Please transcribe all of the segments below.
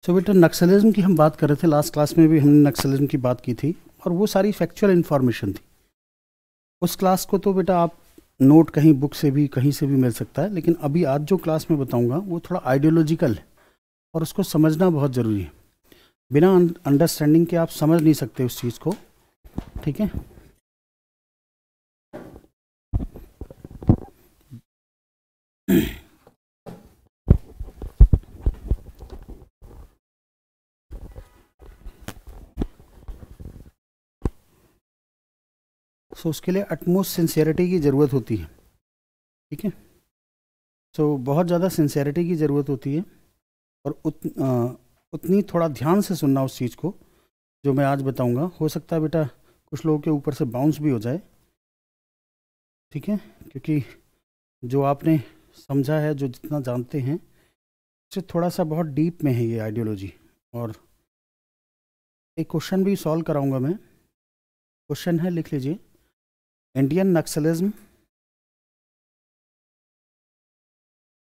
तो बेटा नक्सलिज्म की हम बात कर रहे थे, लास्ट क्लास में भी हमने नक्सलिज्म की बात की थी और वो सारी फैक्चुअल इन्फॉर्मेशन थी। उस क्लास को तो बेटा आप नोट कहीं बुक से भी कहीं से भी मिल सकता है, लेकिन अभी आज जो क्लास में बताऊंगा वो थोड़ा आइडियोलॉजिकल है और उसको समझना बहुत ज़रूरी है। बिना अंडरस्टैंडिंग के आप समझ नहीं सकते उस चीज़ को, ठीक है। सो उसके लिए अटमोस्ट सिंसियरिटी की ज़रूरत होती है, ठीक है। सो बहुत ज़्यादा सिंसियरिटी की ज़रूरत होती है और उतनी थोड़ा ध्यान से सुनना उस चीज़ को जो मैं आज बताऊंगा। हो सकता है बेटा कुछ लोगों के ऊपर से बाउंस भी हो जाए, ठीक है, क्योंकि जो आपने समझा है, जो जितना जानते हैं उससे थोड़ा सा बहुत डीप में है ये आइडियोलॉजी। और एक क्वेश्चन भी सॉल्व कराऊंगा मैं। क्वेश्चन है, लिख लीजिए, Indian Naxalism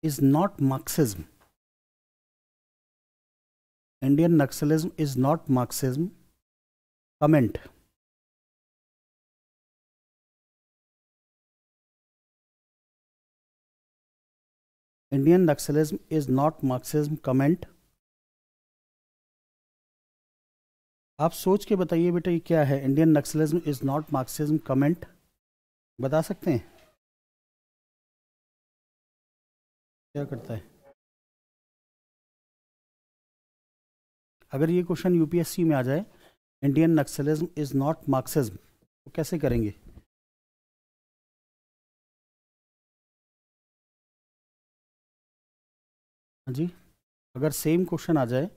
is not Marxism. Indian Naxalism is not Marxism, comment. Indian Naxalism is not Marxism, comment. आप सोच के बताइए बेटा ये क्या है। Indian Naxalism is not Marxism, comment. बता सकते हैं क्या करता है? अगर ये क्वेश्चन यूपीएससी में आ जाए, Indian Naxalism is not Marxism, तो कैसे करेंगे? हाँ जी, अगर सेम क्वेश्चन आ जाए,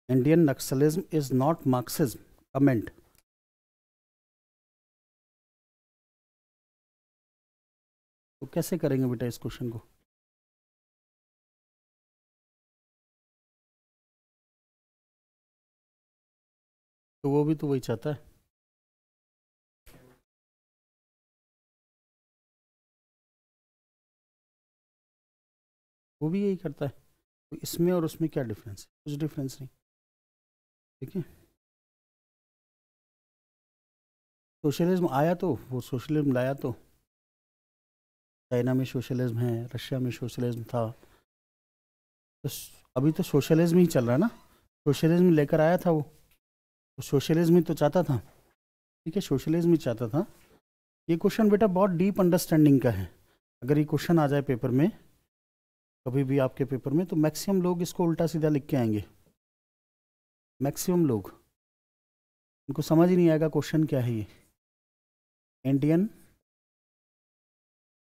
Indian Naxalism is not Marxism, comment. तो कैसे करेंगे बेटा इस क्वेश्चन को? तो वो भी तो वही चाहता है। वो भी यही करता है, तो इसमें और उसमें क्या डिफरेंस है? कुछ डिफरेंस नहीं, ठीक है। सोशलिज्म आया तो वो सोशलिज्म लाया तो चाइना में सोशलिज्म है, रशिया में सोशलिज्म था, तो अभी तो सोशलिज्म ही चल रहा है ना। सोशलिज्म लेकर आया था वो, तो सोशलिज्म ही तो चाहता था, ठीक है, सोशलिज्म ही चाहता था। ये क्वेश्चन बेटा बहुत डीप अंडरस्टैंडिंग का है। अगर ये क्वेश्चन आ जाए पेपर में, कभी भी आपके पेपर में, तो मैक्सिमम लोग इसको उल्टा सीधा लिख के आएंगे। मैक्सिमम लोग, उनको समझ ही नहीं आएगा क्वेश्चन क्या है ये। Indian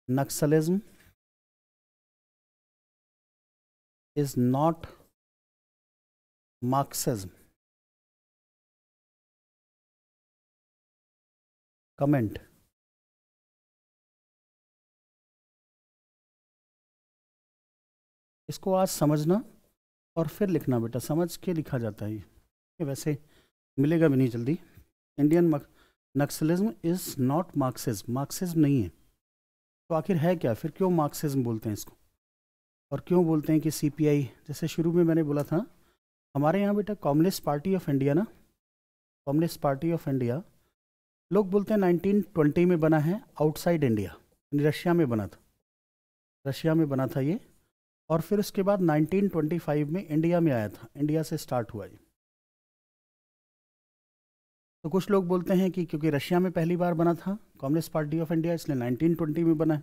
Naxalism is not Marxism, comment. इसको आज समझना और फिर लिखना बेटा, समझ के लिखा जाता है ये, वैसे मिलेगा भी नहीं जल्दी। Indian Naxalism is not Marxism, Marxism नहीं है। तो आखिर है क्या फिर? क्यों मार्क्सिज्म बोलते हैं इसको, और क्यों बोलते हैं कि सीपीआई? जैसे शुरू में मैंने बोला था, हमारे यहाँ बेटा कम्युनिस्ट पार्टी ऑफ इंडिया ना, कम्युनिस्ट पार्टी ऑफ इंडिया लोग बोलते हैं 1920 में बना है, आउटसाइड इंडिया, रशिया में बना था, रशिया में बना था ये। और फिर उसके बाद 1925 में इंडिया में आया था, इंडिया से स्टार्ट हुआ ये। तो कुछ लोग बोलते हैं कि क्योंकि रशिया में पहली बार बना था कम्युनिस्ट पार्टी ऑफ इंडिया, इसलिए 1920 में बना है।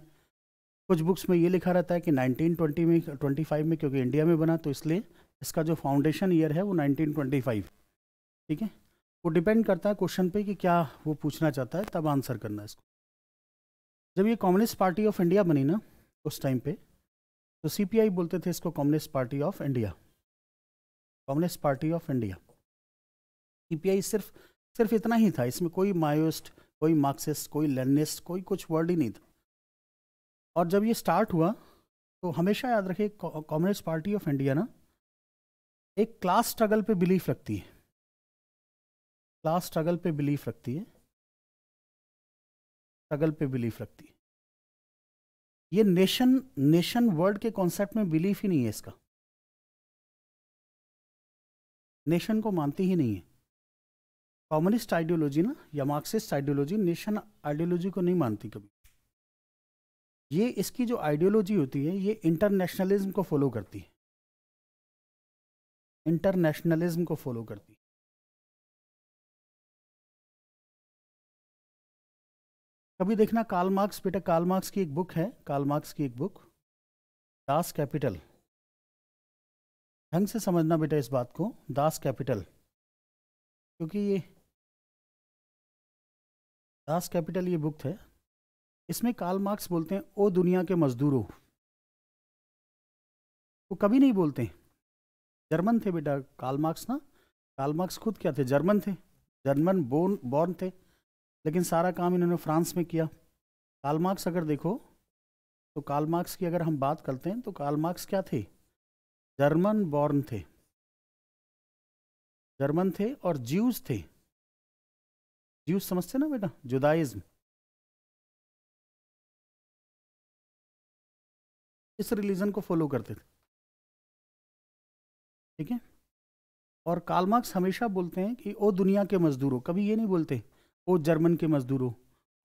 कुछ बुक्स में ये लिखा रहता है कि 1920 में, 25 में क्योंकि इंडिया में बना, तो इसलिए इसका जो फाउंडेशन ईयर है वो 1925, ठीक है। वो डिपेंड करता है क्वेश्चन पे कि क्या वो पूछना चाहता है, तब आंसर करना है इसको। जब ये कम्युनिस्ट पार्टी ऑफ इंडिया बनी ना उस टाइम पे, तो सीपीआई बोलते थे इसको communist party of India, communist party of India. CPI सिर्फ इतना ही था, इसमें कोई माओइस्ट, कोई मार्क्सिस्ट, कोई लेनिस्ट, कोई कुछ वर्ड ही नहीं था। और जब ये स्टार्ट हुआ, तो हमेशा याद रखिए कम्युनिस्ट पार्टी ऑफ इंडिया ना एक क्लास स्ट्रगल पे बिलीफ रखती है, क्लास स्ट्रगल पे बिलीफ रखती है, स्ट्रगल पे बिलीफ रखती है। ये नेशन वर्ड के कॉन्सेप्ट में बिलीफ ही नहीं है इसका। नेशन को मानती ही नहीं है। कम्युनिस्ट आइडियोलॉजी ना या मार्क्सिस्ट आइडियोलॉजी नेशन आइडियोलॉजी को नहीं मानती कभी। ये इसकी जो आइडियोलॉजी होती है ये इंटरनेशनलिज्म को फॉलो करती है, इंटरनेशनलिज्म को फॉलो करती है। कभी देखना कार्ल मार्क्स, बेटा कार्ल मार्क्स की एक बुक है, कार्ल मार्क्स की एक बुक दास कैपिटल, ढंग से समझना बेटा इस बात को, दास कैपिटल, क्योंकि ये दास कैपिटल ये बुक है, इसमें कार्ल मार्क्स बोलते हैं ओ दुनिया के मजदूरों। वो कभी नहीं बोलते, जर्मन थे बेटा कार्ल मार्क्स ना, कार्ल मार्क्स खुद क्या थे, जर्मन थे, जर्मन बॉर्न थे, लेकिन सारा काम इन्होंने फ्रांस में किया। कार्ल मार्क्स अगर देखो तो कार्ल मार्क्स की अगर हम बात करते हैं तो कार्ल मार्क्स क्या थे, जर्मन बॉर्न थे, जर्मन थे और ज्यूज थे। ज्यूज समझते ना बेटा, जुदाइज्म, इस रिलीजन को फॉलो करते थे, ठीक है। और कार्ल मार्क्स हमेशा बोलते हैं कि ओ दुनिया के मजदूरों, कभी ये नहीं बोलते ओ जर्मन के मजदूरों,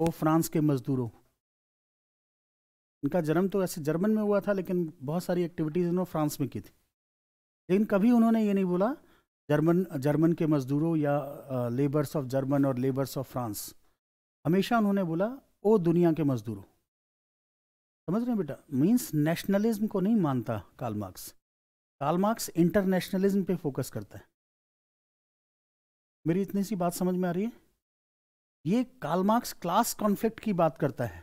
ओ फ्रांस के मजदूरों। इनका जन्म तो ऐसे जर्मन में हुआ था, लेकिन बहुत सारी एक्टिविटीज़ इन्होंने फ्रांस में की थी, लेकिन कभी उन्होंने ये नहीं बोला जर्मन के मजदूरों या लेबर्स ऑफ जर्मन और लेबर्स ऑफ फ्रांस। हमेशा उन्होंने बोला ओ दुनिया के मजदूरों। समझ रहे हैं बेटा, मीन्स नेशनलिज्म को नहीं मानता Karl Marx. Karl Marx internationalism पे फोकस करता है। मेरी इतनी सी बात समझ में आ रही है। ये कार्ल मार्क्स क्लास कॉन्फ्लिक्ट की बात करता है,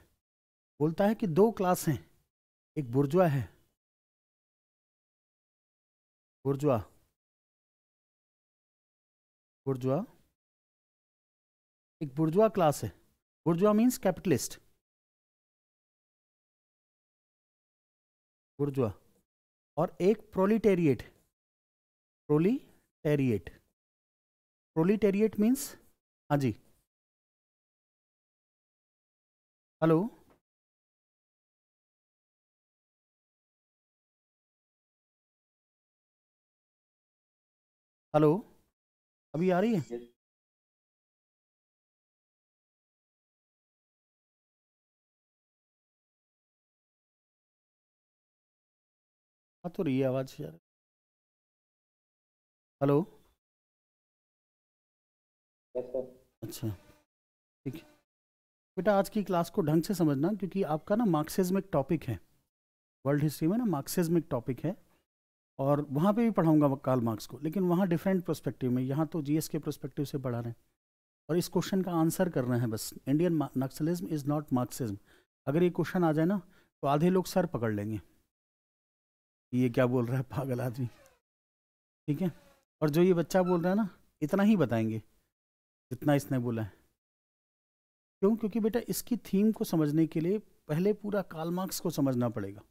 बोलता है कि दो क्लास हैं, एक बुर्जुआ है, बुर्जुआ, बुर्जुआ, एक बुर्जुआ क्लास है, बुर्जुआ मीन्स कैपिटलिस्ट, बुर्जुआ, और एक प्रोलिटेरिएट, प्रोलिटेरिएट, प्रोलिटेरिएट मीन्स, हाँ जी, हेलो, हेलो, अभी आ रही है? आ तो रही है आवाज यार। हेलो, अच्छा ठीक है बेटा, आज की क्लास को ढंग से समझना, क्योंकि आपका ना मार्क्सिज्म एक टॉपिक है, वर्ल्ड हिस्ट्री में ना मार्क्सिज्म एक टॉपिक है, और वहाँ पे भी पढ़ाऊंगा कार्ल मार्क्स को, लेकिन वहाँ डिफरेंट पर्सपेक्टिव में, यहाँ तो जीएस के पर्सपेक्टिव से पढ़ा रहे हैं, और इस क्वेश्चन का आंसर कर रहे हैं बस। Indian Naxalism is not Marxism. अगर ये क्वेश्चन आ जाए ना तो आधे लोग सर पकड़ लेंगे, ये क्या बोल रहा है पागल आदमी, ठीक है। और जो ये बच्चा बोल रहा है ना, इतना ही बताएंगे जितना इसने बोला है। क्यों? क्योंकि बेटा इसकी थीम को समझने के लिए पहले पूरा कार्ल मार्क्स को समझना पड़ेगा,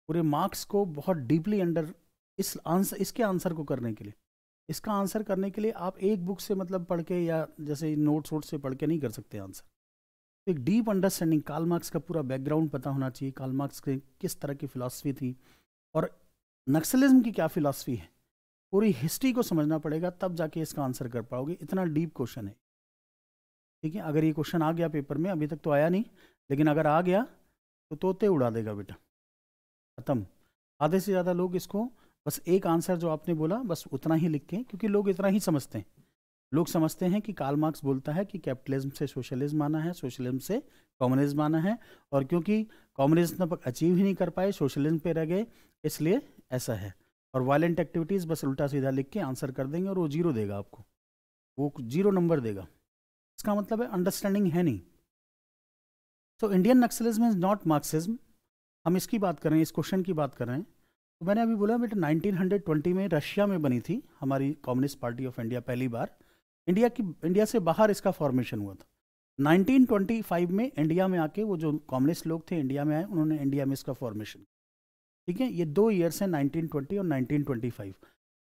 पूरे मार्क्स को बहुत डीपली अंडर, इस आंसर, इसके आंसर को करने के लिए, इसका आंसर करने के लिए आप एक बुक से मतलब पढ़ के या जैसे नोट्स वोट्स से पढ़ के नहीं कर सकते आंसर। तो एक डीप अंडरस्टैंडिंग, कार्ल मार्क्स का पूरा बैकग्राउंड पता होना चाहिए, कार्ल मार्क्स की किस तरह की फिलॉसफी थी और नक्सलिज्म की क्या फिलॉसफी है, पूरी हिस्ट्री को समझना पड़ेगा, तब जाके इसका आंसर कर पाओगे। इतना डीप क्वेश्चन है, ठीक है। अगर ये क्वेश्चन आ गया पेपर में, अभी तक तो आया नहीं, लेकिन अगर आ गया तो तोते उड़ा देगा बेटा, खत्म। आधे से ज़्यादा लोग इसको बस एक आंसर जो आपने बोला बस उतना ही लिख के, क्योंकि लोग इतना ही समझते हैं, लोग समझते हैं कि कार्ल मार्क्स बोलता है कि कैपिटलिज्म से सोशलिज्म आना है, सोशलिज्म से कम्युनिज्म आना है, और क्योंकि कम्युनिज्म तक अचीव ही नहीं कर पाए, सोशलिज्म पे रह गए, इसलिए ऐसा है। और वायलेंट एक्टिविटीज़ बस उल्टा सीधा लिख के आंसर कर देंगे और वो जीरो देगा आपको, वो जीरो नंबर देगा। इसका मतलब है अंडरस्टैंडिंग है नहीं। तो Indian Naxalism is not Marxism. हम इसकी बात कर रहे हैं, इस क्वेश्चन की बात कर रहे हैं। तो मैंने अभी बोला बेटा 1920 में रशिया में बनी थी हमारी कम्युनिस्ट पार्टी ऑफ इंडिया, पहली बार इंडिया से बाहर इसका फॉर्मेशन हुआ था। 1925 में इंडिया में आके वो जो कम्युनिस्ट लोग थे इंडिया में आए, उन्होंने इंडिया में इसका फॉर्मेशन, ठीक है। ये 2 ईयर्स हैं, 1920 और 1925।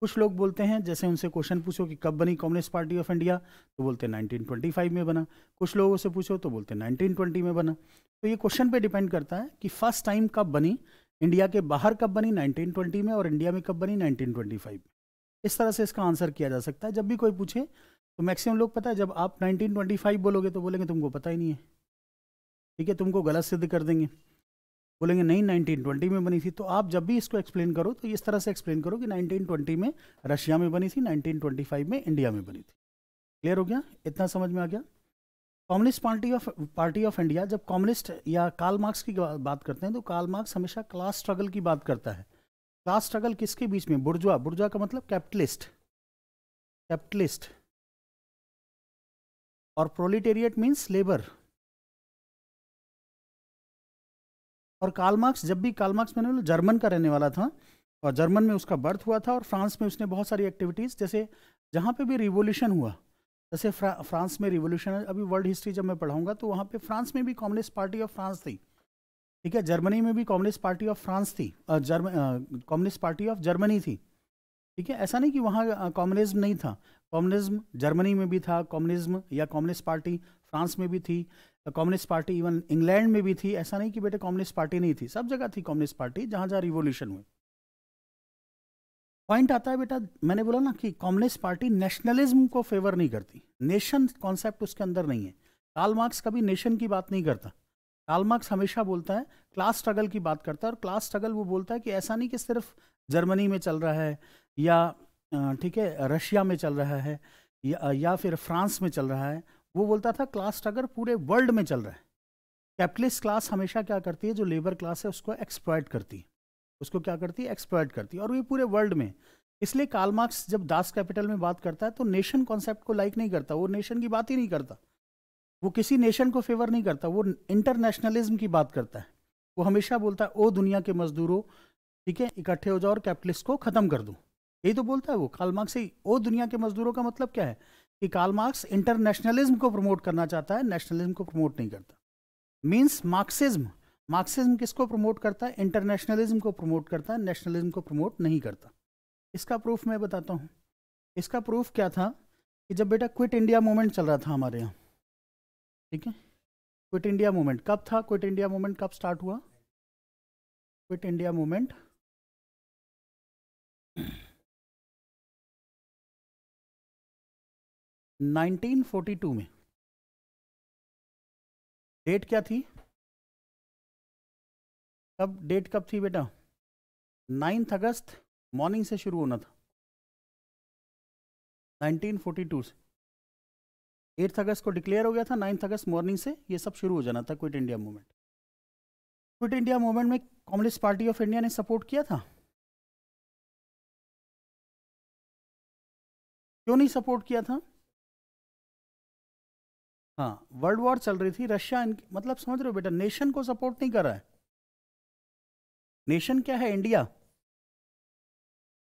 कुछ लोग बोलते हैं, जैसे उनसे क्वेश्चन पूछो कि कब बनी कम्युनिस्ट पार्टी ऑफ इंडिया, तो बोलते हैं 1925 में बना। कुछ लोगों से पूछो तो बोलते हैं 1920 में बना। तो ये क्वेश्चन पे डिपेंड करता है कि फर्स्ट टाइम कब बनी, इंडिया के बाहर कब बनी 1920 में, और इंडिया में कब बनी 1925 में। इस तरह से इसका आंसर किया जा सकता है। जब भी कोई पूछे तो मैक्सिमम लोग, पता है, जब आप 1925 बोलोगे तो बोलेंगे तुमको पता ही नहीं है, ठीक है, तुमको गलत सिद्ध कर देंगे, बोलेंगे नहीं 1920 में बनी थी। तो आप जब भी इसको एक्सप्लेन करो तो इस तरह से एक्सप्लेन करो कि 1920 में रशिया में बनी थी, 1925 में इंडिया में बनी थी। क्लियर हो गया? इतना समझ में आ गया? कम्युनिस्ट पार्टी ऑफ इंडिया, जब कम्युनिस्ट या कार्ल मार्क्स की बात करते हैं तो कार्ल मार्क्स हमेशा क्लास स्ट्रगल की बात करता है। क्लास स्ट्रगल किसके बीच में? बुर्जुआ, बुर्जुआ का मतलब कैपिटलिस्ट, कैपिटलिस्ट, और प्रोलिटेरिएट मीन्स लेबर। और कार्ल मार्क्स, जब भी कार्ल मार्क्स, मैंने बोला जर्मन का रहने वाला था और जर्मन में उसका बर्थ हुआ था और फ्रांस में उसने बहुत सारी एक्टिविटीज़, जैसे जहाँ पे भी रिवोल्यूशन हुआ, जैसे फ्रांस में रिवोल्यूशन, अभी वर्ल्ड हिस्ट्री जब मैं पढ़ाऊंगा तो वहाँ पे फ्रांस में भी कम्युनिस्ट पार्टी ऑफ फ्रांस थी, ठीक है, जर्मनी में भी कम्युनिस्ट पार्टी ऑफ फ्रांस थी, कम्युनिस्ट पार्टी ऑफ जर्मनी थी, ठीक है। ऐसा नहीं कि वहाँ कम्युनिज्म नहीं था, कम्युनिज्म जर्मनी में भी था, कम्युनिज्म या कम्युनिस्ट पार्टी फ्रांस में भी थी, कम्युनिस्ट पार्टी इवन इंग्लैंड में भी थी। ऐसा नहीं कि बेटे कम्युनिस्ट पार्टी नहीं थी, सब जगह थी कम्युनिस्ट पार्टी जहाँ जहाँ रिवोल्यूशन हुई। पॉइंट आता है बेटा, मैंने बोला ना कि कम्युनिस्ट पार्टी नेशनलिज्म को फेवर नहीं करती, नेशन कॉन्सेप्ट उसके अंदर नहीं है। कार्ल मार्क्स कभी नेशन की बात नहीं करता, कार्ल मार्क्स हमेशा बोलता है क्लास स्ट्रगल की बात करता है। और क्लास स्ट्रगल वो बोलता है कि ऐसा नहीं कि सिर्फ जर्मनी में चल रहा है या ठीक है रशिया में चल रहा है या फिर फ्रांस में चल रहा है, वो बोलता था क्लास स्ट्रगल पूरे वर्ल्ड में चल रहा है। कैपिटलिस्ट क्लास हमेशा क्या करती है, जो लेबर क्लास है उसको एक्सप्लॉइट करती है, उसको क्या करती है, एक्सप्लॉइट करती है, और ये पूरे वर्ल्ड में। इसलिए कार्ल मार्क्स जब दास कैपिटल में बात करता है तो नेशन कॉन्सेप्ट को लाइक नहीं करता, वो नेशन की बात ही नहीं करता, वो किसी नेशन को फेवर नहीं करता, वो इंटरनेशनलिज्म की बात करता है। वो हमेशा बोलता है ओ दुनिया के मजदूरों, ठीक है, इकट्ठे हो जाओ और कैपिटलिस्ट को खत्म कर दो, यही तो बोलता है वो कार्ल मार्क्स ही। ओ दुनिया के मजदूरों का मतलब क्या है कि कार्ल मार्क्स इंटरनेशनलिज्म को प्रमोट करना चाहता है, नेशनलिज्म को प्रमोट नहीं करता। मीन्स मार्क्सिज्म, मार्क्सिज्म किसको प्रमोट करता है, इंटरनेशनलिज्म को प्रमोट करता है, नेशनलिज्म को प्रमोट नहीं करता। इसका प्रूफ मैं बताता हूँ। इसका प्रूफ क्या था कि जब बेटा क्विट इंडिया मूवमेंट चल रहा था हमारे यहाँ, ठीक है, क्विट इंडिया मूवमेंट कब था, क्विट इंडिया मूवमेंट कब स्टार्ट हुआ? क्विट इंडिया मूवमेंट 1942 में। डेट क्या थी, कब, डेट कब थी बेटा? 9 अगस्त मॉर्निंग से शुरू होना था, 1942 से। 8 अगस्त को डिक्लेयर हो गया था, 9 अगस्त मॉर्निंग से ये सब शुरू हो जाना था quit India movement. Quit India movement में कम्युनिस्ट पार्टी ऑफ इंडिया ने सपोर्ट किया था? क्यों नहीं सपोर्ट किया था? हाँ, वर्ल्ड वॉर चल रही थी, रशिया मतलब समझ रहे हो बेटा, नेशन को सपोर्ट नहीं कर रहा है। नेशन क्या है? इंडिया।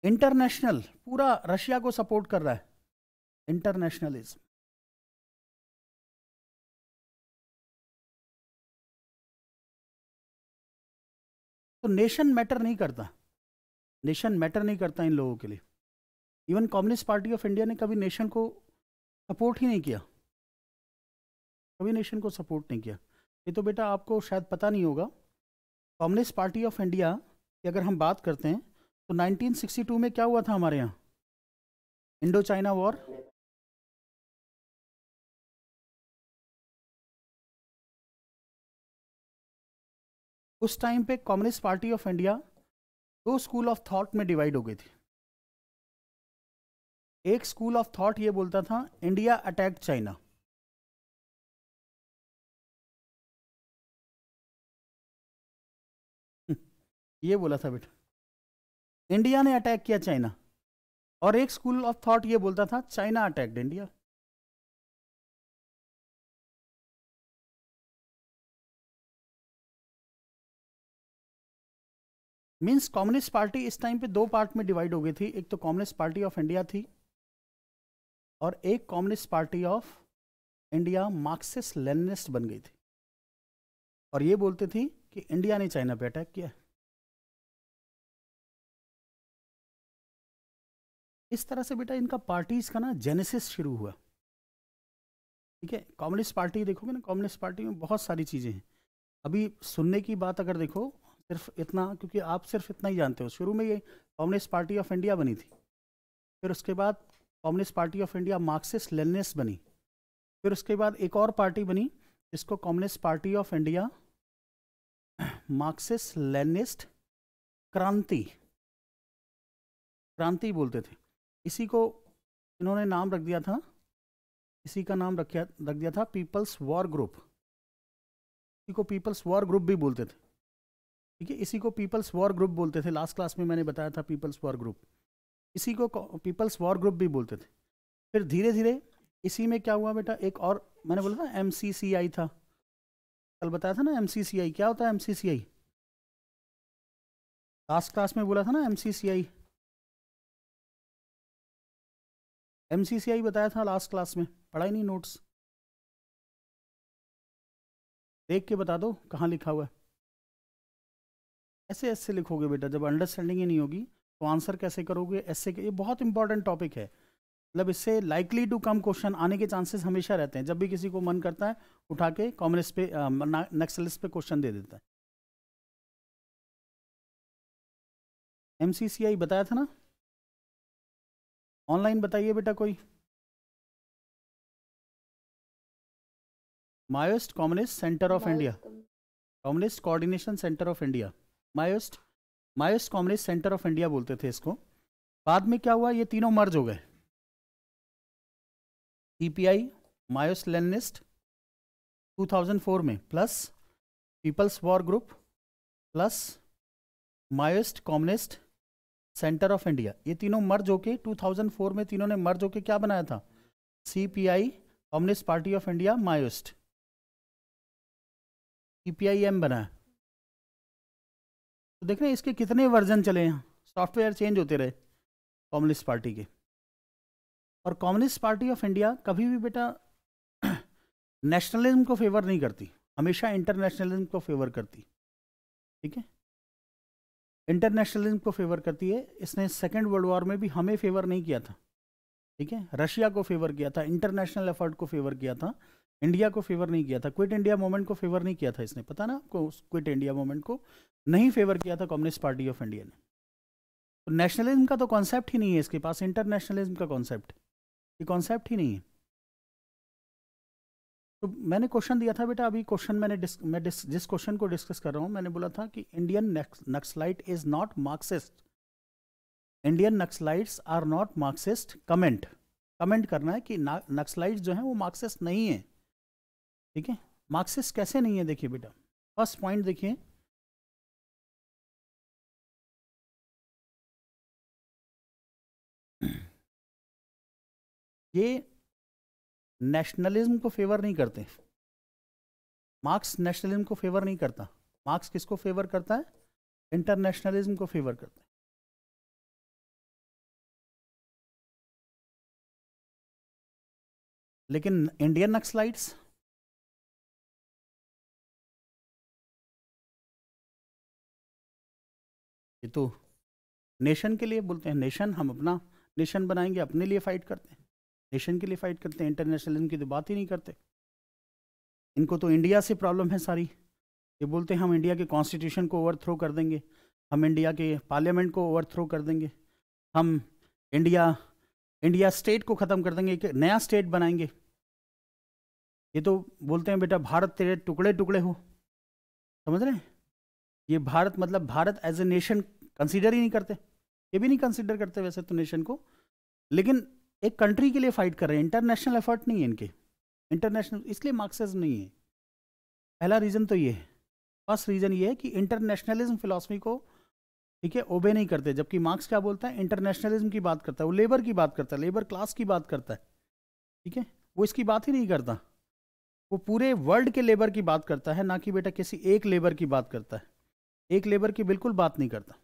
इंटरनेशनल, पूरा रशिया को सपोर्ट कर रहा है, इंटरनेशनलिज्म। तो नेशन मैटर नहीं करता, नेशन मैटर नहीं करता इन लोगों के लिए। Even communist party of India ने कभी नेशन को सपोर्ट ही नहीं किया, कभी नेशन को सपोर्ट नहीं किया। ये तो बेटा आपको शायद पता नहीं होगा, कम्युनिस्ट पार्टी ऑफ इंडिया की अगर हम बात करते हैं तो 1962 में क्या हुआ था हमारे यहाँ, इंडो चाइना वॉर। उस टाइम पे कम्युनिस्ट पार्टी ऑफ इंडिया दो स्कूल ऑफ थॉट में डिवाइड हो गई थी। एक स्कूल ऑफ थॉट ये बोलता था इंडिया अटैक चाइना, ये बोला था बेटा, इंडिया ने अटैक किया चाइना। और एक स्कूल ऑफ थॉट ये बोलता था China attacked India. Means communist party इस टाइम पे दो पार्ट में डिवाइड हो गई थी, एक तो कम्युनिस्ट पार्टी ऑफ इंडिया थी और एक communist party of India Marxist Leninist बन गई थी, और ये बोलते थी कि इंडिया ने चाइना पे अटैक किया। इस तरह से बेटा इनका पार्टीज का ना जेनेसिस शुरू हुआ, ठीक है। कम्युनिस्ट पार्टी देखोगे ना, कम्युनिस्ट पार्टी में बहुत सारी चीज़ें हैं। अभी सुनने की बात अगर देखो, सिर्फ इतना, क्योंकि आप सिर्फ इतना ही जानते हो, शुरू में ये कम्युनिस्ट पार्टी ऑफ इंडिया बनी थी, फिर उसके बाद communist party of India Marxist Leninist बनी। फिर उसके बाद एक और पार्टी बनी जिसको communist party of India Marxist Leninist क्रांति बोलते थे। इसी को इन्होंने नाम रख दिया था, इसी का नाम रख दिया था पीपल्स वॉर ग्रुप। इसी को पीपल्स वॉर ग्रुप भी बोलते थे, ठीक है, इसी को पीपल्स वॉर ग्रुप बोलते थे। लास्ट क्लास में मैंने बताया था पीपल्स वॉर ग्रुप, इसी को पीपल्स वॉर ग्रुप भी बोलते थे। फिर धीरे धीरे इसी में क्या हुआ बेटा, एक और मैंने बोला था MCCI था, कल बताया था ना MCCI क्या होता है। MCCI लास्ट क्लास में बोला था ना, MCCI बताया था लास्ट क्लास में, पढ़ा ही नहीं नोट्स, देख के बता दो कहाँ लिखा हुआ है। ऐसे ऐसे लिखोगे बेटा, जब अंडरस्टैंडिंग ही नहीं होगी तो आंसर कैसे करोगे ऐसे। ये बहुत इंपॉर्टेंट टॉपिक है, मतलब इससे लाइकली टू कम क्वेश्चन आने के चांसेस हमेशा रहते हैं। जब भी किसी को मन करता है उठा के कम्युनिस्ट पे नक्सलिस्ट पे क्वेश्चन दे देता है। MCCI बताया था ना, ऑनलाइन बताइए बेटा कोई। Maoist Communist Centre of India, communist coordination centre of India, Maoist Communist Centre of India बोलते थे इसको। बाद में क्या हुआ, ये तीनों मर्ज हो गए, CPI माओइस्ट लेनिनिस्ट 2004 में, plus People's War Group, plus Maoist Communist Centre of India, ये तीनों मर्ज होके 2004 में तीनों ने मर्ज होके क्या बनाया था, CPI communist party of India Maoist, CPIM बनाया। तो देख रहे हैं इसके कितने वर्जन चले हैं, सॉफ्टवेयर चेंज होते रहे कम्युनिस्ट पार्टी के। और कम्युनिस्ट पार्टी ऑफ इंडिया कभी भी बेटा नेशनलिज्म को फेवर नहीं करती, हमेशा इंटरनेशनलिज्म को फेवर करती, ठीक है, इंटरनेशनलिज्म को फेवर करती है। इसने सेकेंड वर्ल्ड वॉर में भी हमें फेवर नहीं किया था, ठीक है, रशिया को फेवर किया था, इंटरनेशनल एफर्ट को फेवर किया था, इंडिया को फेवर नहीं किया था। क्विट इंडिया मूवमेंट को फेवर नहीं किया था इसने, पता ना आपको, क्विट इंडिया मूवमेंट को नहीं फेवर किया था कम्युनिस्ट पार्टी ऑफ इंडिया ने। तो नेशनलिज्म का तो कॉन्सेप्ट ही नहीं है इसके पास, इंटरनेशनलिज्म का कॉन्सेप्ट, ये कॉन्सेप्ट ही नहीं है। तो मैंने क्वेश्चन दिया था बेटा, अभी क्वेश्चन मैं जिस क्वेश्चन को डिस्कस कर रहा हूँ, मैंने बोला था कि Indian Naxalite is not Marxist, Indian Naxalites are not Marxist. Comment करना है कि नक्सलाइट्स जो हैं वो मार्क्सिस्ट नहीं है, ठीक है। मार्क्सिस्ट कैसे नहीं है, देखिए बेटा, फर्स्ट पॉइंट देखिए, ये नेशनलिज्म को फेवर नहीं करते, मार्क्स नेशनलिज्म को फेवर नहीं करता। मार्क्स किसको फेवर करता है, इंटरनेशनलिज्म को फेवर करता है। लेकिन इंडियन नक्सलाइट्स, ये तो नेशन के लिए बोलते हैं, नेशन, हम अपना नेशन बनाएंगे, अपने लिए फाइट करते हैं, नेशन के लिए फाइट करते हैं, इंटरनेशनलिज्म की तो बात ही नहीं करते। इनको तो इंडिया से प्रॉब्लम है सारी, ये बोलते हैं हम इंडिया के कॉन्स्टिट्यूशन को ओवरथ्रो कर देंगे, हम इंडिया के पार्लियामेंट को ओवरथ्रो कर देंगे, हम इंडिया स्टेट को ख़त्म कर देंगे, एक नया स्टेट बनाएंगे। ये तो बोलते हैं बेटा भारत तेरे टुकड़े टुकड़े हो, समझ रहे हैं, ये भारत मतलब Bharat as a nation consider ही नहीं करते, ये भी नहीं कंसीडर करते वैसे तो नेशन को, लेकिन एक कंट्री के लिए फाइट कर रहे हैं, इंटरनेशनल एफर्ट नहीं है इनके, इंटरनेशनल, इसलिए मार्क्सिज्म नहीं है। पहला रीज़न तो ये है, फर्स्ट रीज़न ये है कि इंटरनेशनलिज्म फिलॉसफी को, ठीक है, ओबे नहीं करते। जबकि मार्क्स क्या बोलता है, इंटरनेशनलिज्म की बात करता है, वो लेबर की बात करता है, लेबर क्लास की बात करता है, ठीक है, वो इसकी बात ही नहीं करता, वो पूरे वर्ल्ड के लेबर की बात करता है, ना कि बेटा किसी एक लेबर की बात करता है, एक लेबर की बिल्कुल बात नहीं करता,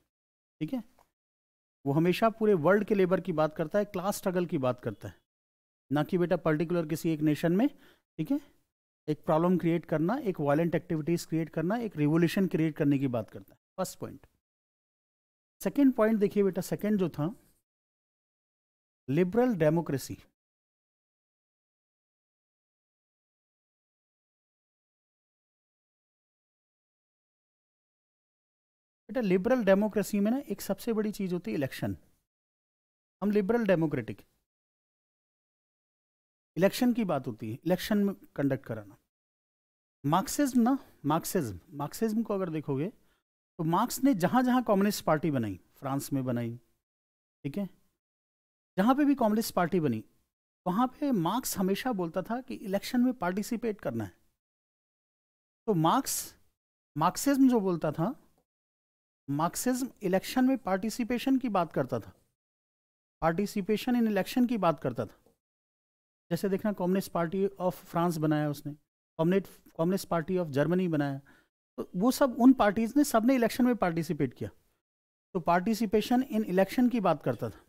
ठीक है, वो हमेशा पूरे वर्ल्ड के लेबर की बात करता है, क्लास स्ट्रगल की बात करता है, ना कि बेटा पर्टिकुलर किसी एक नेशन में, ठीक है, एक प्रॉब्लम क्रिएट करना, एक वायलेंट एक्टिविटीज क्रिएट करना, एक रिवोल्यूशन क्रिएट करने की बात करता है। First point. सेकेंड पॉइंट देखिए बेटा, सेकेंड जो था, लिबरल डेमोक्रेसी। बेटा लिबरल डेमोक्रेसी में ना एक सबसे बड़ी चीज होती है इलेक्शन, हम लिबरल डेमोक्रेटिक। इलेक्शन की बात होती है, इलेक्शन में कंडक्ट कराना। मार्क्सिज्म ना, मार्क्सिज्म को अगर देखोगे तो मार्क्स ने जहां जहां कम्युनिस्ट पार्टी बनाई, फ्रांस में बनाई, ठीक है, जहां पे भी कम्युनिस्ट पार्टी बनी वहां पे मार्क्स हमेशा बोलता था कि इलेक्शन में पार्टिसिपेट करना है। तो मार्क्सिज्म जो बोलता था, मार्क्सिज्म इलेक्शन में पार्टिसिपेशन की बात करता था, पार्टिसिपेशन इन इलेक्शन की बात करता था। जैसे देखना, कम्युनिस्ट पार्टी ऑफ फ्रांस बनाया उसने, कम्युनिस्ट पार्टी ऑफ जर्मनी बनाया, तो वो सब उन पार्टीज ने सबने इलेक्शन में पार्टिसिपेट किया। तो पार्टिसिपेशन इन इलेक्शन की बात करता था।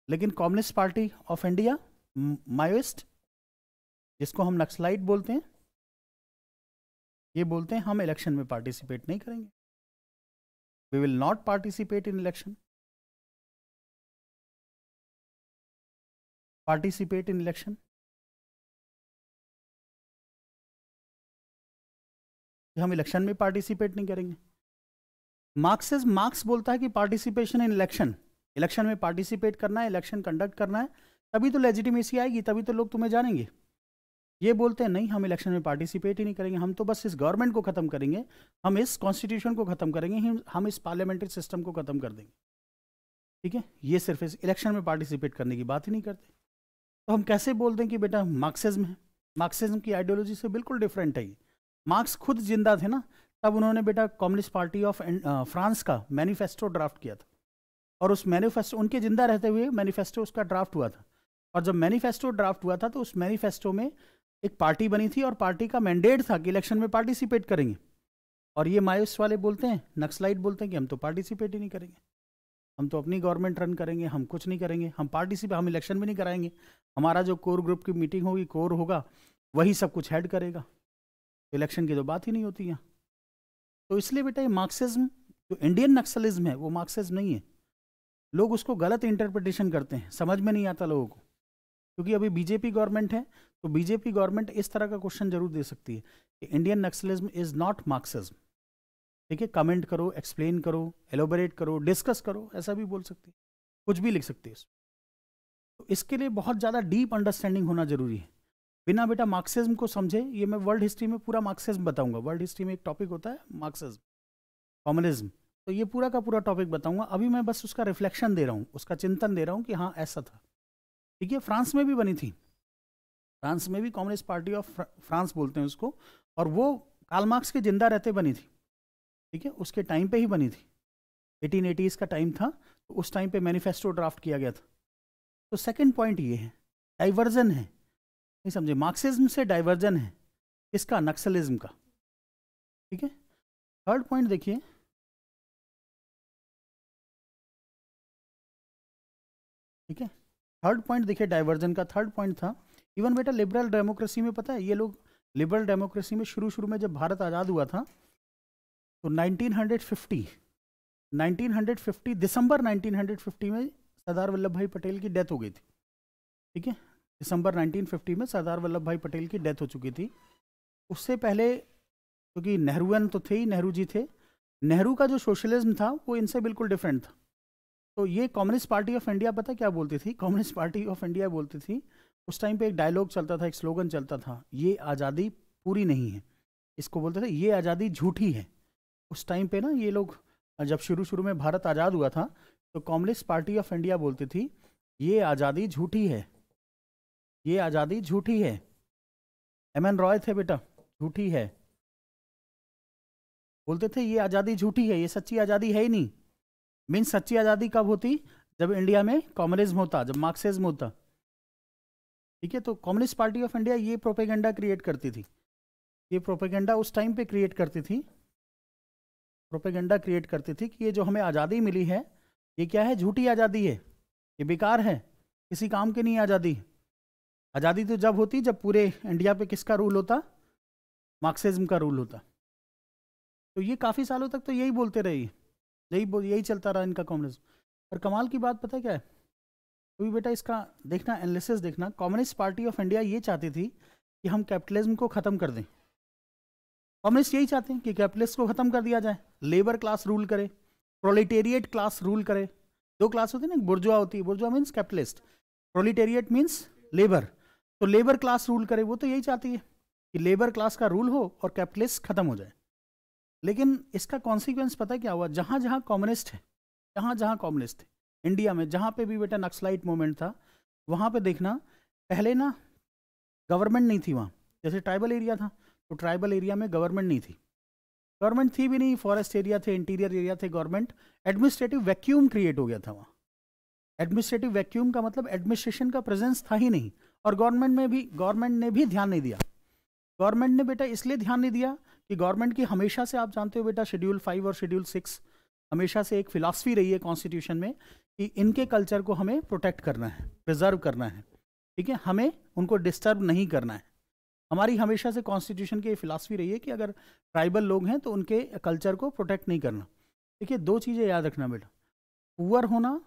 लेकिन communist party of India, Maoist, जिसको हम नक्सलाइट बोलते हैं, ये बोलते हैं हम इलेक्शन में पार्टिसिपेट नहीं करेंगे, we will not participate in election. Participate in election, हम इलेक्शन में पार्टिसिपेट नहीं करेंगे। मार्क्स बोलता है कि पार्टिसिपेशन इन इलेक्शन, इलेक्शन में पार्टिसिपेट करना है, इलेक्शन कंडक्ट करना है, तभी तो लेजिटिमेसी आएगी, तभी तो लोग तुम्हें जानेंगे। ये बोलते हैं नहीं, हम इलेक्शन में पार्टिसिपेट ही नहीं करेंगे, हम तो बस इस गवर्नमेंट को खत्म करेंगे, हम इस कॉन्स्टिट्यूशन को खत्म करेंगे, हम इस पार्लियामेंट्री सिस्टम को खत्म कर देंगे। ठीक है, ये सिर्फ इस इलेक्शन में पार्टिसिपेट करने की बात ही नहीं करते। तो हम कैसे बोल दें कि बेटा मार्क्सिज्म है? मार्क्सिज्म की आइडियोलॉजी से बिल्कुल डिफरेंट है। मार्क्स खुद जिंदा थे ना, तब उन्होंने बेटा कम्युनिस्ट पार्टी ऑफ फ्रांस का मैनिफेस्टो ड्राफ्ट किया था, और उस मैनिफेस्टो, उनके जिंदा रहते हुए मैनिफेस्टो उसका ड्राफ्ट हुआ था। और जब मैनिफेस्टो ड्राफ्ट हुआ था तो उस मैनिफेस्टो में एक पार्टी बनी थी और पार्टी का मैंडेट था कि इलेक्शन में पार्टिसिपेट करेंगे। और ये माओइस्ट वाले बोलते हैं, नक्सलाइट बोलते हैं कि हम तो पार्टिसिपेट ही नहीं करेंगे, हम तो अपनी गवर्नमेंट रन करेंगे, हम कुछ नहीं करेंगे, हम इलेक्शन में नहीं कराएंगे, हमारा जो कोर ग्रुप की मीटिंग होगी, कोर होगा, वही सब कुछ हेड करेगा, इलेक्शन की तो बात ही नहीं होती है। तो इसलिए बेटा ये मार्क्सिज्म, जो इंडियन नक्सलिज्म है, वो मार्क्सिज्म नहीं है। लोग उसको गलत इंटरप्रिटेशन करते हैं, समझ में नहीं आता लोगों को, क्योंकि अभी बीजेपी गवर्नमेंट है, तो बीजेपी गवर्नमेंट इस तरह का क्वेश्चन जरूर दे सकती है कि Indian Naxalism is not Marxism. ठीक है, कमेंट करो, एक्सप्लेन करो, एलोबरेट करो, डिस्कस करो, ऐसा भी बोल सकती है, कुछ भी लिख सकती है। तो इसके लिए बहुत ज़्यादा डीप अंडरस्टैंडिंग होना जरूरी है। बिना बेटा मार्क्सिज्म को समझे, ये मैं वर्ल्ड हिस्ट्री में पूरा मार्क्सिज्म बताऊंगा, वर्ल्ड हिस्ट्री में एक टॉपिक होता है मार्क्सिज्म, कम्युनिज्म, तो ये पूरा का पूरा टॉपिक बताऊंगा। अभी मैं बस उसका रिफ्लेक्शन दे रहा हूँ, उसका चिंतन दे रहा हूँ कि हाँ ऐसा था। ठीक है, फ्रांस में भी बनी थी, फ्रांस में भी कम्युनिस्ट पार्टी ऑफ फ्रांस बोलते हैं उसको, और वो कार्ल मार्क्स के जिंदा रहते बनी थी। ठीक है, उसके टाइम पे ही बनी थी, 1880s का टाइम था, तो उस टाइम पे मैनिफेस्टो ड्राफ्ट किया गया था। तो सेकंड पॉइंट ये है, डाइवर्जन है, नहीं समझे, मार्क्सिज्म से डाइवर्जन है, इसका नक्सलिज्म का। ठीक है, थर्ड पॉइंट देखिए, ठीक है, थर्ड पॉइंट देखिए डाइवर्जन का, थर्ड पॉइंट था इवन बेटा लिबरल डेमोक्रेसी में, पता है ये लोग लिबरल डेमोक्रेसी में शुरू में जब भारत आज़ाद हुआ था तो 1950 दिसंबर 1950 में सरदार वल्लभ भाई पटेल की डेथ हो गई थी। ठीक है, दिसंबर 1950 में सरदार वल्लभ भाई पटेल की डेथ हो चुकी थी। उससे पहले क्योंकि नेहरूअन तो थे ही, नेहरू जी थे, नेहरू का जो सोशलिज्म था वो इनसे बिल्कुल डिफरेंट था। तो ये कम्युनिस्ट पार्टी ऑफ इंडिया पता क्या बोलती थी, कम्युनिस्ट पार्टी ऑफ इंडिया बोलती थी, उस टाइम पे एक डायलॉग चलता था, एक स्लोगन चलता था, ये आज़ादी पूरी नहीं है, इसको बोलते थे ये आज़ादी झूठी है। उस टाइम पे ना ये लोग, जब शुरू में भारत आज़ाद हुआ था तो कम्युनिस्ट पार्टी ऑफ इंडिया बोलती थी ये आज़ादी झूठी है, ये आज़ादी झूठी है। एम.एन. रॉय थे बेटा, झूठी है, बोलते थे ये आज़ादी झूठी है, ये सच्ची आज़ादी है ही नहीं। मीन्स सच्ची आज़ादी कब होती, जब इंडिया में कम्युनिज्म होता, जब मार्क्सिज्म होता। ठीक है, तो कम्युनिस्ट पार्टी ऑफ इंडिया ये प्रोपेगेंडा क्रिएट करती थी, ये प्रोपेगेंडा उस टाइम पे क्रिएट करती थी, प्रोपेगेंडा क्रिएट करती थी कि ये जो हमें आज़ादी मिली है ये क्या है, झूठी आज़ादी है, ये बेकार है, किसी काम की नहीं आज़ादी। आज़ादी तो जब होती जब पूरे इंडिया पे किसका रूल होता, मार्क्सिज्म का रूल होता। तो ये काफ़ी सालों तक तो यही बोलते रहे, यही चलता रहा इनका कम्युनिज्म। और कमाल की बात पता है क्या है, तो बेटा इसका देखना, एनालिसिस देखना, कम्युनिस्ट पार्टी ऑफ इंडिया ये चाहती थी कि हम कैपिटलिज्म को ख़त्म कर दें। कम्युनिस्ट यही चाहते हैं कि कैपिटलिस्ट को ख़त्म कर दिया जाए, लेबर क्लास रूल करे, प्रोलिटेरिएट क्लास रूल करे। दो क्लास होती है ना, बुर्जुआ होती है, bourgeois means capitalist, proletariat means labour. तो लेबर क्लास रूल करे, वो तो यही चाहती है कि लेबर क्लास का रूल हो और कैपिटलिस्ट खत्म हो जाए। लेकिन इसका कॉन्सिक्वेंस पता है क्या हुआ? जहाँ जहाँ कम्युनिस्ट है, जहाँ जहाँ कम्युनिस्ट थे इंडिया में, जहाँ पे भी बेटा नक्सलाइट मूवमेंट था, वहाँ पे देखना पहले ना गवर्नमेंट नहीं थी वहाँ। जैसे ट्राइबल एरिया था तो ट्राइबल एरिया में गवर्नमेंट नहीं थी, गवर्नमेंट थी भी नहीं, फॉरेस्ट एरिया थे, इंटीरियर एरिया थे, गवर्नमेंट, एडमिनिस्ट्रेटिव वैक्यूम क्रिएट हो गया था वहाँ। एडमिनिस्ट्रेटिव वैक्यूम का मतलब एडमिनिस्ट्रेशन का प्रेजेंस था ही नहीं, और गवर्नमेंट ने भी ध्यान नहीं दिया। गवर्नमेंट ने बेटा इसलिए ध्यान नहीं दिया कि गवर्नमेंट की हमेशा से, आप जानते हो बेटा, शेड्यूल 5 और शेड्यूल 6 हमेशा से एक फिलॉसफी रही है कॉन्स्टिट्यूशन में कि इनके कल्चर को हमें प्रोटेक्ट करना है, प्रिजर्व करना है, ठीक है, हमें उनको डिस्टर्ब नहीं करना है। हमारी हमेशा से कॉन्स्टिट्यूशन की फिलॉसफी रही है कि अगर ट्राइबल लोग हैं तो उनके कल्चर को प्रोटेक्ट नहीं करना। देखिए, दो चीज़ें याद रखना बेटा, पुअर होना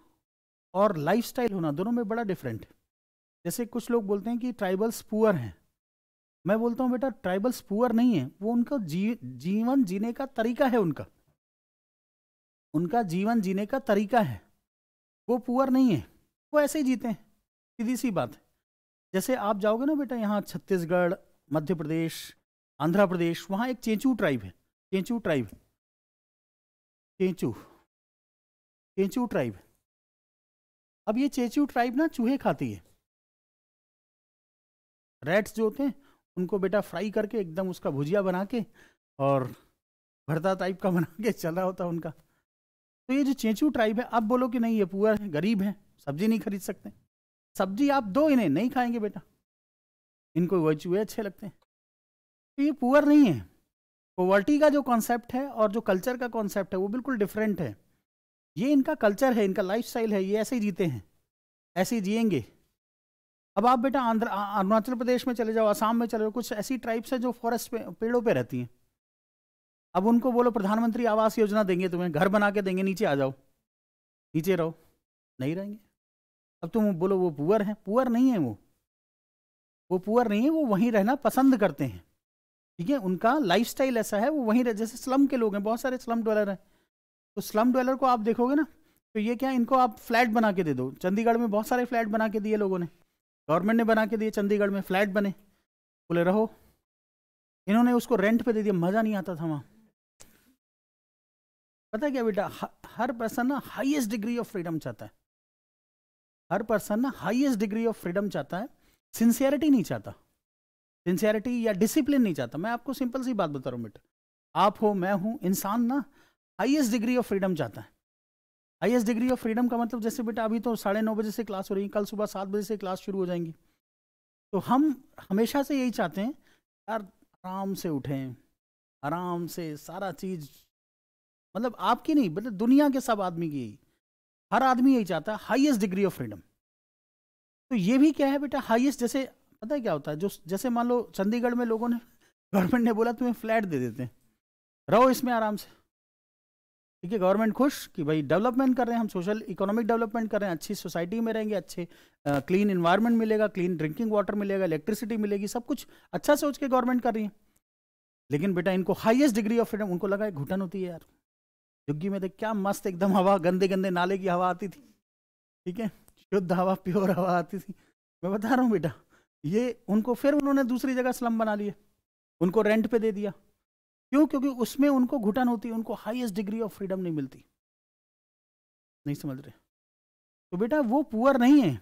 और लाइफस्टाइल होना दोनों में बड़ा डिफरेंट है। जैसे कुछ लोग बोलते हैं कि ट्राइबल्स पुअर हैं, मैं बोलता हूँ बेटा ट्राइबल्स पुअर नहीं है, वो उनका जीवन जीने का तरीका है, उनका जीवन जीने का तरीका है, वो पुअर नहीं है, वो ऐसे ही जीते हैं, सीधी सी बात है। जैसे आप जाओगे ना बेटा यहाँ छत्तीसगढ़, मध्य प्रदेश, आंध्र प्रदेश, वहाँ एक चेंचू ट्राइब है, चेंचू ट्राइब, चेंचू ट्राइब। अब ये चेंचू ट्राइब ना चूहे खाती है, रैट्स जो होते हैं उनको बेटा फ्राई करके एकदम उसका भुजिया बना के और भरता टाइप का बना के चला होता है उनका। तो ये जो चेंचू ट्राइब है, आप बोलो कि नहीं ये पुअर है, गरीब है, सब्जी नहीं खरीद सकते, सब्जी आप दो इन्हें नहीं खाएंगे बेटा, इनको वही चूहे अच्छे लगते हैं, तो ये पुअर नहीं है। पॉवर्टी का जो कॉन्सेप्ट है और जो कल्चर का कॉन्सेप्ट है वो बिल्कुल डिफरेंट है। ये इनका कल्चर है, इनका लाइफस्टाइल है, ये ऐसे ही जीते हैं, ऐसे ही जिएंगे। अब आप बेटा अरुणाचल प्रदेश में चले जाओ, आसाम में चले जाओ, कुछ ऐसी ट्राइब्स है जो फॉरेस्ट पे, पेड़ों पे रहती हैं। अब उनको बोलो प्रधानमंत्री आवास योजना देंगे, तुम्हें घर बना के देंगे, नीचे आ जाओ, नीचे रहो, नहीं रहेंगे। अब तुम बोलो वो पुअर है, पुअर नहीं है, वो पुअर नहीं है, वो वहीं रहना पसंद करते हैं, ठीक है, उनका लाइफस्टाइल ऐसा है, वो वहीं रह, जैसे स्लम के लोग हैं, बहुत सारे स्लम डवेलर हैं, तो स्लम डवेलर को आप देखोगे ना, तो ये क्या, इनको आप फ्लैट बना के दे दो। चंडीगढ़ में बहुत सारे फ्लैट बना के दिए लोगों ने, गवर्नमेंट ने बना के दिए, चंडीगढ़ में फ्लैट बने, बोले रहो, इन्होंने उसको रेंट पे दे दिया, मज़ा नहीं आता था वहाँ। पता है क्या बेटा, हर पर्सन ना हाईएस्ट डिग्री ऑफ फ्रीडम चाहता है, हर पर्सन ना हाईएस्ट डिग्री ऑफ फ्रीडम चाहता है, सिंसियरिटी नहीं चाहता, सिंसियरिटी या डिसिप्लिन नहीं चाहता। मैं आपको सिंपल सी बात बता रहा हूँ बेटा, आप हो, मैं हूँ, इंसान ना हाईएस्ट डिग्री ऑफ फ्रीडम चाहता है। हाईएस्ट डिग्री ऑफ फ्रीडम का मतलब, जैसे बेटा अभी तो 9:30 बजे से क्लास हो रही है, कल सुबह 7 बजे से क्लास शुरू हो जाएंगी, तो हम हमेशा से यही चाहते हैं यार आराम से उठें, आराम से सारा चीज़, मतलब आपकी नहीं, मतलब दुनिया के सब आदमी की यही, हर आदमी यही चाहता है हाईएस्ट डिग्री ऑफ फ्रीडम। तो ये भी क्या है बेटा, हाईएस्ट, जैसे पता है क्या होता है, जो जैसे मान लो चंडीगढ़ में लोगों ने, गवर्नमेंट ने बोला तुम्हें फ्लैट दे देते हैं, रहो इसमें आराम से, ठीक है, गवर्नमेंट खुश कि भाई डेवलपमेंट कर रहे हैं हम, सोशल इकोनॉमिक डेवलपमेंट कर रहे हैं, अच्छी सोसाइटी में रहेंगे, अच्छे क्लीन इन्वायरमेंट मिलेगा, क्लीन ड्रिंकिंग वाटर मिलेगा, इलेक्ट्रिसिटी मिलेगी, सब कुछ अच्छा सोच के गवर्नमेंट कर रही है। लेकिन बेटा इनको हाईएस्ट डिग्री ऑफ फ्रीडम, उनको लगा घुटन होती है यार, झुग्गी में देख क्या मस्त एकदम हवा, गंदे गंदे नाले की हवा आती थी, ठीक है, शुद्ध हवा, प्योर हवा आती थी। मैं बता रहा हूँ बेटा, ये उनको फिर उन्होंने दूसरी जगह स्लम बना लिए, उनको रेंट पे दे दिया, क्यों? क्योंकि उसमें उनको घुटन होती है, उनको हाईएस्ट डिग्री ऑफ फ्रीडम नहीं मिलती, नहीं समझ रहे? तो बेटा वो पुअर नहीं है,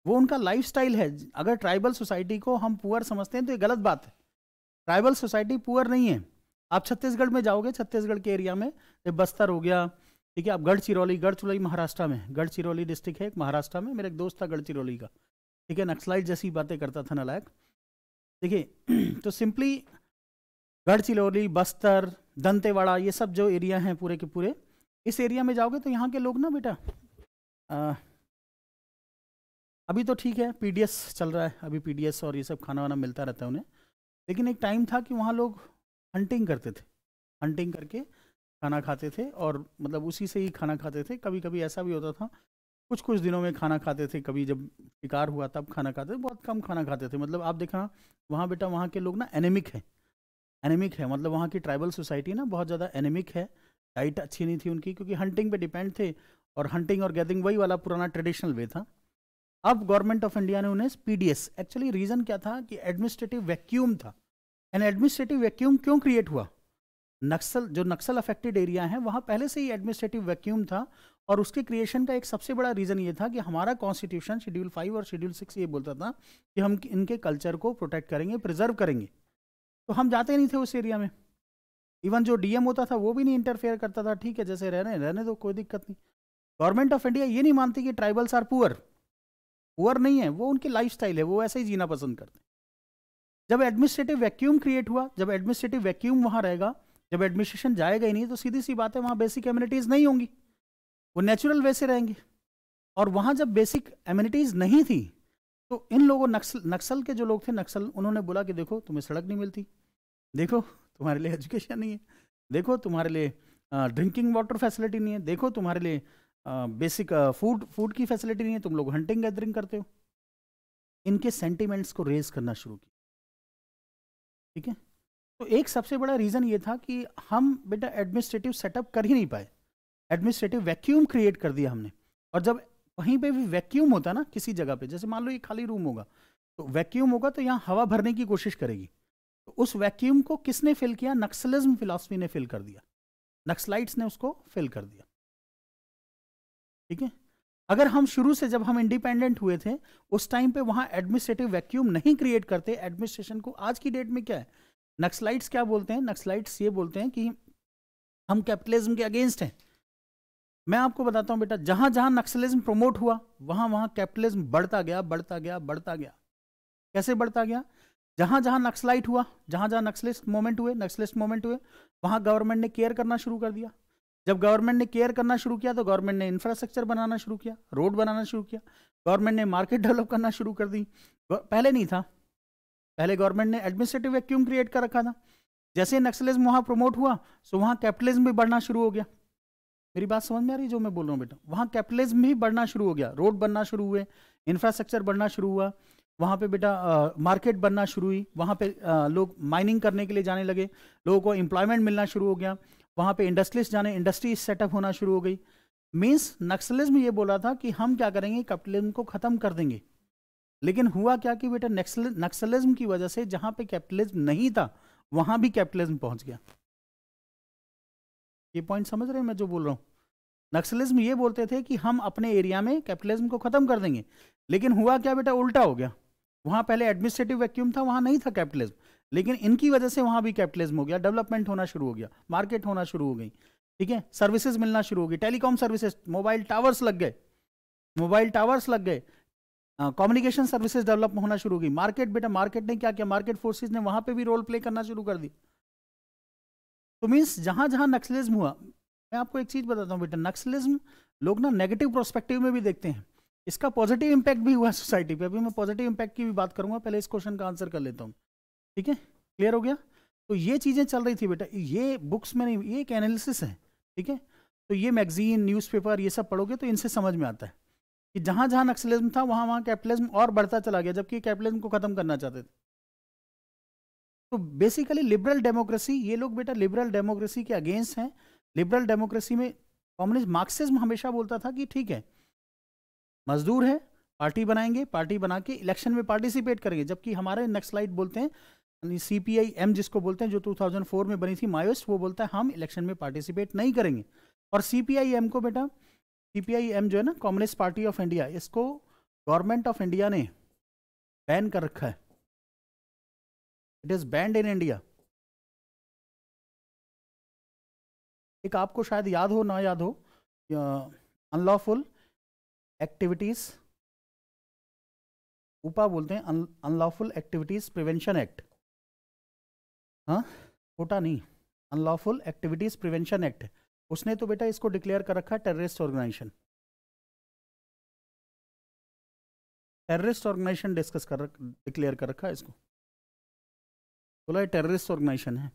वो उनका लाइफस्टाइल है। अगर ट्राइबल सोसाइटी को हम पुअर समझते हैं तो ये गलत बात है, ट्राइबल सोसाइटी पुअर नहीं है। आप छत्तीसगढ़ में जाओगे, छत्तीसगढ़ के एरिया में, बस्तर हो गया, ठीक है, आप गढ़चिरौली महाराष्ट्र में, गढ़चिरौली डिस्ट्रिक्ट है एक महाराष्ट्र में, मेरा एक दोस्त था गढ़चिरौली का, ठीक है, नक्सलाइट जैसी बातें करता था नालायक, देखिए तो सिंपली गढ़चिरौली, बस्तर, दंतेवाड़ा, ये सब जो एरिया हैं पूरे के पूरे, इस एरिया में जाओगे तो यहाँ के लोग ना बेटा, अभी तो ठीक है पीडीएस चल रहा है, अभी पीडीएस और ये सब खाना वाना मिलता रहता है उन्हें, लेकिन एक टाइम था कि वहाँ लोग हंटिंग करते थे, हंटिंग करके खाना खाते थे, और मतलब उसी से ही खाना खाते थे। कभी कभी ऐसा भी होता था कुछ कुछ दिनों में खाना खाते थे, कभी जब शिकार हुआ तब खाना खाते थे, बहुत कम खाना खाते थे। मतलब आप देखना वहाँ बेटा, वहाँ के लोग ना एनेमिक है, एनेमिक है, मतलब वहाँ की ट्राइबल सोसाइटी ना बहुत ज़्यादा एनेमिक है, डाइट अच्छी नहीं थी उनकी, क्योंकि हंटिंग पे डिपेंड थे, और हंटिंग और गैदरिंग वही वाला पुराना ट्रेडिशनल वे था। अब गवर्नमेंट ऑफ इंडिया ने उन्हें पीडीएस, एक्चुअली रीजन क्या था कि एडमिनिस्ट्रेटिव वैक्यूम था। एंड एडमिनिस्ट्रेटिव वैक्यूम क्यों क्रिएट हुआ? जो नक्सल अफेक्टेड एरिया है वहाँ पहले से ही एडमिनिस्ट्रेटिव वैक्यूम था, और उसके क्रिएशन का एक सबसे बड़ा रीज़न ये था कि हमारा कॉन्स्टिट्यूशन शेड्यूल 5 और शेड्यूल 6 ये बोलता था कि हम इनके कल्चर को प्रोटेक्ट करेंगे, प्रिजर्व करेंगे। तो हम जाते नहीं थे उस एरिया में। इवन जो डीएम होता था वो भी नहीं इंटरफेयर करता था, ठीक है जैसे रहने दो, कोई दिक्कत नहीं। गवर्नमेंट ऑफ इंडिया ये नहीं मानती कि ट्राइबल्स आर पुअर, पुअर नहीं है वो, उनकी लाइफस्टाइल है, वो ऐसे ही जीना पसंद करते हैं। जब एडमिनिस्ट्रेटिव वैक्यूम क्रिएट हुआ, जब एडमिनिस्ट्रेटिव वैक्यूम वहाँ रहेगा, जब एडमिनिस्ट्रेशन जाएगा ही नहीं, तो सीधी सी बात है वहाँ बेसिक एम्यूनिटीज़ नहीं होंगी, वो नेचुरल वे से रहेंगे। और वहाँ जब बेसिक एम्यूनिटीज़ नहीं थी, तो इन लोगों नक्सल के जो लोग थे, नक्सल, उन्होंने बोला कि देखो तुम्हें सड़क नहीं मिलती, देखो तुम्हारे लिए एजुकेशन नहीं है, देखो तुम्हारे लिए ड्रिंकिंग वाटर फैसिलिटी नहीं है, देखो तुम्हारे लिए बेसिक फूड की फैसिलिटी नहीं है, तुम लोग हंटिंग गैदरिंग करते हो। इनके सेंटिमेंट्स को रेज करना शुरू किया, ठीक है। तो एक सबसे बड़ा रीज़न ये था कि हम बेटा एडमिनिस्ट्रेटिव सेटअप कर ही नहीं पाए, एडमिनिस्ट्रेटिव वैक्यूम क्रिएट कर दिया हमने। और जब कहीं पे भी वैक्यूम होता है ना किसी जगह पे, जैसे मान लो ये खाली रूम होगा, तो वैक्यूम होगा तो यहाँ हवा भरने की कोशिश करेगी, तो उस वैक्यूम को किसने फिल किया? नक्सलिज्म फिलॉसफी ने फिल कर दिया, नक्सलाइट्स ने उसको फिल कर दिया, ठीक है। अगर हम शुरू से, जब हम इंडिपेंडेंट हुए थे उस टाइम पे वहां एडमिनिस्ट्रेटिव वैक्यूम नहीं क्रिएट करते एडमिनिस्ट्रेशन को, आज की डेट में क्या है, नक्सलाइट्स क्या बोलते हैं? नक्सलाइट्स ये बोलते हैं कि हम कैपिटलिज्म के अगेंस्ट हैं। मैं आपको बताता हूं बेटा, जहां जहां नक्सलिज्म प्रमोट हुआ वहां वहां कैपिटलिज्म बढ़ता गया, बढ़ता गया, बढ़ता गया। कैसे बढ़ता गया? जहां जहां नक्सलाइट हुआ, जहां जहां नक्सलिस्ट मूवमेंट हुए, वहां गवर्नमेंट ने केयर करना शुरू कर दिया। जब गवर्नमेंट ने केयर करना शुरू किया तो गवर्नमेंट ने इंफ्रास्ट्रक्चर बनाना शुरू किया, रोड बनाना शुरू किया, गवर्नमेंट ने मार्केट डेवलप करना शुरू कर दी। पहले नहीं था, पहले गवर्नमेंट ने एडमिनिस्ट्रेटिव वैक्यूम क्रिएट कर रखा था। जैसे नक्सलिज्म वहां प्रमोट हुआ तो वहां कैपिटलिज्म भी बढ़ना शुरू हो गया। मेरी बात समझ में आ रही है जो मैं बोल रहा हूँ बेटा? वहां कैपिटलिज्म भी बढ़ना शुरू हो गया, रोड बनना शुरू हुए, इंफ्रास्ट्रक्चर बढ़ना शुरू हुआ, वहाँ पे बेटा मार्केट बनना शुरू हुई, वहाँ पे लोग माइनिंग करने के लिए जाने लगे, लोगों को एम्प्लॉयमेंट मिलना शुरू हो गया, वहाँ पे इंडस्ट्री सेटअप होना शुरू हो गई। मीन्स नक्सलिज्म ये बोला था कि हम क्या करेंगे, कैपिटलिज्म को ख़त्म कर देंगे। लेकिन हुआ क्या कि बेटा नक्सलिज्म की वजह से जहाँ पे कैपिटलिज्म नहीं था वहाँ भी कैपिटलिज्म पहुँच गया। ये पॉइंट समझ रहे हैं मैं जो बोल रहा हूँ? नक्सलिज्म ये बोलते थे कि हम अपने एरिया में कैपिटलिज्म को ख़त्म कर देंगे, लेकिन हुआ क्या बेटा? उल्टा हो गया। वहाँ पहले एडमिनिस्ट्रेटिव वैक्यूम था, वहाँ नहीं था कैपिटलिज्म, लेकिन इनकी वजह से वहाँ भी कैपिटलिज्म हो गया, डेवलपमेंट होना शुरू हो गया, मार्केट होना शुरू हो गई, ठीक है, सर्विसेज मिलना शुरू हो गई, टेलीकॉम सर्विसेज, मोबाइल टावर्स लग गए, कम्युनिकेशन सर्विसेज डेवलप होना शुरू हो गई। मार्केट बेटा, मार्केट ने क्या किया? मार्केट फोर्सेज ने वहाँ पे भी रोल प्ले करना शुरू कर दी। तो मीन्स जहाँ जहाँ नक्सलिज्म हुआ, मैं आपको एक चीज़ बताता हूँ बेटा, नक्सलिज्म लोग ना नेगेटिव प्रोस्पेक्टिव में भी देखते हैं, इसका पॉजिटिव इंपैक्ट भी हुआ सोसाइटी पे। अभी मैं पॉजिटिव इंपैक्ट की भी बात करूंगा, पहले इस क्वेश्चन का आंसर कर लेता हूँ, ठीक है? क्लियर हो गया? तो ये चीज़ें चल रही थी बेटा, ये बुक्स में नहीं, ये एक एनालिसिस है, ठीक है। तो ये मैगजीन, न्यूज़पेपर, ये सब पढ़ोगे तो इनसे समझ में आता है कि जहाँ जहाँ नक्सलिज्म था वहाँ वहाँ कैपिटलिज्म और बढ़ता चला गया, जबकि कैपिटलिज्म को ख़त्म करना चाहते थे। तो बेसिकली लिबरल डेमोक्रेसी, ये लोग बेटा लिबरल डेमोक्रेसी के अगेंस्ट हैं। लिबरल डेमोक्रेसी में कम्युनिस्ट मार्क्सिज्म हमेशा बोलता था कि ठीक है, मजदूर है, पार्टी बनाएंगे, पार्टी बना के इलेक्शन में पार्टिसिपेट करेंगे, जबकि हमारे नक्सलाइट बोलते हैं, CPIM जिसको बोलते हैं, जो 2004 में बनी थी, माओइस्ट, वो बोलता है हम इलेक्शन में पार्टिसिपेट नहीं करेंगे। और CPIM को बेटा, CPIM जो है ना, कम्युनिस्ट पार्टी ऑफ इंडिया, इसको गवर्नमेंट ऑफ इंडिया ने बैन कर रखा है। It is band in India. एक आपको शायद याद हो ना याद हो, अनलॉफुल एक्टिविटीज, ऊपा बोलते हैं, अनलॉफुल एक्टिविटीज प्रिवेंशन एक्ट, हाँ कोटा नहीं, अनलॉफुल एक्टिविटीज प्रिवेंशन एक्ट, उसने तो बेटा इसको डिक्लेयर कर रखा है terrorist organisation. Terrorist organisation declare कर रखा है इसको, बोला ये टेररिस्ट ऑर्गेनाइजेशन है,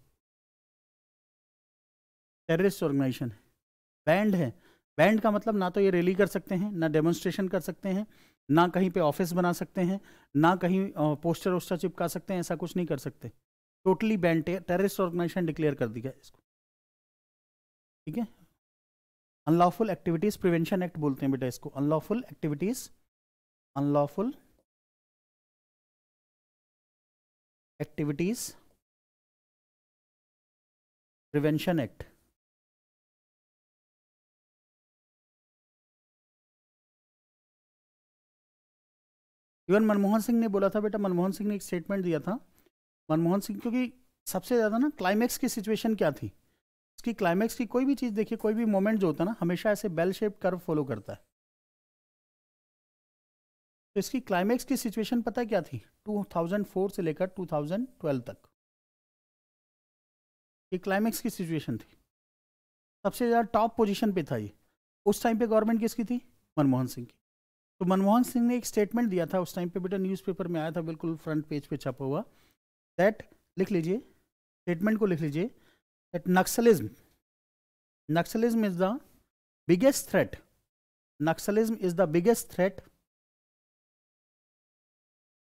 टेररिस्ट ऑर्गेनाइजेशन है, बैंड है। बैंड का मतलब ना तो ये रैली कर सकते हैं, ना डेमोन्स्ट्रेशन कर सकते हैं, ना कहीं पे ऑफिस बना सकते हैं, ना कहीं पोस्टर वोस्टर चिपका सकते हैं, ऐसा कुछ नहीं कर सकते। Totally banned, terrorist organisation declare कर दिया इसको। ठीक है, अनलॉफुल एक्टिविटीज प्रिवेंशन एक्ट बोलते हैं बेटा इसको, unlawful activities, unlawful activities prevention act. Even Manmohan Singh ने बोला था बेटा, मनमोहन सिंह ने एक स्टेटमेंट दिया था, मनमोहन सिंह, क्योंकि सबसे ज़्यादा ना क्लाइमैक्स की सिचुएशन क्या थी, इसकी क्लाइमैक्स की कोई भी चीज़ देखिए, कोई भी मोमेंट जो होता है ना हमेशा ऐसे बेल शेप कर्व फॉलो करता है। तो इसकी क्लाइमैक्स की सिचुएशन पता है क्या थी, 2004 से लेकर 2012 तक ये क्लाइमैक्स की सिचुएशन थी, सबसे ज़्यादा टॉप पोजीशन पे था ये। उस टाइम पे गवर्नमेंट किसकी थी, मनमोहन सिंह की। तो मनमोहन सिंह ने एक स्टेटमेंट दिया था उस टाइम पे बेटा, न्यूज़पेपर में आया था, बिल्कुल फ्रंट पेज पे छपा हुआ, दैट, लिख लीजिए स्टेटमेंट को, लिख लीजिए, that Naxalism, Naxalism is the biggest threat, Naxalism is the biggest threat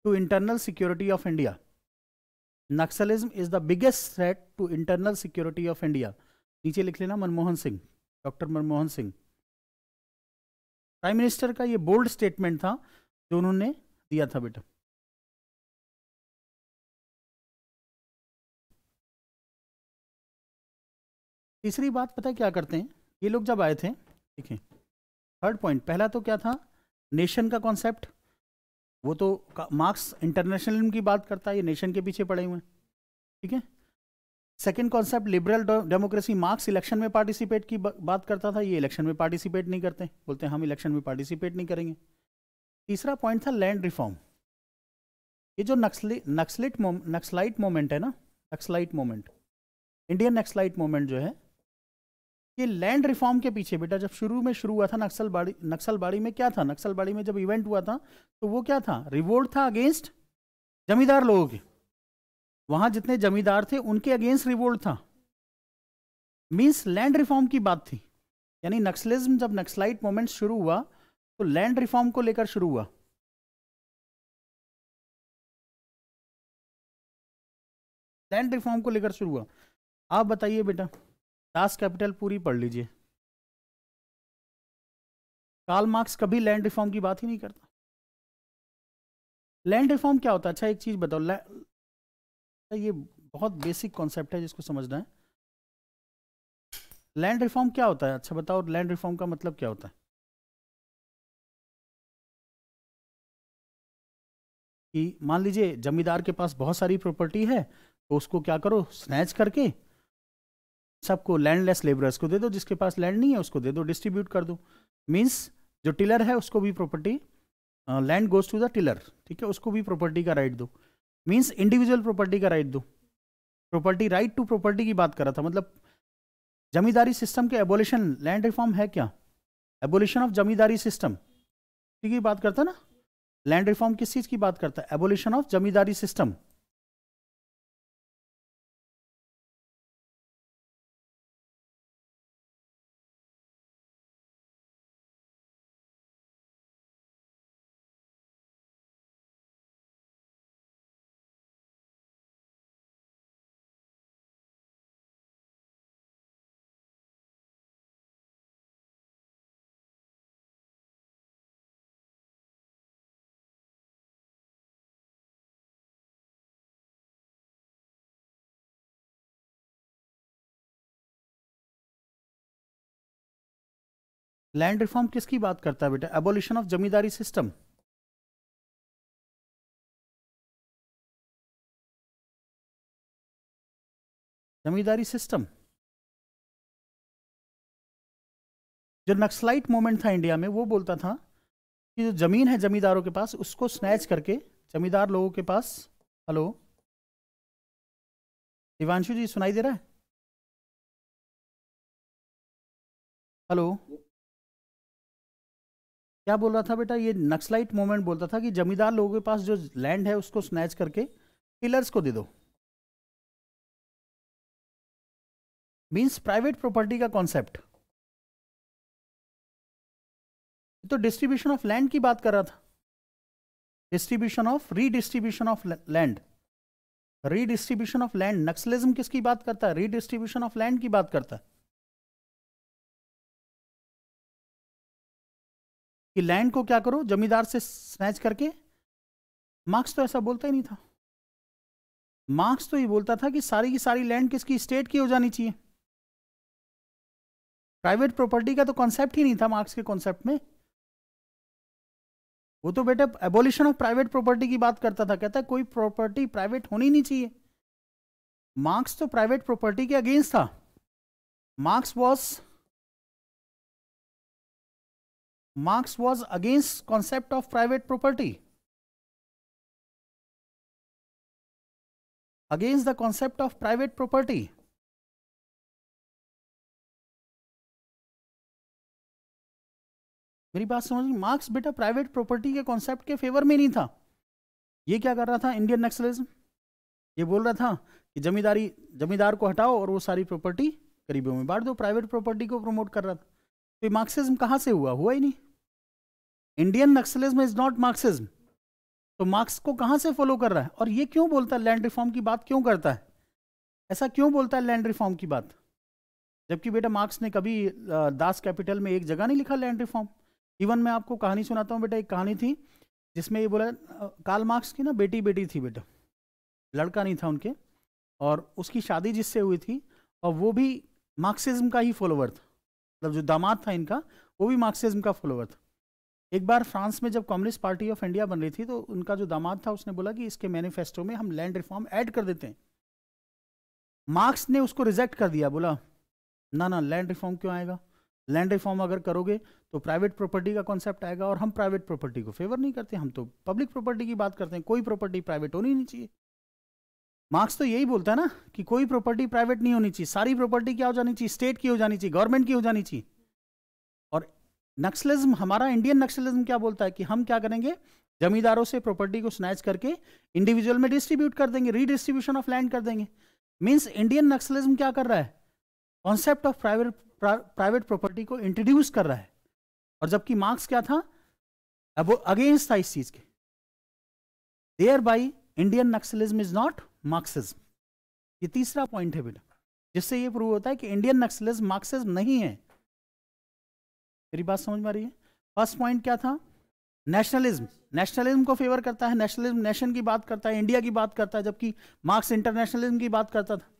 to internal security of India, Naxalism is the biggest threat to internal security of India. नीचे लिख लेना Manmohan Singh, doctor Manmohan Singh. Prime minister का ये bold statement था जो उन्होंने दिया था बेटा। तीसरी बात पता है क्या करते हैं ये लोग जब आए थे, देखिए थर्ड पॉइंट, पहला तो क्या था, नेशन का कॉन्सेप्ट, वो तो मार्क्स इंटरनेशनलिज्म की बात करता है, ये नेशन के पीछे पड़े हुए हैं, ठीक है। Second concept liberal democracy, marks election में पार्टिसिपेट की बात करता था, ये इलेक्शन में पार्टिसिपेट नहीं करते, बोलते हैं हम इलेक्शन में पार्टिसिपेट नहीं करेंगे। तीसरा पॉइंट था लैंड रिफॉर्म, ये जो नक्सलाइट मोमेंट है ना, naxalite moment, Indian naxalite moment जो है, ये लैंड रिफॉर्म के पीछे बेटा, जब शुरू हुआ था नक्सलबाड़ी में क्या था, नक्सलबाड़ी में जब इवेंट हुआ था तो वो क्या था, रिवोल्ट था अगेंस्ट जमींदार लोगों के, वहां जितने जमींदार थे उनके अगेंस्ट रिवोल्ट था, मींस लैंड रिफॉर्म की बात थी। यानी नक्सलिज्म जब नक्सलाइट मोमेंट शुरू हुआ तो लैंड रिफॉर्म को लेकर शुरू हुआ। लैंड रिफॉर्म को लेकर शुरू हुआ। आप बताइए बेटा, दास कैपिटल पूरी पढ़ लीजिए, कार्ल मार्क्स कभी लैंड रिफॉर्म की बात ही नहीं करता। लैंड रिफॉर्म क्या होता है, अच्छा एक चीज बताओ, ये बहुत बेसिक कॉन्सेप्ट है जिसको समझना है। लैंड रिफॉर्म क्या होता है, अच्छा बताओ, लैंड रिफॉर्म का मतलब क्या होता है? कि मान लीजिए जमींदार के पास बहुत सारी प्रॉपर्टी है, तो उसको क्या करो, स्नैच करके सबको, लैंडलेस लेबरर्स को दे दो, जिसके पास लैंड नहीं है उसको दे दो, डिस्ट्रीब्यूट कर दो। मींस जो टिलर है उसको भी property, land goes to the tiller, ठीक है, उसको भी प्रॉपर्टी का राइट दो। मींस इंडिविजुअल प्रॉपर्टी का राइट दो, प्रॉपर्टी, राइट टू प्रॉपर्टी की बात कर रहा था। मतलब जमींदारी सिस्टम के एबोलिशन, लैंड रिफॉर्म है क्या, एबोलिशन ऑफ जमींदारी सिस्टम की बात करता है ना। लैंड रिफॉर्म किस चीज की बात करता है, abolition of zamindari system. Land reform किसकी बात करता है बेटा, abolition of zamindari system. Zamindari system, जो नक्सलाइट मूवमेंट था इंडिया में, वो बोलता था कि जो जमीन है जमींदारों के पास, उसको स्नैच करके जमींदार लोगों के पास, हेलो दिवांशु जी सुनाई दे रहा है, हेलो, क्या बोल रहा था बेटा, ये नक्सलाइट मूवमेंट बोलता था कि जमींदार लोगों के पास जो लैंड है उसको स्नैच करके टिलर्स को दे दो। मींस प्राइवेट प्रॉपर्टी का कॉन्सेप्ट, तो डिस्ट्रीब्यूशन ऑफ लैंड की बात कर रहा था, distribution of, redistribution of land, redistribution of land. Naxalism किसकी बात करता है, रीडिस्ट्रीब्यूशन ऑफ लैंड की बात करता है। कि लैंड को क्या करो, जमींदार से स्नैच करके। मार्क्स तो ऐसा बोलता ही नहीं था। मार्क्स तो ये बोलता था कि सारी की सारी लैंड किसकी, स्टेट की हो जानी चाहिए। प्राइवेट प्रॉपर्टी का तो कॉन्सेप्ट ही नहीं था मार्क्स के कॉन्सेप्ट में। वो तो बेटा एबोलिशन ऑफ प्राइवेट प्रॉपर्टी की बात करता था, कहता है कोई प्रॉपर्टी प्राइवेट होनी नहीं चाहिए। मार्क्स तो प्राइवेट प्रॉपर्टी के अगेंस्ट था। Marks was against concept of private property, against the concept of private property. मेरी बात समझ, मार्क्स बेटा प्राइवेट प्रॉपर्टी के कॉन्सेप्ट के फेवर में नहीं था। ये क्या कर रहा था, इंडियन नक्सलिज्म। ये बोल रहा था कि जमींदार को हटाओ और वो सारी प्रॉपर्टी गरीबों में बांट दो, प्राइवेट प्रॉपर्टी को प्रमोट कर रहा था। तो ये मार्क्सिज्म कहाँ से हुआ ही नहीं। Indian Naxalism is not Marxism. तो मार्क्स को कहाँ से फॉलो कर रहा है। और ये क्यों बोलता है, लैंड रिफॉर्म की बात क्यों करता है, ऐसा क्यों बोलता है लैंड रिफॉर्म की बात, जबकि बेटा मार्क्स ने कभी दास कैपिटल में एक जगह नहीं लिखा लैंड रिफॉर्म। इवन मैं आपको कहानी सुनाता हूँ बेटा, एक कहानी थी जिसमें ये बोला, कार्ल मार्क्स की ना बेटी थी बेटा, लड़का नहीं था उनके, और उसकी शादी जिससे हुई थी, और वो भी मार्क्सिज्म का ही फॉलोवर था। मतलब जो दामाद था इनका, वो भी मार्क्सिज्म का फॉलोवर था। एक बार फ्रांस में जब कम्युनिस्ट पार्टी ऑफ इंडिया बन रही थी, तो उनका जो दामाद था उसने बोला कि इसके मैनिफेस्टो में हम लैंड रिफॉर्म ऐड कर देते हैं। मार्क्स ने उसको रिजेक्ट कर दिया, बोला ना लैंड रिफॉर्म क्यों आएगा, लैंड रिफॉर्म अगर करोगे तो प्राइवेट प्रॉपर्टी का कॉन्सेप्ट आएगा, और हम प्राइवेट प्रॉपर्टी को फेवर नहीं करते, हम तो पब्लिक प्रॉपर्टी की बात करते हैं, कोई प्रॉपर्टी प्राइवेट होनी नहीं चाहिए। मार्क्स तो यही बोलता है ना कि कोई प्रॉपर्टी प्राइवेट नहीं होनी चाहिए, सारी प्रॉपर्टी क्या हो जानी चाहिए, स्टेट की हो जानी चाहिए, गवर्नमेंट की हो जानी चाहिए। और नक्सलिज्म, हमारा इंडियन नक्सलिज्म क्या बोलता है कि हम क्या करेंगे, जमींदारों से प्रॉपर्टी को स्नैच करके इंडिविजुअल में डिस्ट्रीब्यूट कर देंगे, रीडिस्ट्रीब्यूशन ऑफ लैंड कर देंगे। मींस इंडियन नक्सलिज्म क्या कर रहा है, कॉन्सेप्ट ऑफ प्राइवेट प्रॉपर्टी को इंट्रोड्यूस कर रहा है। और जबकि मार्क्स क्या था, अब वो अगेंस्ट था इस चीज के। Thereby Indian Naxalism is not Marxism. ये तीसरा पॉइंट है बेटा, जिससे ये प्रूव होता है कि इंडियन नक्सलिज्म मार्क्सिज्म नहीं है। मेरी बात समझ में आ रही है। फर्स्ट पॉइंट क्या था, नेशनलिज्म को फेवर करता है, नेशनलिज्म नेशन की बात करता है, इंडिया की बात करता है, जबकि मार्क्स इंटरनेशनलिज्म की बात करता था।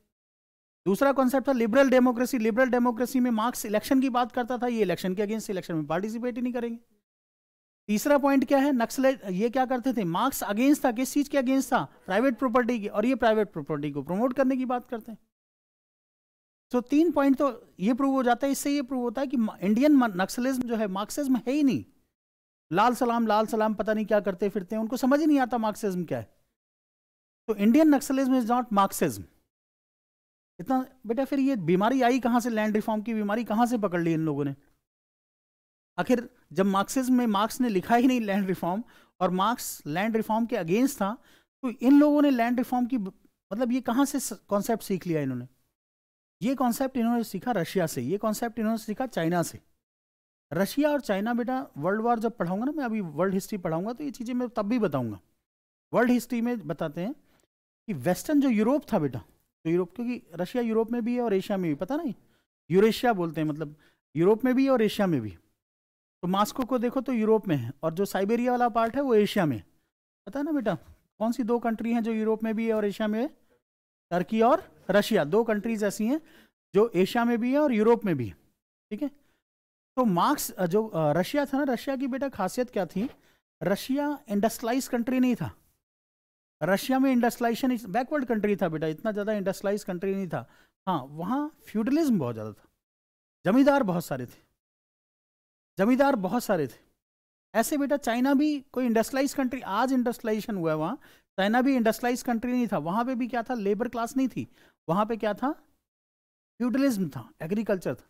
दूसरा कॉन्सेप्ट था लिबरल डेमोक्रेसी। लिबरल डेमोक्रेसी में मार्क्स इलेक्शन की बात करता था, ये इलेक्शन के अगेंस्ट, इलेक्शन में पार्टिसिपेट ही नहीं करेंगे। तीसरा पॉइंट क्या है, नक्सलाइट ये क्या करते थे, मार्क्स अगेंस्ट था, किस चीज के अगेंस्ट था, प्राइवेट प्रॉपर्टी की, और ये प्राइवेट प्रॉपर्टी को प्रमोट करने की बात करते हैं। तो 3 पॉइंट तो ये प्रूव हो जाता है। इससे ये प्रूव होता है कि इंडियन नक्सलिज्म जो है मार्क्सिज्म है ही नहीं। लाल सलाम पता नहीं क्या करते फिरते हैं, उनको समझ ही नहीं आता मार्क्सिज्म क्या है। तो Indian Naxalism is not Marxism. इतना बेटा, फिर ये बीमारी आई कहां से, लैंड रिफॉर्म की बीमारी कहां से पकड़ ली इन लोगों ने। आखिर जब मार्क्सिज्म में मार्क्स ने लिखा ही नहीं लैंड रिफॉर्म, और मार्क्स लैंड रिफॉर्म के अगेंस्ट था, तो इन लोगों ने लैंड रिफॉर्म की मतलब ये कहां से कॉन्सेप्ट सीख लिया इन्होंने। ये कॉन्सेप्ट इन्होंने सीखा रशिया से, ये कॉन्सेप्ट इन्होंने सीखा चाइना से। रशिया और चाइना बेटा, वर्ल्ड वॉर जब पढ़ाऊंगा ना मैं, अभी वर्ल्ड हिस्ट्री पढ़ाऊंगा, तो ये चीज़ें मैं तब भी बताऊंगा। वर्ल्ड हिस्ट्री में बताते हैं कि वेस्टर्न जो यूरोप था बेटा, तो यूरोप, क्योंकि रशिया यूरोप में भी है और एशिया में भी, पता नहीं, यूरेशिया बोलते हैं, मतलब यूरोप में भी है और एशिया में भी। तो मास्को को देखो तो यूरोप में है, और जो साइबेरिया वाला पार्ट है वो एशिया में, पता है ना बेटा। कौन सी 2 कंट्री हैं जो यूरोप में भी है और एशिया में है, टर्की और रशिया। 2 कंट्रीज ऐसी हैं जो एशिया में भी है और यूरोप में भी है, ठीक है। तो मार्क्स जो रशिया था ना, रशिया की बेटा खासियत क्या थी, रशिया इंडस्ट्रियलाइज कंट्री नहीं था। रशिया में इंडस्ट्रियलाइजेशन बैकवर्ड कंट्री था बेटा, इतना ज़्यादा इंडस्ट्रियलाइज कंट्री नहीं था। हाँ, वहाँ फ्यूडलिज्म बहुत ज़्यादा था, जमींदार बहुत सारे थे। ऐसे बेटा चाइना भी कोई इंडस्ट्रियलाइज कंट्री, आज इंडस्ट्रियलाइजेशन हुआ है वहाँ, चाइना भी इंडस्ट्रियलाइज कंट्री नहीं था। वहाँ पे भी क्या था, लेबर क्लास नहीं थी, वहाँ पे क्या था, फ्यूडलिज्म था, एग्रीकल्चर था,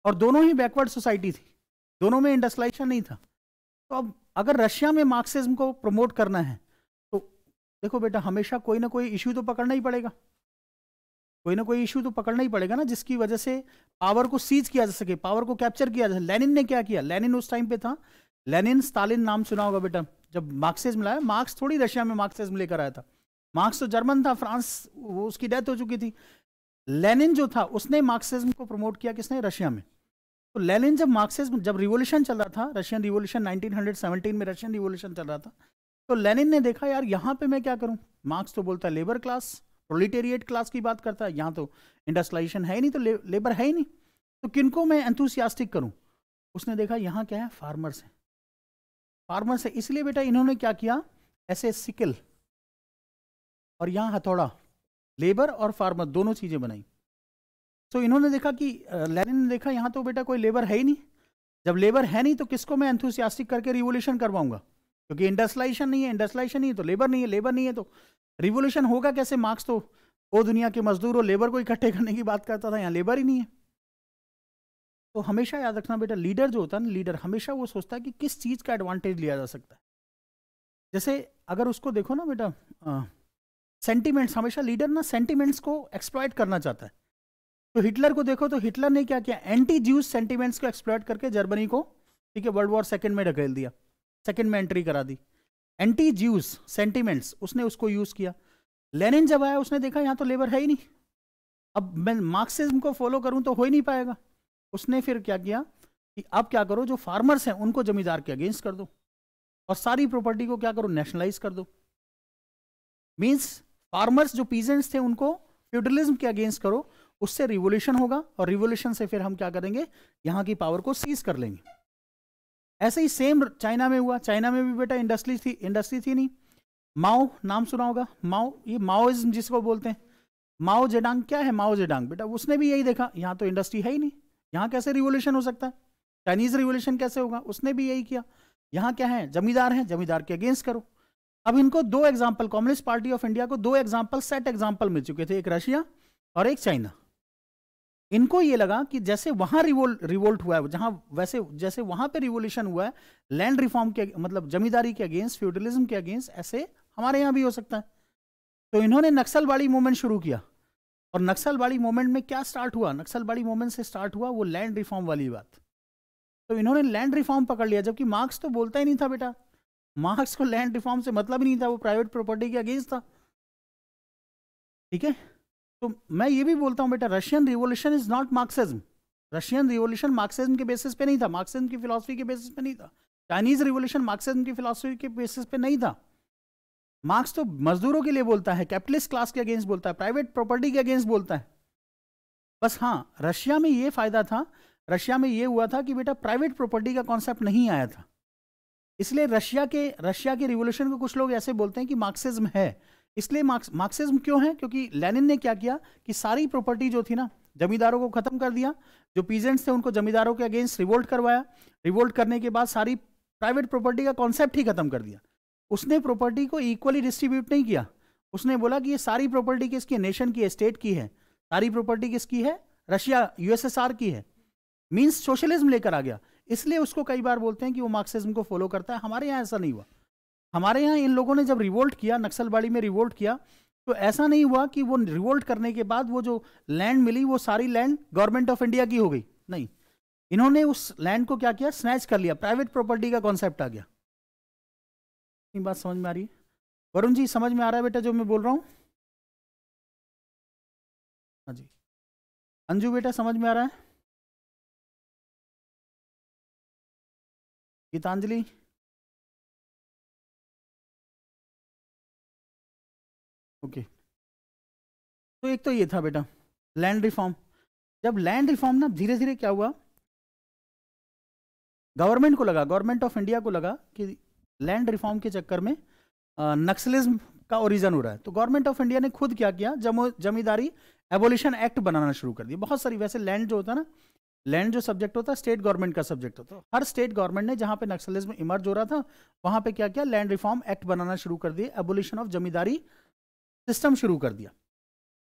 और दोनों ही बैकवर्ड सोसाइटी थी, दोनों में इंडस्ट्रियलाइजेशन नहीं था। तो अब अगर रशिया में मार्क्सिज्म को प्रमोट करना है, तो देखो बेटा, हमेशा कोई ना कोई इश्यू तो पकड़ना ही पड़ेगा, ना, जिसकी वजह से पावर को सीज किया जा सके, पावर को कैप्चर किया जा सके। लेनिन ने क्या किया, लेनिन उस टाइम पे था, लेनिन स्टालिन नाम सुना होगा बेटा, जब मार्क्सिज्म लाया, मार्क्स थोड़ी रशिया में मार्क्सिज्म लेकर आया था, मार्क्स तो जर्मन था, फ्रांस, वो उसकी डेथ हो चुकी थी। लेनिन जो था उसने मार्क्सिज्म को प्रमोट किया, किसने, रशिया में। तो लेनिन जब मार्क्सिज्म, जब रिवॉल्यूशन चल रहा था, रशियन रिवॉल्यूशन 1917 में रशियन रिवॉल्यूशन चल रहा था, तो लेनिन ने देखा यार यहाँ पे मैं क्या करूँ, मार्क्स तो बोलता है लेबर क्लास, प्रोलिटेरिएट क्लास की बात करता है, यहाँ तो इंडस्ट्रियलाइजेशन है ही नहीं, तो लेबर है ही नहीं, तो किनको मैं एंथुसियास्टिक करूँ। उसने देखा यहाँ क्या है, फार्मर्स है, फार्मर्स है, इसलिए बेटा इन्होंने क्या किया, ऐसे सिकल और यहाँ हथौड़ा, लेबर और फार्मर दोनों चीजें बनाई। तो इन्होंने देखा कि लेनिन ने देखा यहाँ तो बेटा कोई लेबर है ही नहीं, जब लेबर है नहीं तो किसको मैं एंथुसियास्टिक करके रिवोल्यूशन करवाऊंगा, क्योंकि इंडस्ट्रियलाइजेशन नहीं है, इंडस्ट्रियलाइजेशन नहीं है तो लेबर नहीं है, लेबर नहीं है तो रिवोल्यूशन होगा कैसे। मार्क्स तो वो दुनिया के मजदूर और लेबर को इकट्ठे करने की बात करता था, यहाँ लेबर ही नहीं है। तो हमेशा याद रखना बेटा, लीडर जो होता है ना, लीडर हमेशा वो सोचता है कि किस चीज का एडवांटेज लिया जा सकता है। जैसे अगर उसको देखो ना बेटा, सेंटिमेंट्स, हमेशा लीडर ना सेंटिमेंट्स को एक्सप्लॉइट करना चाहता है। तो हिटलर को देखो, तो हिटलर ने क्या किया, एंटी ज्यूस सेंटिमेंट्स को एक्सप्लॉइट करके जर्मनी को, ठीक है, वर्ल्ड वॉर सेकंड में ढकेल दिया, सेकंड में एंट्री करा दी। एंटी ज्यूस सेंटिमेंट्स उसने उसको यूज किया। लेनिन जब आया उसने देखा यहाँ तो लेबर है ही नहीं, अब मैं मार्क्सिज्म को फॉलो करूं तो हो ही नहीं पाएगा। उसने फिर क्या किया कि अब क्या करो, जो फार्मर्स हैं उनको जमींदार के अगेंस्ट कर दो और सारी प्रॉपर्टी को क्या करो, नेशनलाइज कर दो। मींस फार्मर्स जो पीजेंट्स थे उनको फ्यूडलिज्म के अगेंस्ट करो, उससे रिवोल्यूशन होगा और रिवोल्यूशन से फिर हम क्या करेंगे, यहाँ की पावर को सीज कर लेंगे। ऐसे ही सेम चाइना में हुआ। चाइना में भी बेटा इंडस्ट्री थी नहीं। माओ नाम सुना होगा, माओ, ये माओइज्म जिसको बोलते हैं, माओ जेडांग। क्या है माओ जेडांग बेटा, उसने भी यही देखा, यहाँ तो इंडस्ट्री है ही नहीं, यहाँ कैसे रिवोल्यूशन हो सकता है, चाइनीज रिवोल्यूशन कैसे होगा। उसने भी यही किया, यहाँ क्या है, जमींदार हैं, जमींदार के अगेंस्ट करो। अब इनको दो example, communist party of India को दो एग्जाम्पल, सेट एग्जाम्पल मिल चुके थे, एक रशिया और एक चाइना। इनको ये लगा कि जैसे वहां रिवोल्ट हुआ है, जहां वैसे जैसे वहां पे रिवोल्यूशन हुआ है लैंड रिफॉर्म के, मतलब जमींदारी के अगेंस्ट, फ्यूडलिज्म के अगेंस्ट, ऐसे हमारे यहाँ भी हो सकता है। तो इन्होंने नक्सलवाड़ी मूवमेंट शुरू किया। और नक्सलवाड़ी मूवमेंट में क्या स्टार्ट हुआ, नक्सलवाड़ी मूवमेंट से स्टार्ट हुआ वो लैंड रिफॉर्म वाली बात। तो इन्होंने लैंड रिफॉर्म पकड़ लिया, जबकि मार्क्स तो बोलता ही नहीं था बेटा, मार्क्स को लैंड रिफॉर्म से मतलब ही नहीं था, वो प्राइवेट प्रॉपर्टी के अगेंस्ट था। ठीक है, तो मैं ये भी बोलता हूं बेटा, Russian revolution is not Marxism. Russian revolution Marxism के बेसिस पे नहीं था, मार्क्सिज्म की फिलॉसफी के बेसिस पे नहीं था। चाइनीज रिवॉल्यूशन मार्क्सिज्म की फिलॉसफी के बेसिस पे नहीं था। मार्क्स तो मजदूरों के लिए बोलता है, कैपिटलिस्ट क्लास के अगेंस्ट बोलता है, प्राइवेट प्रॉपर्टी के अगेंस्ट बोलता है। बस हाँ, रशिया में ये फायदा था, रशिया में ये हुआ था कि बेटा प्राइवेट प्रॉपर्टी का कॉन्सेप्ट नहीं आया था, इसलिए रशिया के रिवॉल्यूशन को कुछ लोग ऐसे बोलते हैं कि मार्क्सिज्म है। इसलिए मार्क्सिज्म क्यों है, क्योंकि लेनिन ने क्या किया कि सारी प्रॉपर्टी जो थी ना, जमींदारों को खत्म कर दिया, जो पीजेंट्स थे उनको जमींदारों के अगेंस्ट रिवोल्ट करवाया। रिवोल्ट करने के बाद सारी प्राइवेट प्रॉपर्टी का कॉन्सेप्ट ही खत्म कर दिया। उसने प्रॉपर्टी को इक्वली डिस्ट्रीब्यूट नहीं किया, उसने बोला कि ये सारी प्रॉपर्टी किसकी है, नेशन की है, स्टेट की है, सारी प्रॉपर्टी किसकी है, रशिया यूएसएसआर की है। मींस सोशलिज्म लेकर आ गया। इसलिए उसको कई बार बोलते हैं कि वो मार्क्सिज्म को फॉलो करता है। हमारे यहाँ ऐसा नहीं हुआ। हमारे यहाँ इन लोगों ने जब रिवोल्ट किया, नक्सलवाड़ी में रिवोल्ट किया, तो ऐसा नहीं हुआ कि वो रिवोल्ट करने के बाद वो जो लैंड मिली वो सारी लैंड गवर्नमेंट ऑफ इंडिया की हो गई, नहीं। इन्होंने उस लैंड को क्या किया, स्नैच कर लिया, प्राइवेट प्रॉपर्टी का कॉन्सेप्ट आ गया। बात समझ में आ रही है वरुण जी, समझ में आ रहा है बेटा जो मैं बोल रहा हूँ? हाँ जी, अंजू बेटा समझ में आ रहा है? गीतांजलि, ओके। तो एक तो ये था बेटा लैंड रिफॉर्म। जब लैंड रिफॉर्म ना धीरे धीरे क्या हुआ, गवर्नमेंट को लगा, गवर्नमेंट ऑफ इंडिया को लगा कि लैंड रिफॉर्म के चक्कर में नक्सलिज्म का ओरिजिन हो रहा है। तो गवर्नमेंट ऑफ इंडिया ने खुद क्या किया, जमींदारी एबोलिशन एक्ट बनाना शुरू कर दिया। बहुत सारी, वैसे लैंड जो होता है ना, लैंड जो सब्जेक्ट होता है स्टेट गवर्नमेंट का सब्जेक्ट होता है। हर स्टेट गवर्नमेंट ने जहां पे नक्सलिज्म इमर्ज हो रहा था वहां पे क्या किया, लैंड रिफॉर्म एक्ट बनाना शुरू कर दिया, एबोलिशन ऑफ जमींदारी सिस्टम शुरू कर दिया।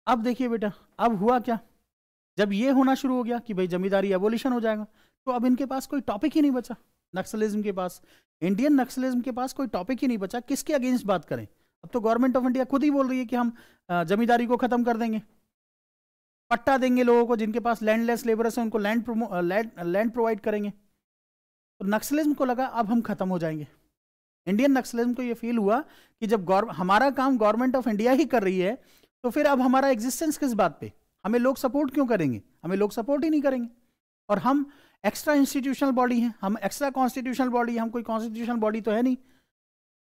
अब देखिए बेटा, अब हुआ क्या, जब ये होना शुरू हो गया कि भाई जमींदारी एबोलिशन हो जाएगा, तो अब इनके पास कोई टॉपिक ही नहीं बचा। नक्सलिज्म के पास, इंडियन नक्सलिज्म के पास कोई टॉपिक ही नहीं बचा, किसके अगेंस्ट बात करें। अब तो गवर्नमेंट ऑफ इंडिया खुद ही बोल रही है कि हम जमींदारी को खत्म कर देंगे, पट्टा देंगे लोगों को, जिनके पास लैंडलेस लेबरर्स हैं उनको लैंड प्रोवाइड करेंगे। तो नक्सलिज्म को लगा अब हम खत्म हो जाएंगे। इंडियन नक्सलिज्म को ये फील हुआ कि जब हमारा काम गवर्नमेंट ऑफ इंडिया ही कर रही है, तो फिर अब हमारा एग्जिस्टेंस किस बात पे, हमें लोग सपोर्ट क्यों करेंगे, हमें लोग सपोर्ट ही नहीं करेंगे। और हम एक्स्ट्रा इंस्टीट्यूशनल बॉडी हैं, हम एक्स्ट्रा कॉन्स्टिट्यूशनल बॉडी, हम कोई कॉन्स्टिट्यूशनल बॉडी तो है नहीं।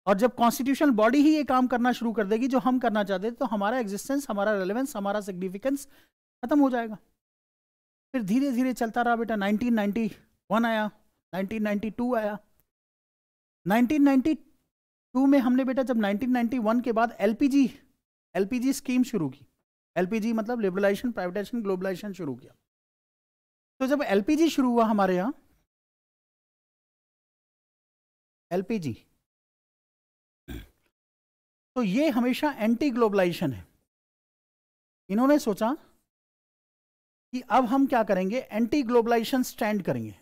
और जब कॉन्स्टिट्यूशनल बॉडी ही ये काम करना शुरू कर देगी जो हम करना चाहते थे, तो हमारा एग्जिस्टेंस, हमारा रेलेवेंस, हमारा सिग्निफिकेंस खत्म हो जाएगा। फिर धीरे धीरे चलता रहा बेटा, 1991 आया, 1992 आया। 1992 में हमने बेटा जब 1991 के बाद एलपीजी स्कीम शुरू की। एलपीजी मतलब लिबरलाइजेशन, प्राइवेटाइजेशन, ग्लोबलाइजेशन शुरू किया। तो जब एलपीजी शुरू हुआ हमारे यहाँ, एलपीजी, तो ये हमेशा एंटी ग्लोबलाइजेशन है। इन्होंने सोचा कि अब हम क्या करेंगे, एंटी ग्लोबलाइजेशन स्टैंड करेंगे।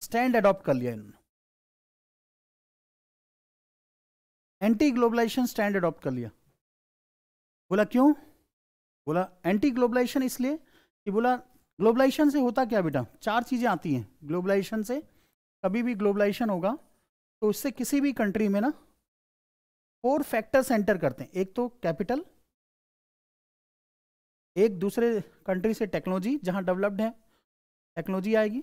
स्टैंड अडॉप्ट कर लिया इन्होंने, एंटी ग्लोबलाइजेशन स्टैंड अडॉप्ट कर लिया। बोला क्यों? बोला एंटी ग्लोबलाइजेशन इसलिए कि बोला ग्लोबलाइजेशन से होता क्या बेटा, चार चीजें आती हैं ग्लोबलाइजेशन से। कभी भी ग्लोबलाइजेशन होगा तो उससे किसी भी कंट्री में ना 4 फैक्टर्स एंटर करते हैं। एक तो कैपिटल, एक दूसरे कंट्री से टेक्नोलॉजी, जहां डेवलप्ड है टेक्नोलॉजी आएगी।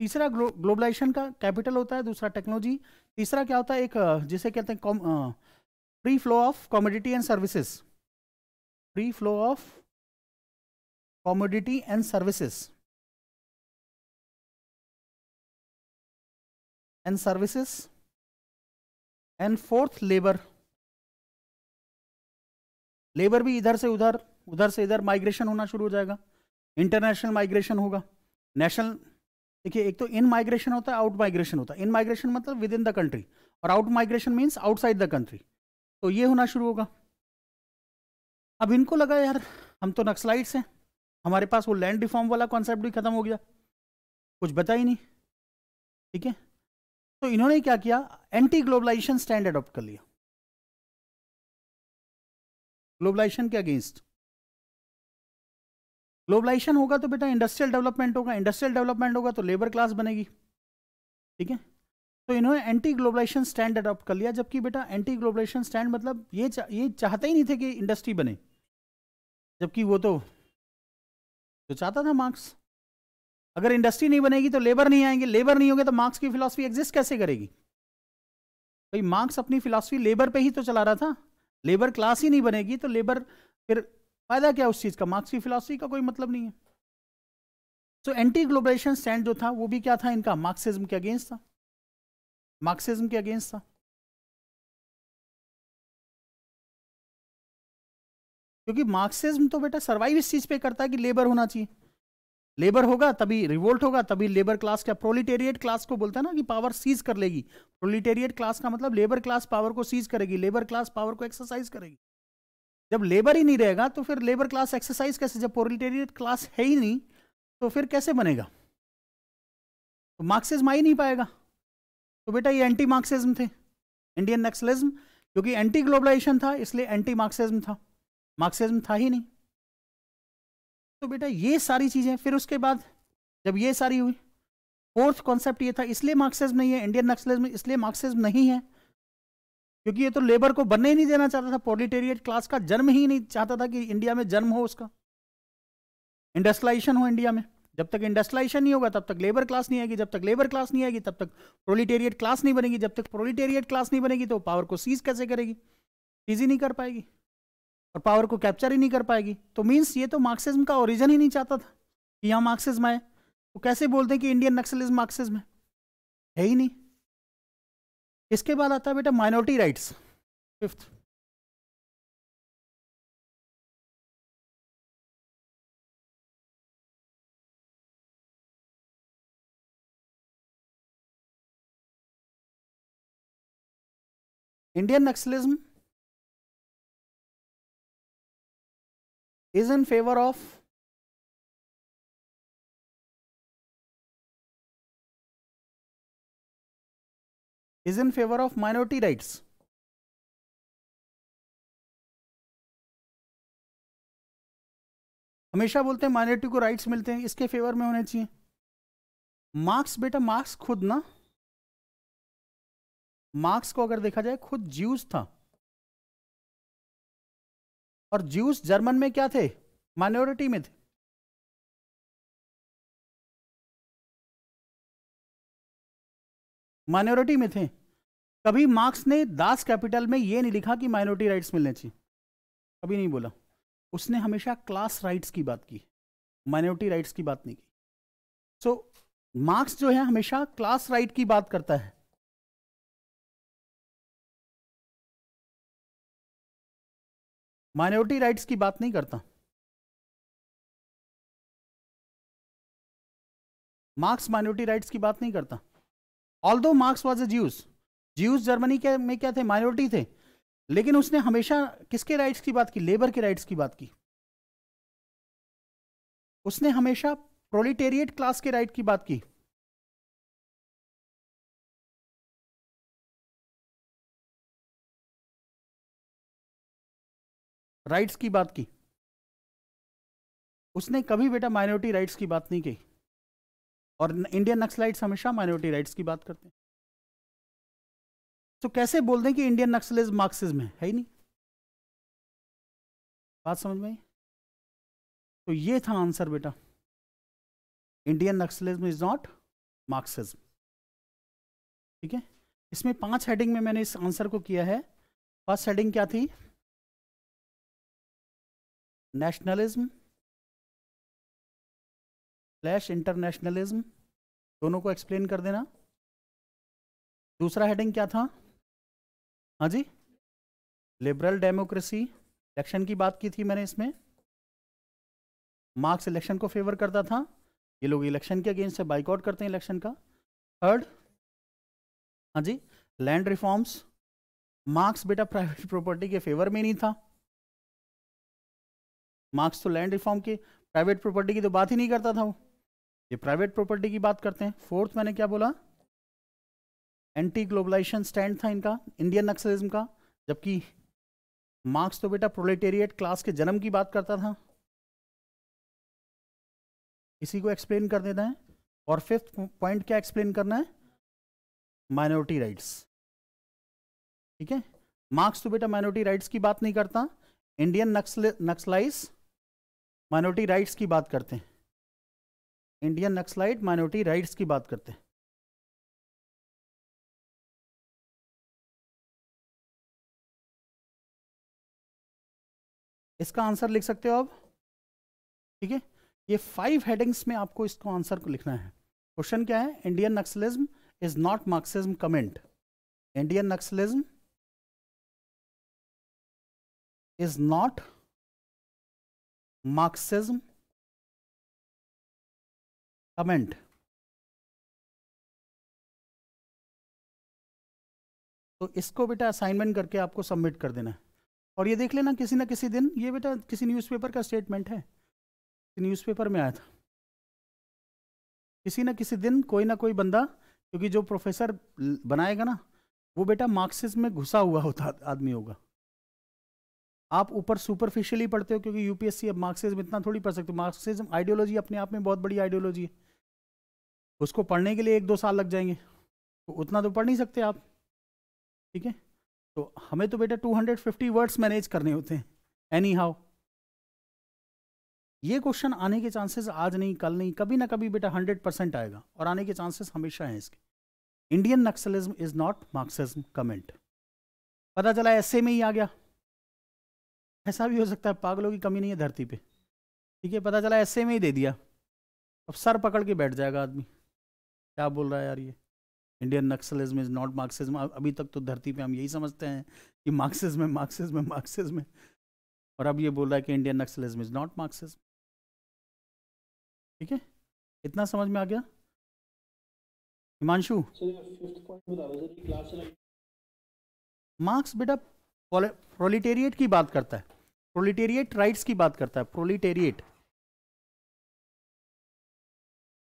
तीसरा ग्लोबलाइजेशन का कैपिटल होता है, दूसरा टेक्नोलॉजी, तीसरा क्या होता है, एक जिसे कहते हैं free flow of commodity and services. Free flow of commodity and services, and fourth labour. Labour भी इधर से उधर, उधर से इधर माइग्रेशन होना शुरू हो जाएगा। इंटरनेशनल माइग्रेशन होगा, नेशनल। देखिए, एक तो इन माइग्रेशन होता है, आउट माइग्रेशन होता है। इन माइग्रेशन मतलब विद इन द कंट्री, और out migration means outside the country. तो ये होना शुरू होगा। अब इनको लगा यार हम तो नक्सलाइट्स हैं, हमारे पास वो लैंड रिफॉर्म वाला कॉन्सेप्ट भी खत्म हो गया, कुछ बचा ही नहीं। ठीक है, तो इन्होंने क्या किया, एंटी ग्लोबलाइजेशन स्टैंड अडॉप्ट कर लिया, ग्लोबलाइजेशन के अगेंस्ट। ग्लोबलाइजेशन होगा तो बेटा इंडस्ट्रियल डेवलपमेंट होगा, इंडस्ट्रियल डेवलपमेंट होगा तो लेबर क्लास बनेगी। ठीक है, तो इन्होंने एंटी ग्लोबलाइजेशन स्टैंड अडॉप्ट कर लिया। जबकि बेटा एंटी ग्लोबलाइजेशन स्टैंड मतलब ये चाहते ही नहीं थे कि इंडस्ट्री बने, जबकि वो तो चाहता था मार्क्स। अगर इंडस्ट्री नहीं बनेगी तो लेबर नहीं आएंगे, लेबर नहीं होंगे तो मार्क्स की फिलॉसफी एग्जिस्ट कैसे करेगी? भाई मार्क्स अपनी फिलॉसफी लेबर पे ही तो चला रहा था। लेबर क्लास ही नहीं बनेगी तो लेबर, फिर फायदा क्या उस चीज का? मार्क्स की फिलॉसफी का कोई मतलब नहीं है। सो एंटी ग्लोबलाइजेशन स्टैंड जो था वो भी क्या था इनका, मार्क्सिज्म के अगेंस्ट था, मार्क्सिज्म के अगेंस्ट था। क्योंकि मार्क्सिज्म तो बेटा सर्वाइव इस चीज पे करता है कि लेबर होना चाहिए, लेबर होगा तभी रिवोल्ट होगा, तभी लेबर क्लास का, प्रोलिटेरिएट क्लास को बोलता है ना कि पावर सीज कर लेगी। प्रोलिटेरिएट क्लास का मतलब लेबर क्लास पावर को सीज करेगी, लेबर क्लास पावर को एक्सरसाइज करेगी। जब लेबर ही नहीं रहेगा तो फिर लेबर क्लास एक्सरसाइज कैसे? जब प्रोलिटेरिएट क्लास है ही नहीं तो फिर कैसे बनेगा? तो मार्क्सिज्म आ ही नहीं पाएगा। तो बेटा ये एंटी मार्क्सिज्म थे, इंडियन नक्सलिज्म। क्योंकि एंटी ग्लोबलाइजेशन था इसलिए एंटी मार्क्सिज्म था, मार्क्सिज्म था ही नहीं। तो बेटा ये सारी चीजें, फिर उसके बाद जब ये सारी हुई, फोर्थ कॉन्सेप्ट ये था, इसलिए मार्क्सिज्म नहीं है इंडियन नक्सलिज्म, इसलिए मार्क्सिज्म नहीं है क्योंकि ये तो लेबर को बनने ही नहीं देना चाहता था, प्रोलिटेरिएट क्लास का जन्म ही नहीं चाहता था कि इंडिया में जन्म हो, उसका इंडस्ट्रियलाइजेशन हो इंडिया में। जब तक इंडस्ट्रियलाइजेशन नहीं होगा तब तक लेबर क्लास नहीं आएगी, जब तक लेबर क्लास नहीं आएगी तब तक प्रोलिटेरिएट क्लास नहीं बनेगी, जब तक प्रोलिटेरिएट क्लास नहीं बनेगी तो पावर को सीज कैसे करेगी? सीज ही नहीं कर पाएगी और पावर को कैप्चर ही नहीं कर पाएगी। तो मीन्स ये तो मार्क्सिज्म का ओरिजिन ही नहीं चाहता था कि यहाँ मार्क्सिज्म आए। तो कैसे बोलते हैं कि इंडियन नक्सलिज्म मार्क्सिज्म है ही नहीं। इसके बाद आता है बेटा minority rights, fifth. Indian Naxalism is in favor of minority rights। हमेशा बोलते हैं माइनॉरिटी को राइट्स मिलते हैं, इसके फेवर में होने चाहिए। मार्क्स बेटा, मार्क्स खुद ना, मार्क्स को अगर देखा जाए खुद ज्यूस था, और ज्यूस जर्मन में क्या थे? माइनॉरिटी में थे। माइनॉरिटी में थे। कभी मार्क्स ने दास कैपिटल में ये नहीं लिखा कि माइनॉरिटी राइट्स मिलने चाहिए, कभी नहीं बोला। उसने हमेशा क्लास राइट्स की बात की, माइनॉरिटी राइट्स की बात नहीं की। सो मार्क्स जो है हमेशा क्लास राइट की बात करता है। माइनॉरिटी राइट्स की बात नहीं करता। मार्क्स माइनॉरिटी राइट्स की बात नहीं करता। Although marks was a juice, juice Germany के में क्या थे, माइनॉरिटी थे, लेकिन उसने हमेशा किसके राइट्स की बात की, लेबर के राइट्स की बात की। उसने हमेशा प्रोलिटेरिएट क्लास के राइट की बात की। राइट्स की बात की। उसने कभी बेटा माइनॉरिटी राइट्स की बात नहीं की। और इंडियन नक्सलाइट्स हमेशा माइनॉरिटी राइट्स की बात करते हैं। तो कैसे बोल दें कि इंडियन नक्सलिज्म मार्क्सिज्म है ही नहीं। बात समझ में आई? तो ये था आंसर बेटा, Indian Naxalism is not Marxism. ठीक है, इसमें 5 हेडिंग में मैंने इस आंसर को किया है। फर्स्ट हेडिंग क्या थी, नेशनलिज्म / इंटरनेशनलिज्म, दोनों को एक्सप्लेन कर देना। दूसरा हेडिंग क्या था, हाँ जी, लिबरल डेमोक्रेसी, इलेक्शन की बात की थी मैंने इसमें। मार्क्स इलेक्शन को फेवर करता था, ये लोग इलेक्शन के अगेंस्ट से बाइकआउट करते हैं इलेक्शन का। थर्ड, हाँ जी, लैंड रिफॉर्म्स, मार्क्स बेटा प्राइवेट प्रॉपर्टी के फेवर में नहीं था। मार्क्स तो लैंड रिफॉर्म की, प्राइवेट प्रॉपर्टी की तो बात ही नहीं करता था वो, ये प्राइवेट प्रॉपर्टी की बात करते हैं। फोर्थ मैंने क्या बोला, एंटी ग्लोबलाइजेशन स्टैंड था इनका, इंडियन नक्सलिज्म का, जबकि मार्क्स तो बेटा प्रोलेटेरिएट क्लास के जन्म की बात करता था। इसी को एक्सप्लेन कर देना है। और फिफ्थ पॉइंट क्या एक्सप्लेन करना है, माइनॉरिटी राइट्स। ठीक है, मार्क्स तो बेटा माइनॉरिटी राइट्स की बात नहीं करता, इंडियन नक्सलाइट्स माइनॉरिटी राइट्स की बात करते हैं। इंडियन नक्सलाइट माइनॉरिटी राइट्स की बात करते हैं। इसका आंसर लिख सकते हो आप। ठीक है, ये 5 हेडिंग्स में आपको इसको आंसर को लिखना है। क्वेश्चन क्या है, Indian Naxalism is not Marxism, comment. Indian Naxalism is not Marxism, comment. तो इसको बेटा असाइनमेंट करके आपको सबमिट कर देना है। और ये देख लेना किसी ना किसी दिन, ये बेटा किसी न्यूज़पेपर का स्टेटमेंट है, न्यूज़पेपर में आया था। किसी ना किसी दिन कोई ना कोई बंदा, क्योंकि जो प्रोफेसर बनाएगा ना वो बेटा मार्क्सिज्म में घुसा हुआ होता आदमी होगा। आप ऊपर सुपरफिशियली पढ़ते हो, क्योंकि यूपीएससी अब मार्क्सिज्म इतना थोड़ी पढ़ सकते। मार्क्सिज्म आइडियोलॉजी अपने आप में बहुत बड़ी आइडियोलॉजी है, उसको पढ़ने के लिए 1-2 साल लग जाएंगे, तो उतना तो पढ़ नहीं सकते आप। ठीक है, तो हमें तो बेटा 250 वर्ड्स मैनेज करने होते हैं एनी हाउ। ये क्वेश्चन आने के चांसेस आज नहीं कल नहीं, कभी ना कभी बेटा 100% आएगा, और आने के चांसेस हमेशा हैं इसके। Indian Naxalism is not Marxism, comment. पता चला ऐसे में ही आ गया, ऐसा भी हो सकता है, पागलों की कमी नहीं है धरती पे। ठीक है, पता चला ऐसे में ही दे दिया, अब सर पकड़ के बैठ जाएगा आदमी, क्या बोल रहा है यार ये, Indian Naxalism is not Marxism. अभी तक तो धरती पे हम यही समझते हैं कि मार्क्सिज्म है, मार्क्सिज्म है, मार्क्सिज्म है, और अब ये बोल रहा है कि Indian Naxalism is not Marxism. ठीक है, इतना समझ में आ गया हिमांशु? मार्क्स बेटा प्रोलिटेरिएट की बात करता है, प्रोलिटेरिएट राइट्स की बात करता है। प्रोलिटेरिएट,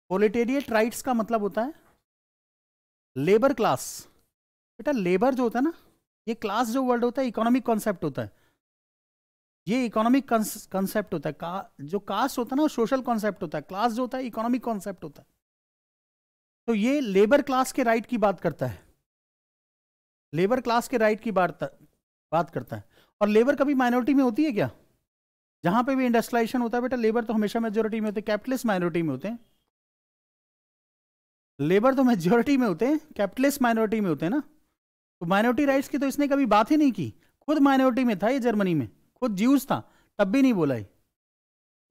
प्रोलिटेरिएट राइट्स का मतलब होता है लेबर क्लास। बेटा लेबर जो होता है ना, ये क्लास जो वर्ड होता है इकोनॉमिक कॉन्सेप्ट होता है, ये इकोनॉमिक कॉन्सेप्ट होता है। जो कास्ट होता है ना सोशल कॉन्सेप्ट होता है, क्लास जो होता है इकोनॉमिक कॉन्सेप्ट होता है। तो ये लेबर क्लास के राइट की बात करता है, लेबर क्लास के राइट की बात करता है। और लेबर कभी माइनॉरिटी में होती है क्या? जहां पे भी इंडस्ट्रियलाइजेशन होता है बेटा लेबर तो हमेशा मेजोरिटी में होते हैं, कैपिटलिस्ट माइनॉरिटी में होते हैं। लेबर तो मेजोरिटी में होते हैं, कैपिटलिस्ट माइनॉरिटी में होते हैं ना। तो माइनॉरिटी राइट्स की तो इसने कभी बात ही नहीं की। खुद माइनॉरिटी में था ये, जर्मनी में खुद ज्यूज था, तब भी नहीं बोला है,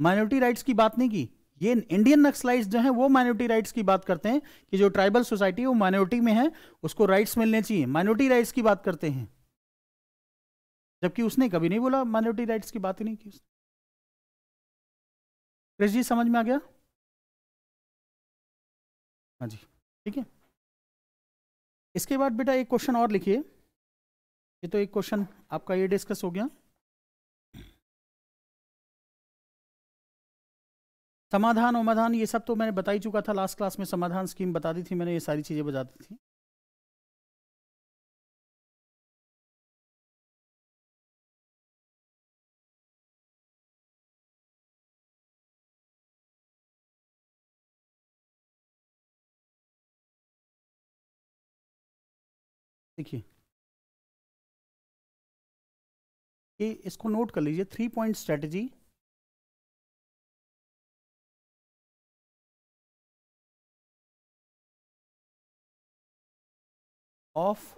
माइनॉरिटी राइट्स की बात नहीं की। ये इंडियन नक्सलाइट्स जो हैं वो माइनॉरिटी राइट्स की बात करते हैं कि जो ट्राइबल सोसाइटी है वो माइनॉरिटी में है, उसको राइट्स मिलने चाहिए, माइनॉरिटी राइट्स की बात करते हैं। जबकि उसने कभी नहीं बोला, माइनॉरिटी राइट्स की बात ही नहीं की। क्रिश जी समझ में आ गया? हाँ जी, ठीक है। इसके बाद बेटा एक क्वेश्चन और लिखिए। ये तो एक क्वेश्चन आपका ये डिस्कस हो गया। समाधान समाधान ये सब तो मैंने बता ही चुका था लास्ट क्लास में, समाधान स्कीम बता दी थी मैंने, ये सारी चीजें बता दी थी। देखिए ये इसको नोट कर लीजिए, 3 point strategy of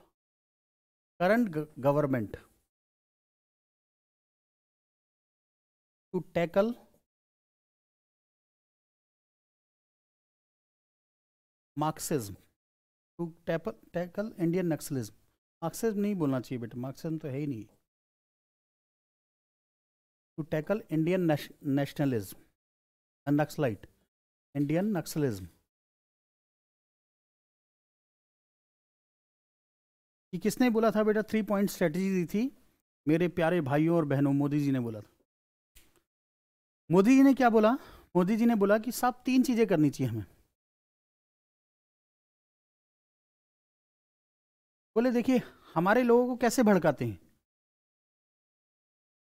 current government to tackle Marxism, to tackle Indian Naxalism. Marxism नहीं बोलना चाहिए बेटा, मार्क्सिज्म तो है ही नहीं। To tackle Indian nationalism, Naxalite, Indian Naxalism. कि किसने बोला था बेटा? 3 पॉइंट स्ट्रेटजी दी थी मेरे प्यारे भाइयों और बहनों, मोदी जी ने बोला था। मोदी जी ने क्या बोला? मोदी जी ने बोला कि साहब 3 चीजें करनी चाहिए हमें। बोले देखिए हमारे लोगों को कैसे भड़काते हैं,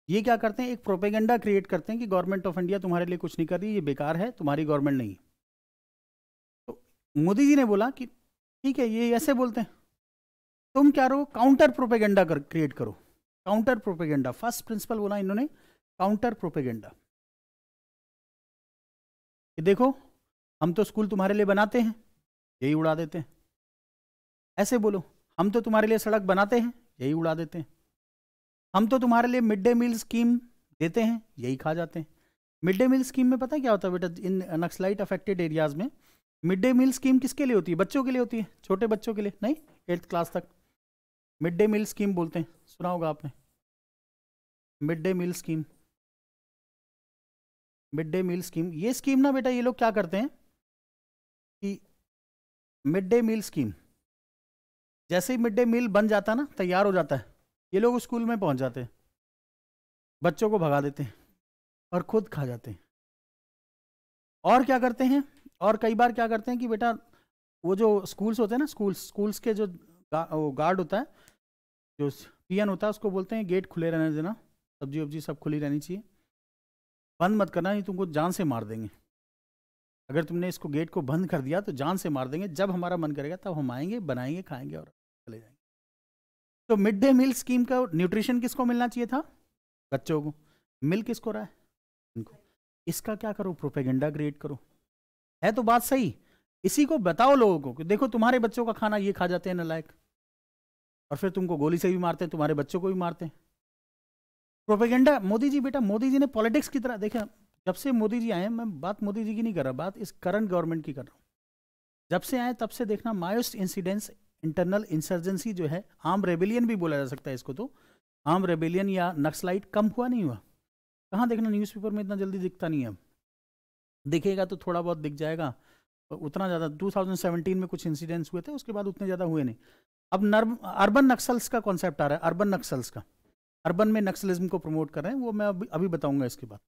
ये क्या करते हैं, एक प्रोपेगेंडा क्रिएट करते हैं कि गवर्नमेंट ऑफ इंडिया तुम्हारे लिए कुछ नहीं कर रही, ये बेकार है, तुम्हारी गवर्नमेंट नहीं। तो मोदी जी ने बोला कि ठीक है ये ऐसे बोलते हैं, तुम क्या करो, काउंटर प्रोपेगेंडा क्रिएट करो। काउंटर प्रोपेगेंडा, फर्स्ट प्रिंसिपल बोला इन्होंने, काउंटर प्रोपेगेंडा। कि देखो हम तो स्कूल तुम्हारे लिए बनाते हैं, यही उड़ा देते हैं। ऐसे बोलो, हम तो तुम्हारे लिए सड़क बनाते हैं, यही उड़ा देते हैं। हम तो तुम्हारे लिए मिड डे मील स्कीम देते हैं, यही खा जाते हैं। मिड डे मील स्कीम में पता है क्या होता है बेटा? इन नक्सलाइट अफेक्टेड एरियाज में मिड डे मील स्कीम किसके लिए होती है? बच्चों के लिए होती है, छोटे बच्चों के लिए नहीं, 8th क्लास तक मिड डे मील स्कीम बोलते हैं, सुना होगा आपने, mid day meal scheme. Mid day meal scheme, ये स्कीम ना बेटा ये लोग क्या करते हैं कि मिड डे मील स्कीम, जैसे ही मिड डे मील बन जाता ना, तैयार हो जाता है, ये लोग स्कूल में पहुंच जाते हैं, बच्चों को भगा देते हैं और खुद खा जाते हैं। और क्या करते हैं, और कई बार क्या करते हैं कि बेटा वो जो स्कूल्स होते हैं ना, स्कूल्स के जो गार्ड होता है, जो पियन होता है, उसको बोलते हैं गेट खुले रहने देना, सब्जी वब्जी सब खुली रहनी चाहिए, बंद मत करना, नहीं तुमको जान से मार देंगे। अगर तुमने इसको गेट को बंद कर दिया तो जान से मार देंगे, जब हमारा मन करेगा तब हम आएंगे, बनाएंगे, खाएंगे और चले जाएंगे। तो मिड डे मील स्कीम का न्यूट्रिशन किसको मिलना चाहिए था? बच्चों को। मिल किसको रहा है? इनको। इसका क्या करो, प्रोपेगेंडा क्रिएट करो। है तो बात सही, इसी को बताओ लोगों को कि देखो तुम्हारे बच्चों का खाना ये खा जाते हैं नालायक, और फिर तुमको गोली से भी मारते हैं, तुम्हारे बच्चों को भी मारते हैं। प्रोपेगेंडा। मोदी जी बेटा, मोदी जी ने पॉलिटिक्स की तरह देखा, जब से मोदी जी आए, मैं बात मोदी जी की नहीं कर रहा, बात इस करंट गवर्नमेंट की कर रहा हूँ। जब से आए तब से देखना, मायोस्ट इंसिडेंस, इंटरनल इंसर्जेंसी जो है, आर्म रेबेलियन भी बोला जा सकता है इसको, तो आर्म रेबेलियन या नक्सलाइट कम हुआ नहीं हुआ? कहाँ देखना, न्यूज़पेपर में इतना जल्दी दिखता नहीं है। अब दिखेगा तो थोड़ा बहुत दिख जाएगा, उतना ज़्यादा 2017 में कुछ इंसिडेंट्स हुए थे, उसके बाद उतने ज़्यादा हुए नहीं। अब अर्बन नक्सल्स का कॉन्सेप्ट आ रहा है, अर्बन नक्सल्स का, अर्बन में नक्सलिज्म को प्रमोट कर रहे हैं, वो मैं अभी बताऊंगा इसके बाद।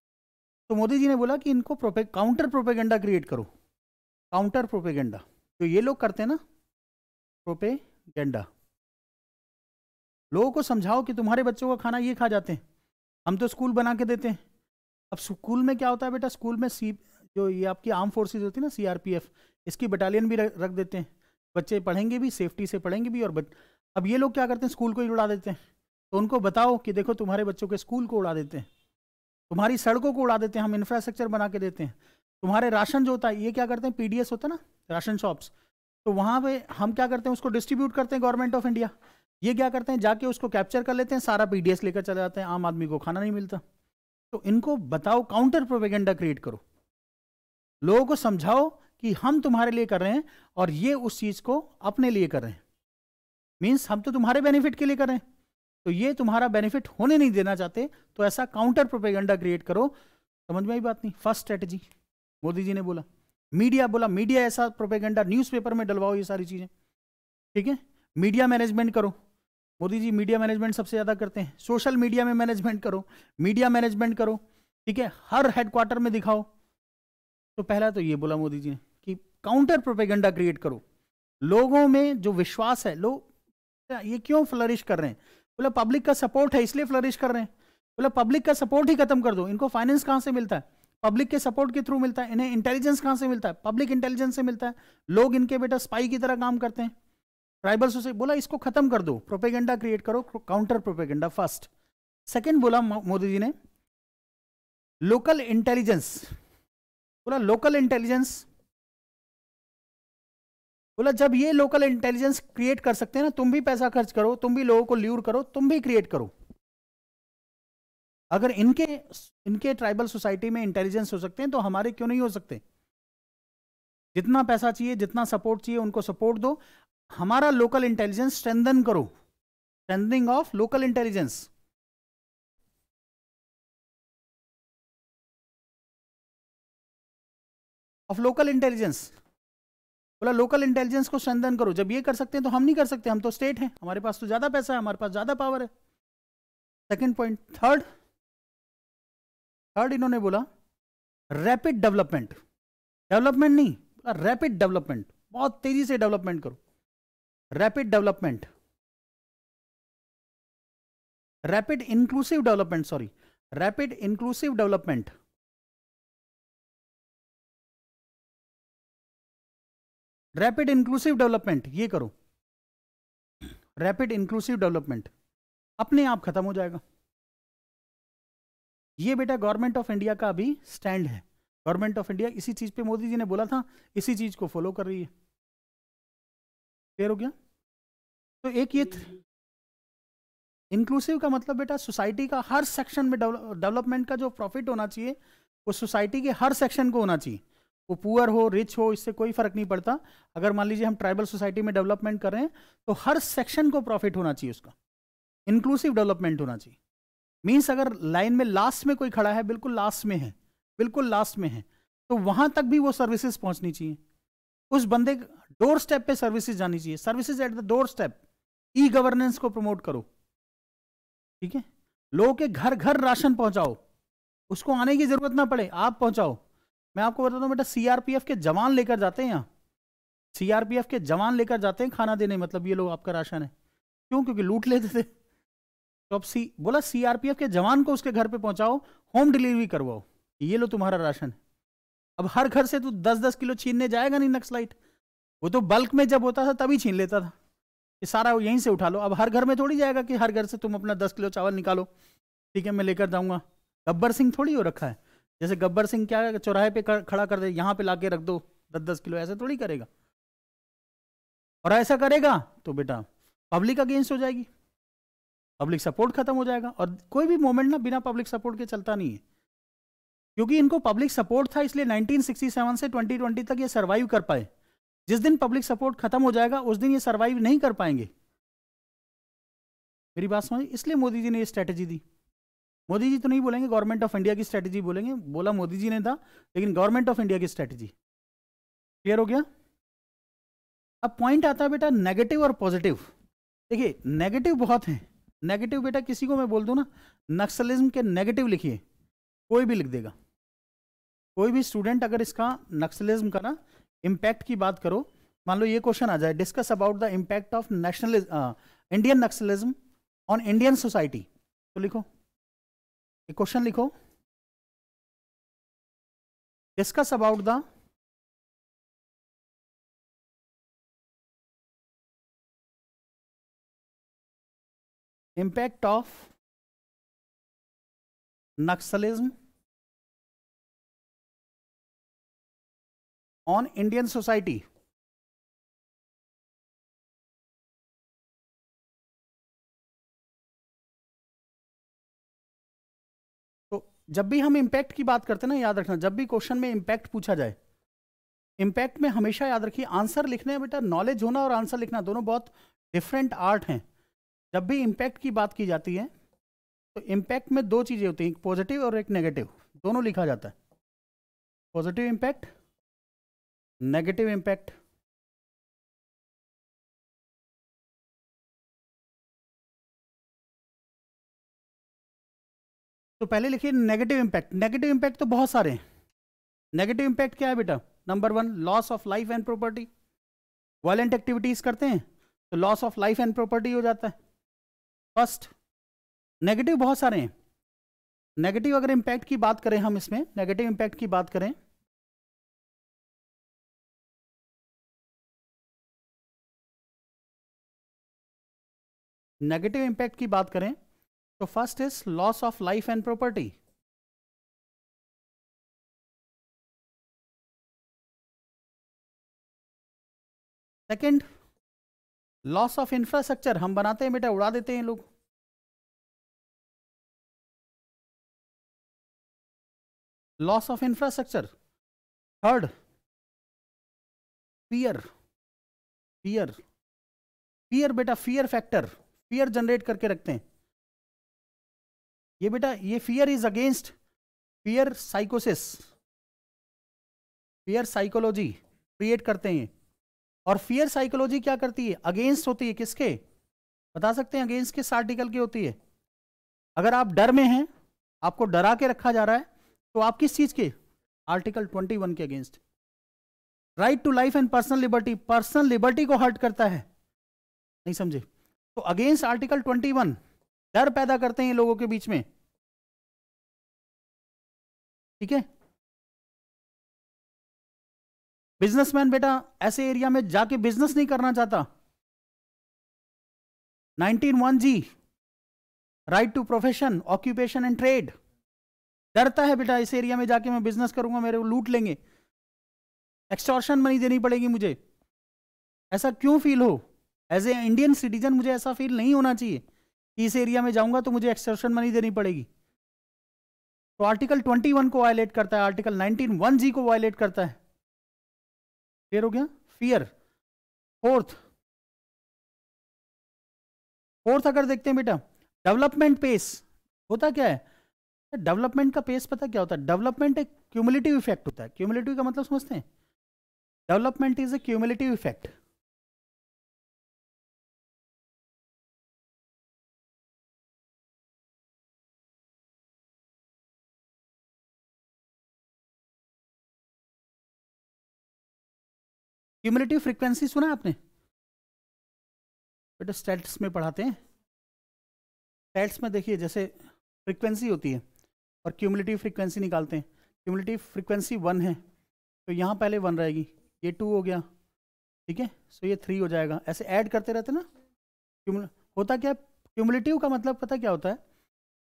तो मोदी जी ने बोला कि इनको काउंटर प्रोपेगेंडा क्रिएट करो, काउंटर प्रोपेगेंडा। तो ये लोग करते हैं ना प्रोपेगेंडा, लोगों को समझाओ कि तुम्हारे बच्चों का खाना ये खा जाते हैं, हम तो स्कूल बना के देते हैं। अब स्कूल में क्या होता है बेटा, स्कूल में जो ये आपकी आर्म फोर्सेज होती है ना, CRPF, इसकी बटालियन भी रख देते हैं, बच्चे पढ़ेंगे भी, सेफ्टी से पढ़ेंगे भी। और अब ये लोग क्या करते हैं, स्कूल को ही उड़ा देते हैं। तो उनको बताओ कि देखो तुम्हारे बच्चों के स्कूल को उड़ा देते हैं, तुम्हारी सड़कों को उड़ा देते हैं, हम इंफ्रास्ट्रक्चर बना के देते हैं, तुम्हारे राशन जो होता है, ये क्या करते हैं, PDS होता है ना, राशन शॉप्स, तो वहां पे हम क्या करते हैं, उसको डिस्ट्रीब्यूट करते हैं गवर्नमेंट ऑफ इंडिया। ये क्या करते हैं, जाके उसको कैप्चर कर लेते हैं, सारा पीडीएस लेकर चले जाते हैं, आम आदमी को खाना नहीं मिलता। तो इनको बताओ, काउंटर प्रोपेगेंडा क्रिएट करो, लोगों को समझाओ कि हम तुम्हारे लिए कर रहे हैं और ये उस चीज को अपने लिए कर रहे हैं, मींस हम तो तुम्हारे बेनिफिट के लिए कर रहे हैं, तो ये तुम्हारा बेनिफिट होने नहीं देना चाहते, तो ऐसा काउंटर प्रोपेगेंडा क्रिएट करो। समझ में आई बात? नहीं, फर्स्ट स्ट्रेटजी मोदी जी ने बोला। मीडिया बोला, मीडिया ऐसा प्रोपेगेंडा न्यूज़पेपर में डलवाओ ये सारी चीजें, ठीक है। मीडिया मैनेजमेंट करो, मोदी जी मीडिया मैनेजमेंट सबसे ज्यादा करते हैं। सोशल मीडिया में मैनेजमेंट करो, मीडिया मैनेजमेंट करो, ठीक है, हर हेडक्वार्टर में दिखाओ। तो पहला तो ये बोला मोदी जी ने कि काउंटर प्रोपेगेंडा क्रिएट करो, लोगों में जो विश्वास है, लोग ये क्यों फ्लरिश कर रहे हैं, बोला पब्लिक का सपोर्ट है इसलिए फ्लरिश कर रहे हैं। बोला पब्लिक का सपोर्ट ही खत्म कर दो, इनको फाइनेंस कहां से मिलता है, पब्लिक के सपोर्ट के थ्रू मिलता है, इन्हें इंटेलिजेंस कहां से मिलता है, पब्लिक इंटेलिजेंस से मिलता है, लोग इनके बेटा स्पाई की तरह काम करते हैं, ट्राइबल सोसाइटी। बोला इसको खत्म कर दो, प्रोपेगेंडा क्रिएट करो, काउंटर प्रोपेगेंडा फर्स्ट। सेकंड बोला मोदी जी ने लोकल इंटेलिजेंस, बोला लोकल इंटेलिजेंस, बोला जब ये लोकल इंटेलिजेंस क्रिएट कर सकते हैं ना, तुम भी पैसा खर्च करो, तुम भी लोगों को ल्यूर करो, तुम भी क्रिएट करो। अगर इनके ट्राइबल सोसाइटी में इंटेलिजेंस हो सकते हैं तो हमारे क्यों नहीं हो सकते। जितना पैसा चाहिए, जितना सपोर्ट चाहिए, उनको सपोर्ट दो, हमारा लोकल इंटेलिजेंस स्ट्रेंथन करो, strengthening of local intelligence. Of local intelligence, बोला लोकल इंटेलिजेंस को स्ट्रेंथन करो। जब ये कर सकते हैं तो हम नहीं कर सकते, हम तो स्टेट हैं, हमारे पास तो ज्यादा पैसा है, हमारे पास ज्यादा पावर है। Second point. थर्ड इन्होंने बोला रैपिड डेवलपमेंट, डेवलपमेंट नहीं, रैपिड डेवलपमेंट, बहुत तेजी से डेवलपमेंट करो, rapid development, rapid inclusive development, sorry, rapid inclusive development, rapid inclusive development, ये करो, रैपिड इंक्लूसिव डेवलपमेंट, अपने आप खत्म हो जाएगा। ये बेटा गवर्नमेंट ऑफ इंडिया का अभी स्टैंड है, गवर्नमेंट ऑफ इंडिया इसी चीज पे, मोदी जी ने बोला था, इसी चीज को फॉलो कर रही है। क्लियर हो गया? तो एक ये इंक्लूसिव का मतलब बेटा सोसाइटी का हर सेक्शन में डेवलपमेंट का जो प्रॉफिट होना चाहिए वो सोसाइटी के हर सेक्शन को होना चाहिए, वो पुअर हो रिच हो, इससे कोई फर्क नहीं पड़ता। अगर मान लीजिए हम ट्राइबल सोसाइटी में डेवलपमेंट कर रहे हैं तो हर सेक्शन को प्रॉफिट होना चाहिए, उसका इंक्लूसिव डेवलपमेंट होना चाहिए। मीन्स अगर लाइन में लास्ट में कोई खड़ा है, बिल्कुल लास्ट में है, बिल्कुल लास्ट में है, तो वहां तक भी वो सर्विसेज पहुंचनी चाहिए, उस बंदे डोर स्टेप पे सर्विसेज जानी चाहिए, services at the door step. E governance को प्रमोट करो, ठीक है, लोगों के घर घर राशन पहुंचाओ, उसको आने की जरूरत ना पड़े, आप पहुंचाओ। मैं आपको बताता हूं बेटा, सीआरपीएफ के जवान लेकर जाते हैं यहाँ, सीआरपीएफ के जवान लेकर जाते हैं खाना देने, मतलब ये लोग आपका राशन है, क्यों? क्योंकि लूट लेते थे। तो अब बोला सीआरपीएफ के जवान को उसके घर पे पहुंचाओ, होम डिलीवरी करवाओ, ये लो तुम्हारा राशन। अब हर घर से तो 10-10 किलो छीनने जाएगा नहीं नक्सलाइट, वो तो बल्क में जब होता था तभी छीन लेता था कि सारा यहीं से उठा लो। अब हर घर में थोड़ी जाएगा कि हर घर से तुम अपना 10 किलो चावल निकालो, ठीक है मैं लेकर जाऊंगा। गब्बर सिंह थोड़ी हो रखा है, जैसे गब्बर सिंह क्या चौराहे पे खड़ा कर दे, यहाँ पे लाके रख दो 10-10 किलो, ऐसे थोड़ी करेगा। और ऐसा करेगा तो बेटा पब्लिक अगेंस्ट हो जाएगी, पब्लिक सपोर्ट खत्म हो जाएगा। और कोई भी मूवमेंट ना बिना पब्लिक सपोर्ट के चलता नहीं है, क्योंकि इनको पब्लिक सपोर्ट था, इसलिए 1967 से 2020 तक ये सर्वाइव कर पाए। जिस दिन पब्लिक सपोर्ट खत्म हो जाएगा उस दिन ये सर्वाइव नहीं कर पाएंगे। मेरी बात समझ? इसलिए मोदी जी ने ये स्ट्रेटेजी दी। मोदी जी तो नहीं बोलेंगे, गवर्नमेंट ऑफ इंडिया की स्ट्रेटेजी बोलेंगे, बोला मोदी जी ने था, लेकिन गवर्नमेंट ऑफ इंडिया की स्ट्रेटेजी। क्लियर हो गया? अब पॉइंट आता है बेटा नेगेटिव और पॉजिटिव। देखिए नेगेटिव बहुत है, नेगेटिव बेटा किसी को मैं बोल दूं ना नक्सलिज्म के नेगेटिव लिखिए, कोई भी लिख देगा, कोई भी स्टूडेंट अगर इसका नक्सलिज्म का ना इम्पैक्ट की बात करो, मान लो ये क्वेश्चन आ जाए, discuss about the impact of nationalism Indian Naxalism on Indian society, तो लिखो, एक क्वेश्चन लिखो, discuss about the impact of Naxalism on Indian society। जब भी हम इम्पैक्ट की बात करते हैं ना, याद रखना, जब भी क्वेश्चन में इम्पैक्ट पूछा जाए, इम्पैक्ट में हमेशा याद रखिए आंसर लिखने में बेटा नॉलेज होना और आंसर लिखना दोनों बहुत डिफरेंट आर्ट हैं। जब भी इम्पैक्ट की बात की जाती है तो इम्पैक्ट में दो चीज़ें होती हैं, एक पॉजिटिव और एक नेगेटिव, दोनों लिखा जाता है। Positive impact, negative impact. तो पहले लिखिए नेगेटिव इम्पैक्ट। नेगेटिव इम्पैक्ट तो बहुत सारे हैं। नेगेटिव इम्पैक्ट क्या है बेटा? Number 1, loss of life and property. Violent activities करते हैं तो loss of life and property हो जाता है फर्स्ट। नेगेटिव बहुत सारे हैं। नेगेटिव अगर इम्पैक्ट की बात करें, हम इसमें नेगेटिव इम्पैक्ट की बात करें, नेगेटिव इम्पैक्ट की बात करें तो first is loss of life and property. Second, loss of infrastructure. हम बनाते हैं बेटा, उड़ा देते हैं लोग। Loss of infrastructure. Third, fear. Fear, fear बेटा, फियर फैक्टर, फियर जनरेट करके रखते हैं। ये बेटा, ये फियर इज अगेंस्ट, फियर साइकोसिस, फियर साइकोलॉजी क्रिएट करते हैं। और फियर साइकोलॉजी क्या करती है? अगेंस्ट होती है किसके? बता सकते हैं अगेंस्ट किस आर्टिकल की होती है? अगर आप डर में हैं, आपको डरा के रखा जा रहा है, तो आप किस चीज के? आर्टिकल 21 के against. Right to life and personal liberty, personal liberty को हर्ट करता है, नहीं समझे? तो अगेंस्ट आर्टिकल 21, डर पैदा करते हैं लोगों के बीच में, ठीक है? बिजनेसमैन बेटा ऐसे एरिया में जाके बिजनेस नहीं करना चाहता। 19(1)(g, right to profession, occupation and trade. डरता है बेटा, इस एरिया में जाके मैं बिजनेस करूंगा, मेरे को लूट लेंगे, एक्सटॉर्शन मनी देनी पड़ेगी मुझे। ऐसा क्यों फील हो? एज ए इंडियन सिटीजन मुझे ऐसा फील नहीं होना चाहिए कि इस एरिया में जाऊंगा तो मुझे एक्सटॉर्शन मनी देनी पड़ेगी। तो आर्टिकल 21 को वायलेट करता है, आर्टिकल 19(1)(g को वायलेट करता है। क्लियर हो गया? फियर। फोर्थ, अगर देखते हैं बेटा, डेवलपमेंट पेस। होता क्या है डेवलपमेंट का पेस? पता क्या होता है? डेवलपमेंट एक क्यूमुलेटिव इफेक्ट होता है। क्यूमुलेटिव का मतलब समझते हैं? Development is a cumulative effect. Cumulative frequency सुना आपने बेटा? स्टैट्स में पढ़ाते हैं। स्टैट्स में देखिए, जैसे फ्रीक्वेंसी होती है और क्यूमुलेटिव फ्रीक्वेंसी निकालते हैं। क्यूमुलेटिव फ्रीक्वेंसी 1 है तो यहाँ पहले 1 रहेगी, ये 2 हो गया, ठीक है? सो ये 3 हो जाएगा। ऐसे ऐड करते रहते ना। होता क्या? क्यूमुलेटिव का मतलब पता क्या होता है?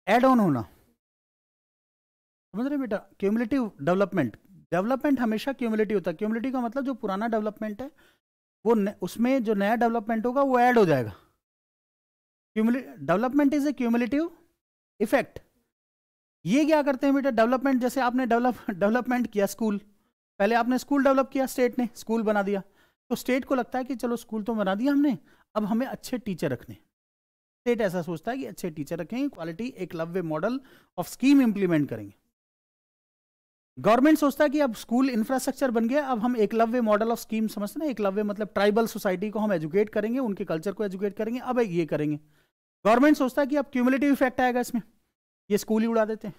ऐड ऑन होना। समझ रहे बेटा? क्यूमुलेटिव डेवलपमेंट, डेवलपमेंट हमेशा क्यूमुलेटिव होता है। क्यूमुलेटिव का मतलब जो पुराना डेवलपमेंट है वो उसमें जो नया डेवलपमेंट होगा वो ऐड हो जाएगा। Development is a cumulative effect. ये क्या करते हैं बेटा? डेवलपमेंट, जैसे आपने डेवलपमेंट किया, स्कूल, पहले आपने स्कूल डेवलप किया, स्टेट ने स्कूल बना दिया, तो स्टेट को लगता है कि चलो स्कूल तो बना दिया हमने, अब हमें अच्छे टीचर रखने। स्टेट ऐसा सोचता है कि अच्छे टीचर रखेंगे, quality Eklavya model of scheme implement करेंगे। गवर्नमेंट सोचता है कि अब स्कूल इंफ्रास्ट्रक्चर बन गया, अब हम एकलव्य मॉडल ऑफ स्कीम, समझते ना? एकलव्य मतलब ट्राइबल सोसाइटी को हम एजुकेट करेंगे, उनके कल्चर को एजुकेट करेंगे, अब ये करेंगे। गवर्नमेंट सोचता है कि अब क्यूमुलेटिव इफेक्ट आएगा इसमें, ये स्कूल ही उड़ा देते हैं,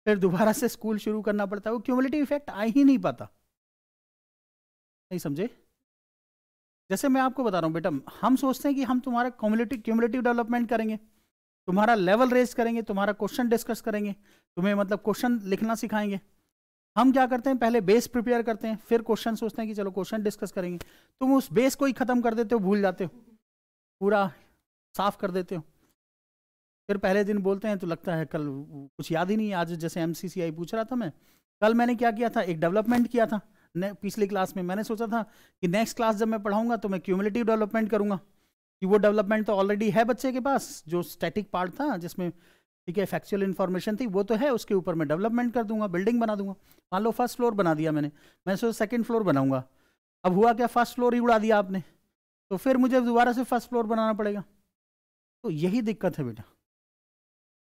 फिर दोबारा से स्कूल शुरू करना पड़ता है। वो क्यूमुलेटिव इफेक्ट आ ही नहीं पाता, नहीं समझे? जैसे मैं आपको बता रहा हूँ बेटा, हम सोचते हैं कि हम तुम्हारा क्यूमुलेटिव डेवलपमेंट करेंगे, तुम्हारा लेवल रेज करेंगे, तुम्हारा क्वेश्चन डिस्कस करेंगे, तुम्हें मतलब क्वेश्चन लिखना सिखाएंगे। हम क्या करते हैं? पहले बेस प्रिपेयर करते हैं, फिर क्वेश्चन सोचते हैं कि चलो क्वेश्चन डिस्कस करेंगे। तुम उस बेस को ही खत्म कर देते हो, भूल जाते हो, पूरा साफ कर देते हो। फिर पहले दिन बोलते हैं तो लगता है कल कुछ याद ही नहीं। आज जैसे MCCI पूछ रहा था मैं, कल मैंने क्या किया था? एक डेवलपमेंट किया था पिछली क्लास में। मैंने सोचा था कि नेक्स्ट क्लास जब मैं पढ़ाऊंगा तो मैं क्यूमुलेटिव डेवलपमेंट करूंगा, कि वो डेवलपमेंट तो ऑलरेडी है बच्चे के पास, जो स्टैटिक पार्ट था जिसमें ठीक है, फैक्चुअल इन्फॉर्मेशन थी वो तो है, उसके ऊपर मैं डेवलपमेंट कर दूंगा, बिल्डिंग बना दूंगा। मान लो फर्स्ट फ्लोर बना दिया मैंने, मैं सोचा सेकंड फ्लोर बनाऊंगा, अब हुआ क्या, फर्स्ट फ्लोर ही उड़ा दिया आपने, तो फिर मुझे दोबारा से फर्स्ट फ्लोर बनाना पड़ेगा। तो यही दिक्कत है बेटा,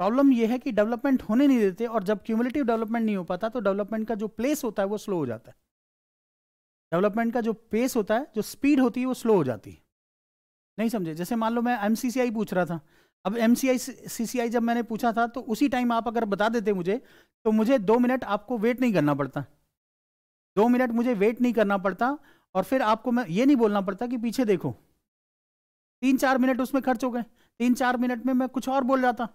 प्रॉब्लम यह है कि डेवलपमेंट होने नहीं देते, और जब क्यूमुलेटिव डेवलपमेंट नहीं हो पाता तो डेवलपमेंट का जो प्लेस होता है वो स्लो हो जाता है, डेवलपमेंट का जो पेस होता है, जो स्पीड होती है वो स्लो हो जाती है। नहीं समझे? जैसे मान लो मैं एमसीसीआई पूछ रहा था, अब सीसीआई जब मैंने पूछा था तो उसी टाइम आप अगर बता देते मुझे, तो मुझे 2 मिनट आपको वेट नहीं करना पड़ता, 2 मिनट मुझे वेट नहीं करना पड़ता, और फिर आपको मैं ये नहीं बोलना पड़ता कि पीछे देखो, 3-4 मिनट उसमें खर्च हो गए, 3-4 मिनट में मैं कुछ और बोल रहा था,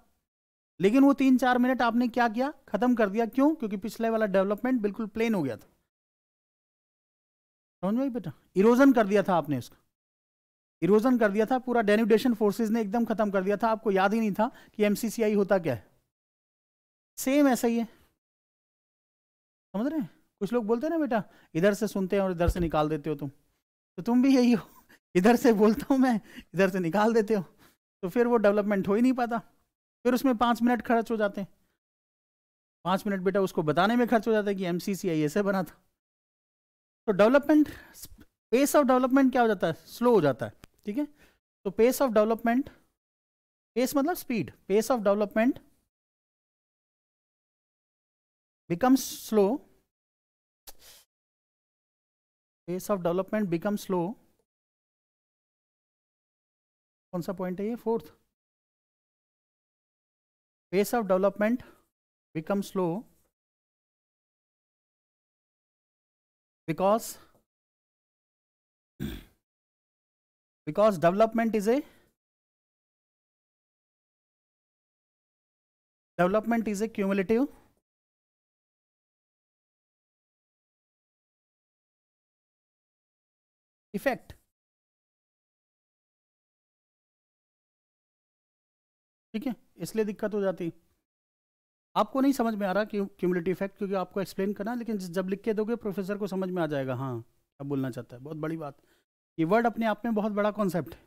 लेकिन वो 3-4 मिनट आपने क्या किया, खत्म कर दिया। क्यों? क्योंकि पिछले वाला डेवलपमेंट बिल्कुल प्लेन हो गया था। समझ में आई बेटा? इरोजन कर दिया था आपने उसका, इरोजन कर दिया था पूरा, डेन्यूडेशन फोर्सेस ने एकदम खत्म कर दिया था, आपको याद ही नहीं था कि एमसीसीआई होता क्या है। सेम ऐसा ही है, समझ रहे हैं? कुछ लोग बोलते हैं ना बेटा, इधर से सुनते हैं और इधर से निकाल देते हो तुम, तो तुम भी यही हो, इधर से बोलता हूँ मैं, इधर से निकाल देते हो, तो फिर वो डेवलपमेंट हो ही नहीं पाता, फिर उसमें 5 मिनट खर्च हो जाते हैं, 5 मिनट बेटा उसको बताने में खर्च हो जाता है कि एमसीसीआई ऐसे बना था। तो डेवलपमेंट, पेस ऑफ डेवलपमेंट क्या हो जाता है, स्लो हो जाता है। ठीक है, तो पेस ऑफ डेवलपमेंट, पेस मतलब speed, pace of development becomes slow, pace of development becomes slow, कौन सा पॉइंट है ये, 4th, pace of development becomes slow because development is a cumulative effect. ठीक है, इसलिए दिक्कत हो जाती है। आपको नहीं समझ में आ रहा कि क्यूमुलेटिव इफेक्ट, क्योंकि आपको एक्सप्लेन करना, लेकिन जब लिख के दोगे प्रोफेसर को समझ में आ जाएगा, हाँ क्या बोलना चाहता है। बहुत बड़ी बात, ये वर्ड अपने आप में बहुत बड़ा कॉन्सेप्ट है।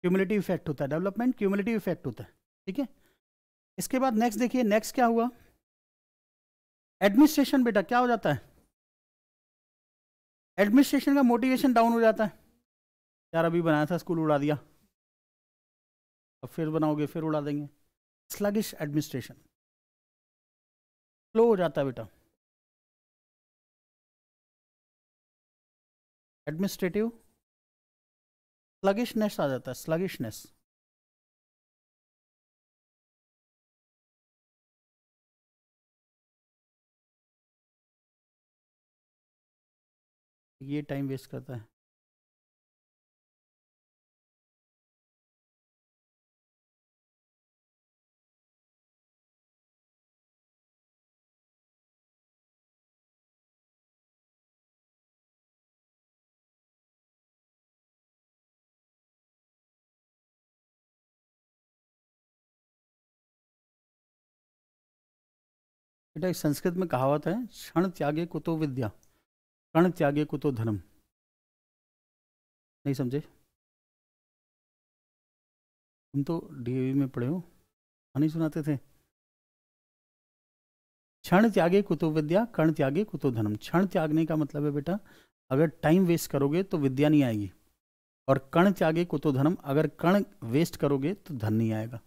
क्यूमुलेटिव इफेक्ट होता है, डेवलपमेंट क्यूमुलेटिव इफेक्ट होता है। ठीक है, इसके बाद नेक्स्ट देखिए, नेक्स्ट क्या हुआ, एडमिनिस्ट्रेशन। बेटा क्या हो जाता है, एडमिनिस्ट्रेशन का मोटिवेशन डाउन हो जाता है। यार अभी बनाया था, स्कूल उड़ा दिया, अब फिर बनाओगे फिर उड़ा देंगे। स्लगिश एडमिनिस्ट्रेशन, स्लो हो जाता है बेटा, एडमिनिस्ट्रेटिव स्लगिशनेस आ जाता है, स्लगिशनेस। ये टाइम वेस्ट करता है। बेटा संस्कृत में कहावत है, क्षण त्यागे कुतो विद्या, कण त्यागे कुतो धर्म। नहीं समझे? तुम तो डीएवी में पढ़े हो, नहीं सुनाते थे? क्षण त्यागे कुतो विद्या, कण त्यागे कुतो धर्म। क्षण त्यागने का मतलब है बेटा, अगर टाइम वेस्ट करोगे तो विद्या नहीं आएगी, और कण त्यागे कुतो धर्म, अगर कण वेस्ट करोगे तो धन नहीं आएगा।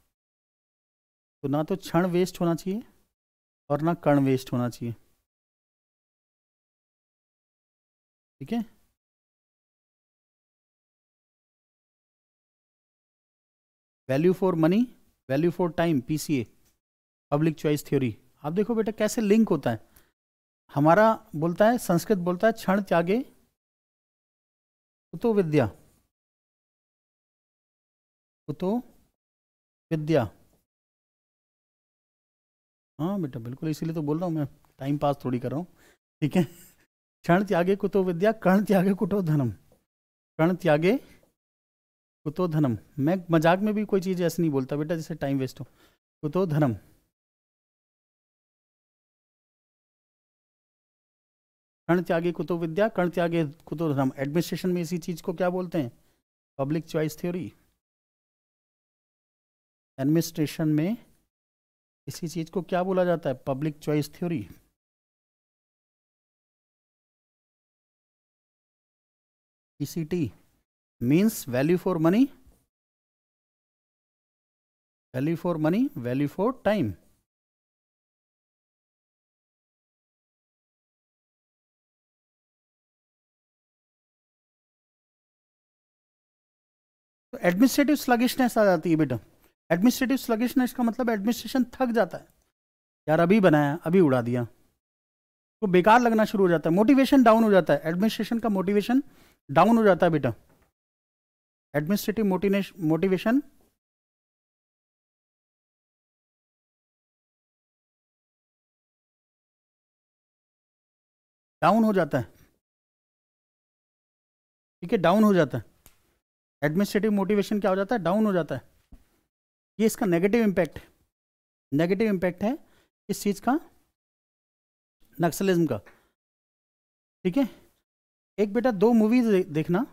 तो ना तो क्षण वेस्ट होना चाहिए और ना कण वेस्ट होना चाहिए। ठीक है, value for money, value for time, PCA, public choice theory. आप देखो बेटा कैसे लिंक होता है। हमारा बोलता है, संस्कृत बोलता है क्षण त्यागे कुतो विद्या, कुतो विद्या। हाँ बेटा बिल्कुल, इसीलिए तो बोल रहा हूँ मैं, टाइम पास थोड़ी कर रहा हूँ। ठीक है, क्षण त्यागे कुतो विद्या, कर्ण त्यागे कुतो धनम, कर्ण त्यागे कुतो धनम। मैं मजाक में भी कोई चीज़ ऐसी नहीं बोलता बेटा जिससे टाइम वेस्ट हो। कुतो धनम, कर्ण त्यागे कुतो विद्या, कर्ण त्यागे कुतो धनम। एडमिनिस्ट्रेशन में इसी चीज़ को क्या बोलते हैं, पब्लिक चॉइस थ्योरी। एडमिनिस्ट्रेशन में इसी चीज को क्या बोला जाता है? Public choice theory. PCT means value for money, value for money, value for time. तो एडमिनिस्ट्रेटिव स्लगिशनेस आ जाती है बेटा। एडमिनिस्ट्रेटिव स्लगिशनेस का मतलब एडमिनिस्ट्रेशन थक जाता है, यार अभी बनाया अभी उड़ा दिया, तो बेकार लगना शुरू हो जाता है, मोटिवेशन डाउन हो जाता है, एडमिनिस्ट्रेशन का मोटिवेशन डाउन हो जाता है बेटा। एडमिनिस्ट्रेटिव मोटिवेशन डाउन हो जाता है, ठीक है, डाउन हो जाता है। एडमिनिस्ट्रेटिव मोटिवेशन क्या हो जाता है? डाउन हो जाता है। ये इसका नेगेटिव इम्पैक्ट, नेगेटिव इम्पैक्ट है इस चीज का, नक्सलिज्म का, ठीक है। एक बेटा दो मूवीज देखना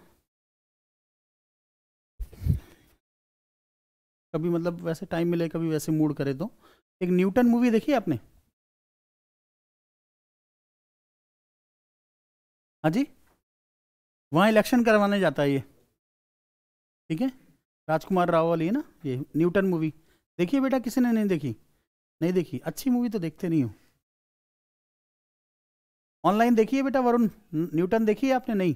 कभी, मतलब वैसे टाइम मिले कभी, वैसे मूड करे तो। एक न्यूटन मूवी देखी आपने? हाँ जी, वहाँ इलेक्शन करवाने जाता है ये, ठीक है, राजकुमार राव वाली है ना ये न्यूटन मूवी। देखिए बेटा, किसी ने नहीं देखी? नहीं देखी? अच्छी मूवी तो देखते नहीं हो। ऑनलाइन देखिए बेटा, वरुण न्यूटन देखिए आपने? नहीं,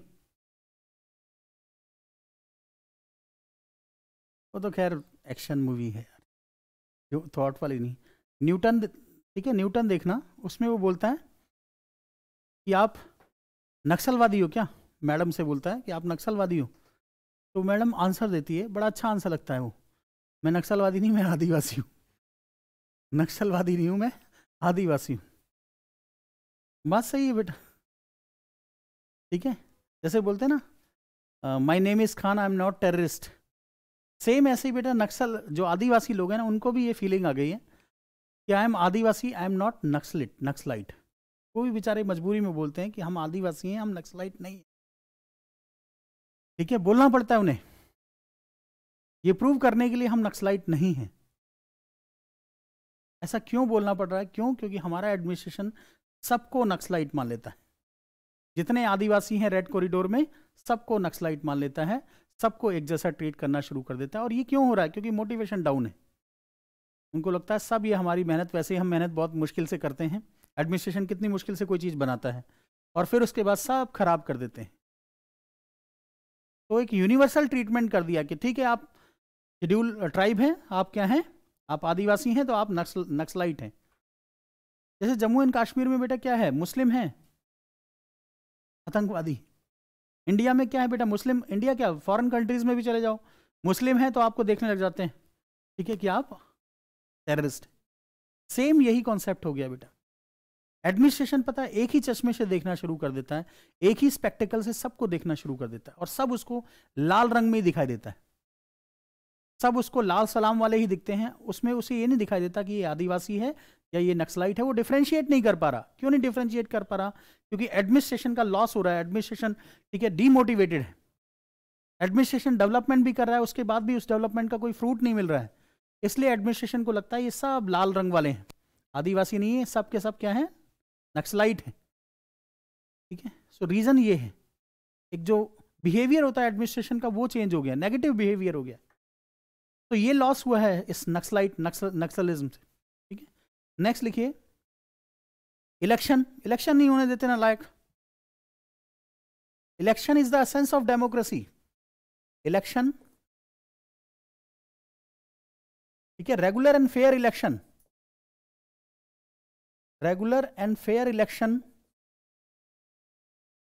वो तो खैर एक्शन मूवी है यार, जो थॉट वाली नहीं। न्यूटन, ठीक है, न्यूटन देखना, उसमें वो बोलता है कि आप नक्सलवादी हो क्या, मैडम से बोलता है कि आप नक्सलवादी हो। तो मैडम आंसर देती है, बड़ा अच्छा आंसर लगता है वो, मैं नक्सलवादी नहीं, मैं आदिवासी हूँ। नक्सलवादी नहीं हूँ मैं, आदिवासी हूँ। बात सही है बेटा, ठीक है। जैसे बोलते हैं ना, my name is Khan, I am not terrorist. Same ऐसे ही बेटा नक्सल, जो आदिवासी लोग हैं ना, उनको भी ये फीलिंग आ गई है कि I am Adivasi, I am not naxalite. वो भी बेचारे मजबूरी में बोलते हैं कि हम आदिवासी हैं, हम नक्सलाइट नहीं है, ठीक है, बोलना पड़ता है उन्हें ये प्रूव करने के लिए हम नक्सलाइट नहीं हैं। ऐसा क्यों बोलना पड़ रहा है? क्यों? क्योंकि हमारा एडमिनिस्ट्रेशन सबको नक्सलाइट मान लेता है। जितने आदिवासी हैं रेड कॉरिडोर में, सबको नक्सलाइट मान लेता है, सबको एक जैसा ट्रीट करना शुरू कर देता है। और ये क्यों हो रहा है? क्योंकि मोटिवेशन डाउन है। उनको लगता है सब ये हमारी मेहनत, वैसे ही हम मेहनत बहुत मुश्किल से करते हैं, एडमिनिस्ट्रेशन कितनी मुश्किल से कोई चीज़ बनाता है, और फिर उसके बाद सब खराब कर देते हैं। तो एक यूनिवर्सल ट्रीटमेंट कर दिया कि ठीक है, आप शेड्यूल ट्राइब हैं, आप क्या हैं, आप आदिवासी हैं, तो आप नक्सलाइट हैं। जैसे जम्मू एंड कश्मीर में बेटा क्या है? मुस्लिम हैं, आतंकवादी। इंडिया में क्या है बेटा? मुस्लिम। इंडिया क्या, फॉरेन कंट्रीज में भी चले जाओ, मुस्लिम है तो आपको देखने लग जाते हैं, ठीक है, कि आप टेररिस्ट। सेम यही कॉन्सेप्ट हो गया बेटा। एडमिनिस्ट्रेशन पता है एक ही चश्मे से देखना शुरू कर देता है, एक ही स्पेक्टिकल से सबको देखना शुरू कर देता है, और सब उसको लाल रंग में ही दिखाई देता है। सब उसको लाल सलाम वाले ही दिखते हैं, उसमें उसे ये नहीं दिखाई देता कि ये आदिवासी है या ये नक्सलाइट है। वो डिफरेंशिएट नहीं कर पा रहा। क्यों नहीं डिफरेंशिएट कर पा रहा? क्योंकि एडमिनिस्ट्रेशन का लॉस हो रहा है। एडमिनिस्ट्रेशन, ठीक है, डीमोटिवेटेड है। एडमिनिस्ट्रेशन डेवलपमेंट भी कर रहा है, उसके बाद भी उस डेवलपमेंट का कोई फ्रूट नहीं मिल रहा है। इसलिए एडमिनिस्ट्रेशन को लगता है ये सब लाल रंग वाले हैं, आदिवासी नहीं है, सब के सब क्या है? नक्सलाइट है, ठीक है। सो रीजन ये है, एक जो बिहेवियर होता है एडमिनिस्ट्रेशन का वो चेंज हो गया, नेगेटिव बिहेवियर हो गया। तो ये लॉस हुआ है इस नक्सलिज्म से, ठीक है। नेक्स्ट लिखिए, इलेक्शन। इलेक्शन नहीं होने देते ना लायक। Election is the essence of democracy. Election, ठीक है, regular and fair election, regular and fair election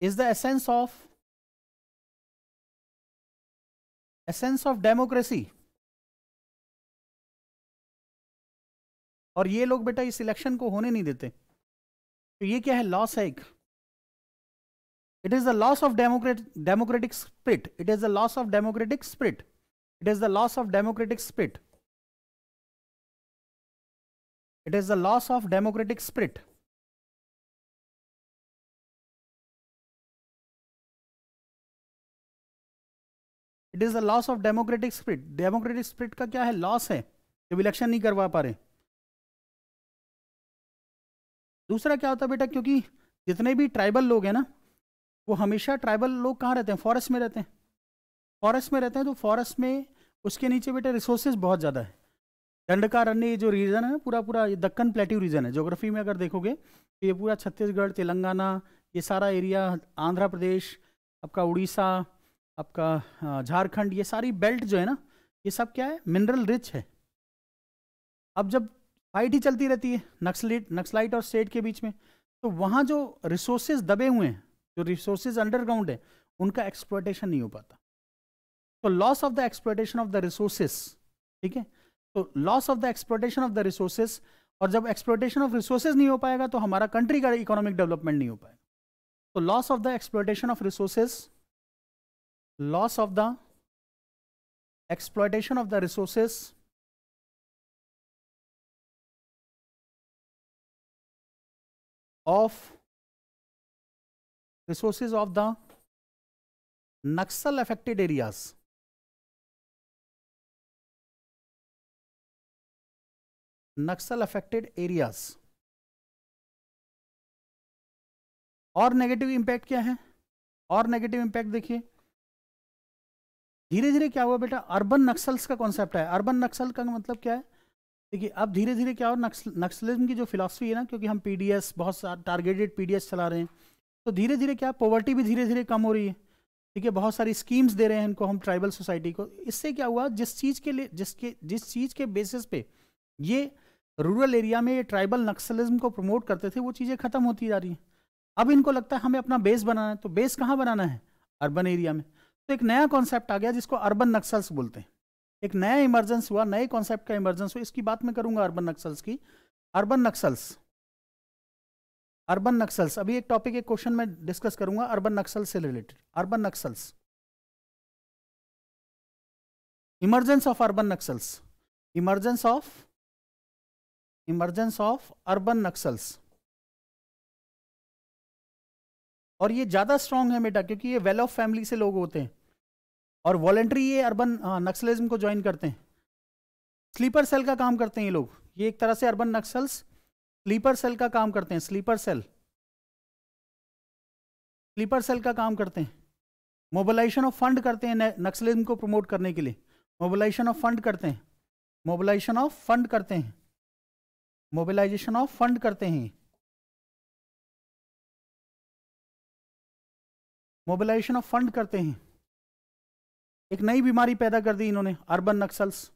is the essence of democracy. और ये लोग बेटा इस इलेक्शन को होने नहीं देते। तो ये क्या है? लॉस है एक। It is the loss of democratic spirit. It is the loss of democratic spirit. It is the loss of democratic spirit. It is the loss of democratic spirit. It is the loss of democratic spirit. Democratic spirit का क्या है? Loss है जब election नहीं करवा पा रहे। दूसरा क्या होता है बेटा, क्योंकि जितने भी ट्राइबल लोग हैं ना, वो हमेशा ट्राइबल लोग कहाँ रहते हैं, फॉरेस्ट में रहते हैं। फॉरेस्ट में रहते हैं तो फॉरेस्ट में उसके नीचे बेटा रिसोर्सेज बहुत ज़्यादा है। दंडकारण्य ये जो रीजन है, पूरा पूरा ये दक्कन प्लेट्यू रीजन है। ज्योग्राफी में अगर देखोगे तो ये पूरा छत्तीसगढ़, तेलंगाना, ये सारा एरिया, आंध्र प्रदेश, आपका उड़ीसा, आपका झारखंड, ये सारी बेल्ट जो है ना, ये सब क्या है, मिनरल रिच है। अब जब फाइट ही चलती रहती है नक्सलाइट और स्टेट के बीच में, तो वहाँ जो रिसोर्सेज दबे हुए हैं, जो रिसोर्सेज अंडरग्राउंड है, उनका एक्सप्लॉयटेशन नहीं हो पाता। तो loss of the exploitation of the resources, ठीक है, तो loss of the exploitation of the resources, और जब एक्सप्लॉयटेशन ऑफ रिसोर्सेज नहीं हो पाएगा तो हमारा कंट्री का इकोनॉमिक डेवलपमेंट नहीं हो पाएगा। तो loss of the exploitation of resources, loss of the exploitation of the resources of resources of the Naxal affected areas, Naxal affected areas। और नेगेटिव इंपैक्ट क्या है, और नेगेटिव इंपैक्ट देखिए, धीरे धीरे क्या हुआ बेटा, अर्बन नक्सल्स का कॉन्सेप्ट है। अर्बन नक्सल का मतलब क्या है, देखिए अब धीरे धीरे क्या हो, नक्सलिज्म की जो फिलॉसफी है ना, क्योंकि हम पीडीएस, बहुत टारगेटेड पीडीएस चला रहे हैं, तो धीरे धीरे क्या, पॉवर्टी भी धीरे धीरे कम हो रही है, ठीक है, बहुत सारी स्कीम्स दे रहे हैं इनको हम ट्राइबल सोसाइटी को। इससे क्या हुआ, जिस चीज़ के लिए जिस चीज़ के बेसिस पे ये रूरल एरिया में ये ट्राइबल नक्सलिज्म को प्रमोट करते थे, वो चीज़ें खत्म होती जा रही हैं। अब इनको लगता है हमें अपना बेस बनाना है, तो बेस कहाँ बनाना है, अर्बन एरिया में। तो एक नया कॉन्सेप्ट आ गया जिसको अर्बन नक्सल्स बोलते हैं। एक नया इमर्जेंस हुआ, नए कॉन्सेप्ट का इमर्जेंस हुआ, इसकी बात मैं करूंगा अर्बन नक्सल्स की। अर्बन नक्सल्स, अर्बन नक्सल्स, अभी एक टॉपिक, एक क्वेश्चन में डिस्कस करूंगा अर्बन नक्सल से related. Urban Naxals, emergence of urban Naxals, emergence of urban Naxals. और ये ज्यादा स्ट्रांग है बेटा, क्योंकि ये वेल ऑफ फैमिली से लोग होते हैं और वॉलेंट्री ये अर्बन नक्सलिज्म को ज्वाइन करते हैं। स्लीपर सेल का काम करते हैं ये लोग, ये एक तरह से अर्बन नक्सल्स स्लीपर सेल का काम करते हैं। स्लीपर सेल का काम करते हैं। मोबिलाइजेशन ऑफ फंड करते हैं नक्सलिज्म को प्रमोट करने के लिए। मोबिलाइजेशन ऑफ फंड करते हैं, मोबिलाइजेशन ऑफ फंड करते हैं, मोबिलाइजेशन ऑफ फंड करते हैं, मोबिलाइजेशन ऑफ फंड करते हैं। एक नई बीमारी पैदा कर दी इन्होंने, अर्बन नक्सल्स।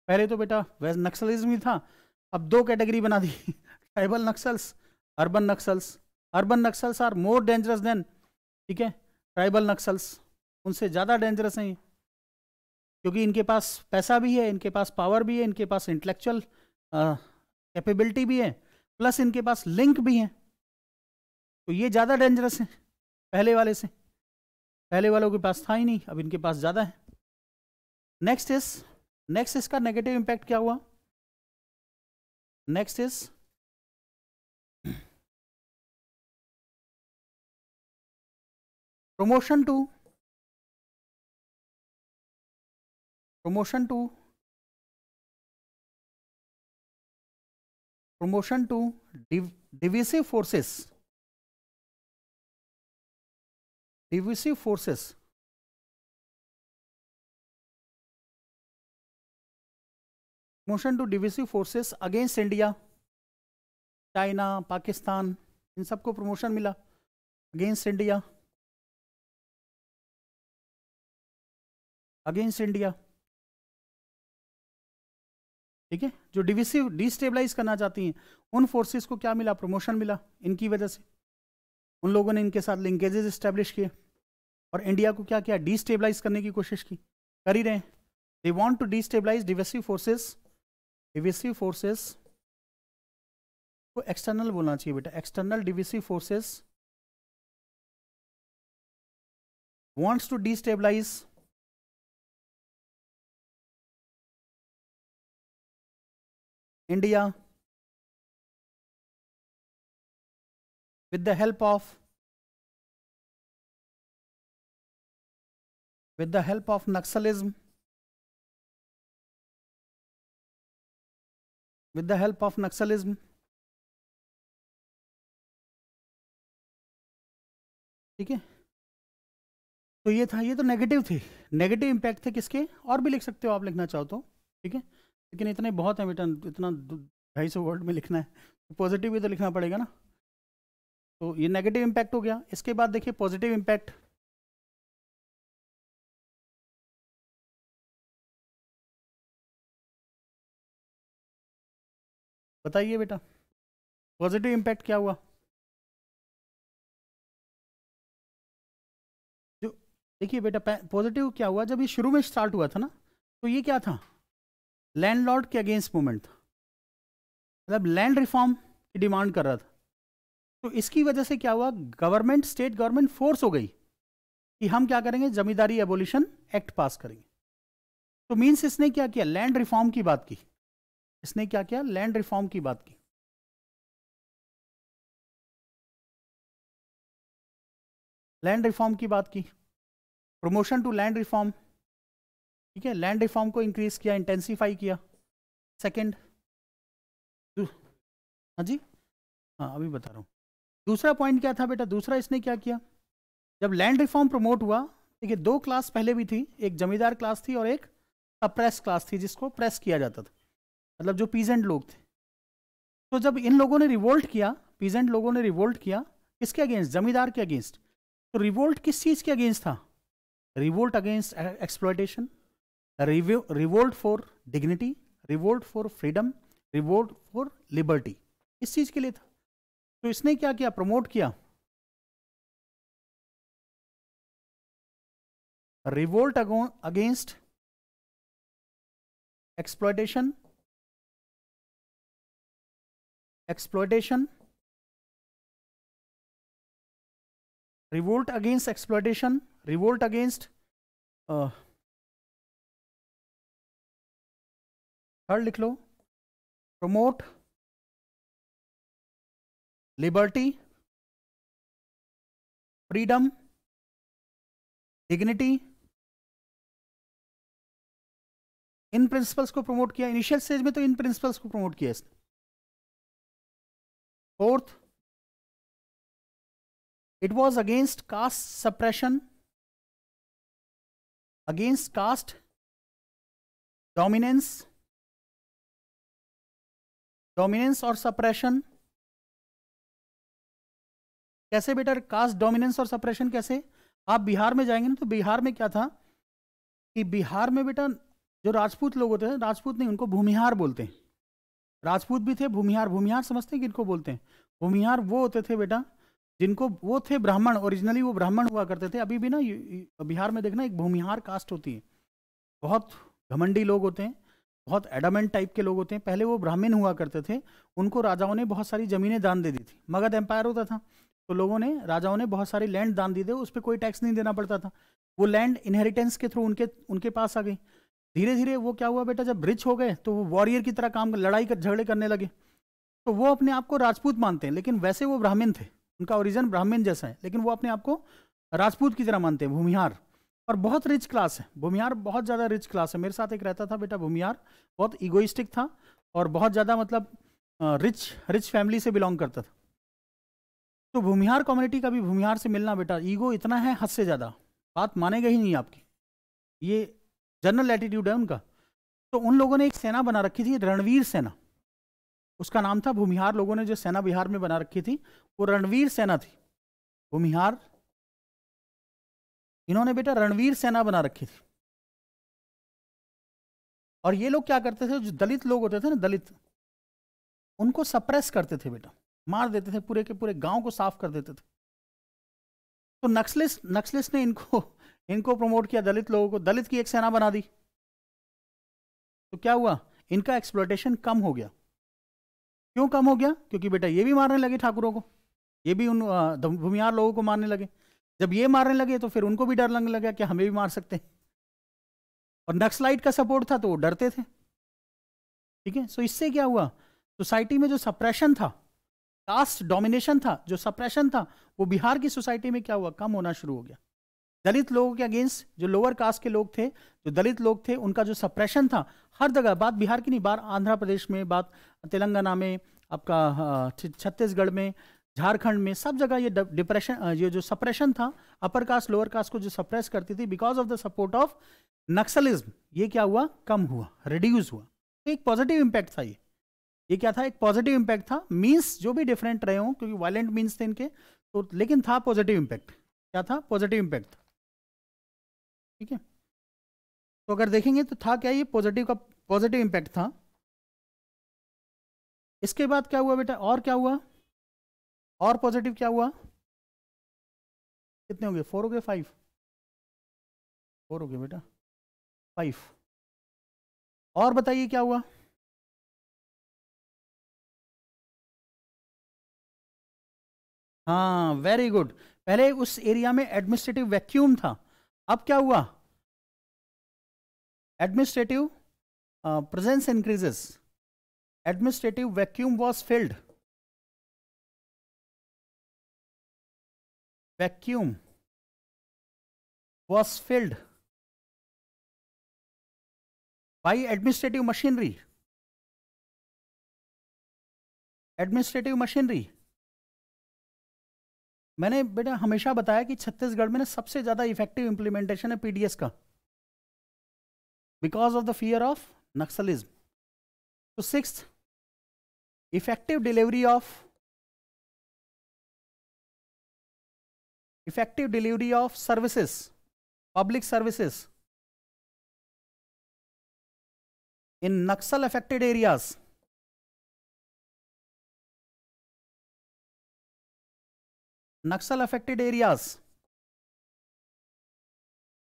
पहले तो बेटा वैसे नक्सलिज्म ही था, अब दो कैटेगरी बना दी tribal Naxals, urban Naxals. Urban Naxals are more dangerous than, ठीक है, ट्राइबल नक्सल्स, उनसे ज़्यादा डेंजरस हैं, क्योंकि इनके पास पैसा भी है, इनके पास पावर भी है, इनके पास इंटेलेक्चुअल कैपेबिलिटी भी है, प्लस इनके पास लिंक भी है। तो ये ज़्यादा डेंजरस है पहले वाले से। पहले वालों के पास था ही नहीं, अब इनके पास ज़्यादा है। नेक्स्ट इसका नेगेटिव इंपैक्ट क्या हुआ, next is promotion to divisive forces, promotion to divisive forces against India, China, Pakistan, इन सबको प्रमोशन मिला अगेंस्ट इंडिया, ठीक है। जो डिविसिव, डिस्टेबलाइज करना चाहती हैं, उन फोर्सेस को क्या मिला, प्रमोशन मिला इनकी वजह से। उन लोगों ने इनके साथ लिंकेजेस एस्टेब्लिश किए और इंडिया को क्या किया, डिस्टेबलाइज करने की कोशिश की, कर ही रहे हैं। They want to destabilise divisive forces को एक्सटर्नल बोलना चाहिए बेटा, external divisive forces wants to destabilize India with the help of Naxalism, with the help of Naxalism, ठीक है, तो ये था, ये तो नेगेटिव थे, नेगेटिव इम्पैक्ट थे किसके, और भी लिख सकते हो आप लिखना चाहो तो, ठीक है, लेकिन इतने बहुत है बेटा, इतना 250 वर्ड में लिखना है, तो पॉजिटिव भी तो लिखना पड़ेगा ना। तो ये नेगेटिव इम्पैक्ट हो गया। इसके बाद देखिए पॉजिटिव इम्पैक्ट, बताइए बेटा पॉजिटिव इम्पैक्ट क्या हुआ। जो देखिए बेटा पॉजिटिव क्या हुआ, जब ये शुरू में स्टार्ट हुआ था ना, तो ये क्या था, लैंडलॉर्ड के अगेंस्ट मूवमेंट था, मतलब लैंड रिफॉर्म की डिमांड कर रहा था। तो इसकी वजह से क्या हुआ, गवर्नमेंट, स्टेट गवर्नमेंट फोर्स हो गई कि हम क्या करेंगे, जमींदारी एबोलिशन एक्ट पास करेंगे। तो मींस इसने क्या किया, लैंड रिफॉर्म की बात की, इसने क्या किया, लैंड रिफॉर्म की बात की। लैंड रिफॉर्म की बात की, प्रमोशन टू लैंड रिफॉर्म, ठीक है, लैंड रिफॉर्म को इंक्रीज किया, इंटेंसिफाई किया। सेकंड, हाँ जी, हाँ अभी बता रहा हूँ। दूसरा पॉइंट क्या था बेटा, दूसरा इसने क्या किया, जब लैंड रिफॉर्म प्रमोट हुआ, देखिए दो क्लास पहले भी थी, एक जमींदार क्लास थी और एक अप्रेस क्लास थी, जिसको प्रेस किया जाता था, मतलब जो पीजेंट लोग थे। तो जब इन लोगों ने रिवोल्ट किया, पीजेंट लोगों ने रिवोल्ट किया, किसके अगेंस्ट, जमींदार के अगेंस्ट। तो रिवोल्ट किस चीज के अगेंस्ट था, revolt against exploitation, revolt for dignity, revolt for freedom, revolt for liberty, इस चीज के लिए था। तो इसने क्या किया, प्रमोट किया revolt against exploitation, revolt against exploitation, revolt against, third लिख लो, प्रमोट लिबर्टी, फ्रीडम, डिग्निटी, इन प्रिंसिपल्स को प्रमोट किया। इनिशियल स्टेज में तो इन प्रिंसिपल्स को प्रमोट किया इसने। Fourth, it was against caste suppression, against caste dominance, dominance और सप्रेशन। कैसे बेटा, कास्ट डोमिनेंस और सप्रेशन कैसे, आप बिहार में जाएंगे ना, तो बिहार में क्या था कि बिहार में बेटा जो राजपूत लोग होते हैं, राजपूत नहीं, उनको भूमिहार बोलते हैं, राजपूत भी थे, भूमिहार, भूमिहार समझते हैं किनको बोलते हैं, भूमिहार वो होते थे बेटा जिनको, वो थे ब्राह्मण, ओरिजिनली वो ब्राह्मण हुआ करते थे। अभी भी ना बिहार में देखना एक भूमिहार कास्ट होती है, बहुत घमंडी लोग होते हैं, बहुत एडामेंट टाइप के लोग होते हैं। पहले वो ब्राह्मण हुआ करते थे, उनको राजाओं ने बहुत सारी जमीनें दान दे दी थी, मगध एम्पायर होता था, तो लोगों ने, राजाओं ने बहुत सारी लैंड दान दी थी, उस पर कोई टैक्स नहीं देना पड़ता था, वो लैंड इनहेरिटेंस के थ्रू उनके पास आ गई। धीरे धीरे वो क्या हुआ बेटा, जब रिच हो गए तो वो वॉरियर की तरह काम, लड़ाई कर, झगड़े करने लगे, तो वो अपने आप को राजपूत मानते हैं, लेकिन वैसे वो ब्राह्मण थे, उनका ओरिजिन ब्राह्मण जैसा है, लेकिन वो अपने आप को राजपूत की तरह मानते हैं, भूमिहार। और बहुत रिच क्लास है भूमिहार, बहुत ज़्यादा रिच क्लास है। मेरे साथ एक रहता था बेटा भूमिहार, बहुत इगोइस्टिक था और बहुत ज़्यादा मतलब रिच फैमिली से बिलोंग करता था। तो भूमिहार कम्युनिटी का भी भूमिहार से मिलना बेटा, ईगो इतना है हद से ज़्यादा, बात मानेगा ही नहीं आपकी, ये जनरल एटीट्यूड है उनका। तो उन लोगों ने एक सेना बना रखी थी, रणवीर सेना, उसका नाम था। भूमिहार लोगों ने जो सेना बिहार में बना रखी थी वो रणवीर सेना थी। भूमिहार, इन्होंने बेटा रणवीर सेना बना रखी थी। और ये लोग क्या करते थे, जो दलित लोग होते थे ना, दलित, उनको सप्रेस करते थे बेटा, मार देते थे, पूरे के पूरे गांव को साफ कर देते थे। तो नक्सलिस्ट ने इनको प्रमोट किया, दलित लोगों को, दलित की एक सेना बना दी। तो क्या हुआ, इनका एक्सप्लॉयटेशन कम हो गया। क्यों कम हो गया, क्योंकि बेटा ये भी मारने लगे ठाकुरों को, ये भी उन भूमिहार लोगों को मारने लगे। जब ये मारने लगे तो फिर उनको भी डर लगने लगा कि हमें भी मार सकते हैं, और नक्सलाइट का सपोर्ट था तो वो डरते थे। ठीक है, सो इससे क्या हुआ, सोसाइटी में जो सप्रेशन था, कास्ट डोमिनेशन था, जो सप्रेशन था, वो बिहार की सोसाइटी में क्या हुआ, कम होना शुरू हो गया। दलित लोगों के अगेंस्ट जो लोअर कास्ट के लोग थे, जो दलित लोग थे, उनका जो सप्रेशन था हर जगह, बात बिहार की नहीं, बात आंध्र प्रदेश में, बात तेलंगाना में, आपका छत्तीसगढ़ में, झारखंड में सब जगह ये डिप्रेशन, ये जो सप्रेशन था अपर कास्ट लोअर कास्ट को जो सप्रेस करती थी, because of the support of Naxalism, ये क्या हुआ, कम हुआ, रिड्यूस हुआ। तो एक पॉजिटिव इंपैक्ट था ये क्या था, एक पॉजिटिव इंपैक्ट था। मीन्स जो भी डिफरेंट रहे हों, क्योंकि वायलेंट मीन्स थे इनके, तो लेकिन था पॉजिटिव इंपैक्ट। क्या था, पॉजिटिव इंपैक्ट था। ठीक है, तो अगर देखेंगे तो था क्या, ये पॉजिटिव का पॉजिटिव इंपैक्ट था। इसके बाद क्या हुआ बेटा, और क्या हुआ, और पॉजिटिव क्या हुआ, कितने हो गए, 4 हो गए, 5, 4 हो गए बेटा, 5। और बताइए क्या हुआ, हाँ वेरी गुड। पहले उस एरिया में एडमिनिस्ट्रेटिव वैक्यूम था, अब क्या हुआ, administrative presence increases, administrative vacuum was field, vacuum was filled by administrative machinery, administrative machinery. मैंने बेटा हमेशा बताया कि छत्तीसगढ़ में ना सबसे ज्यादा इफेक्टिव इंप्लीमेंटेशन है पीडीएस का, because of the fear of Naxalism. तो 6th, effective delivery of services, public services in Naxal affected areas, Naxal affected areas।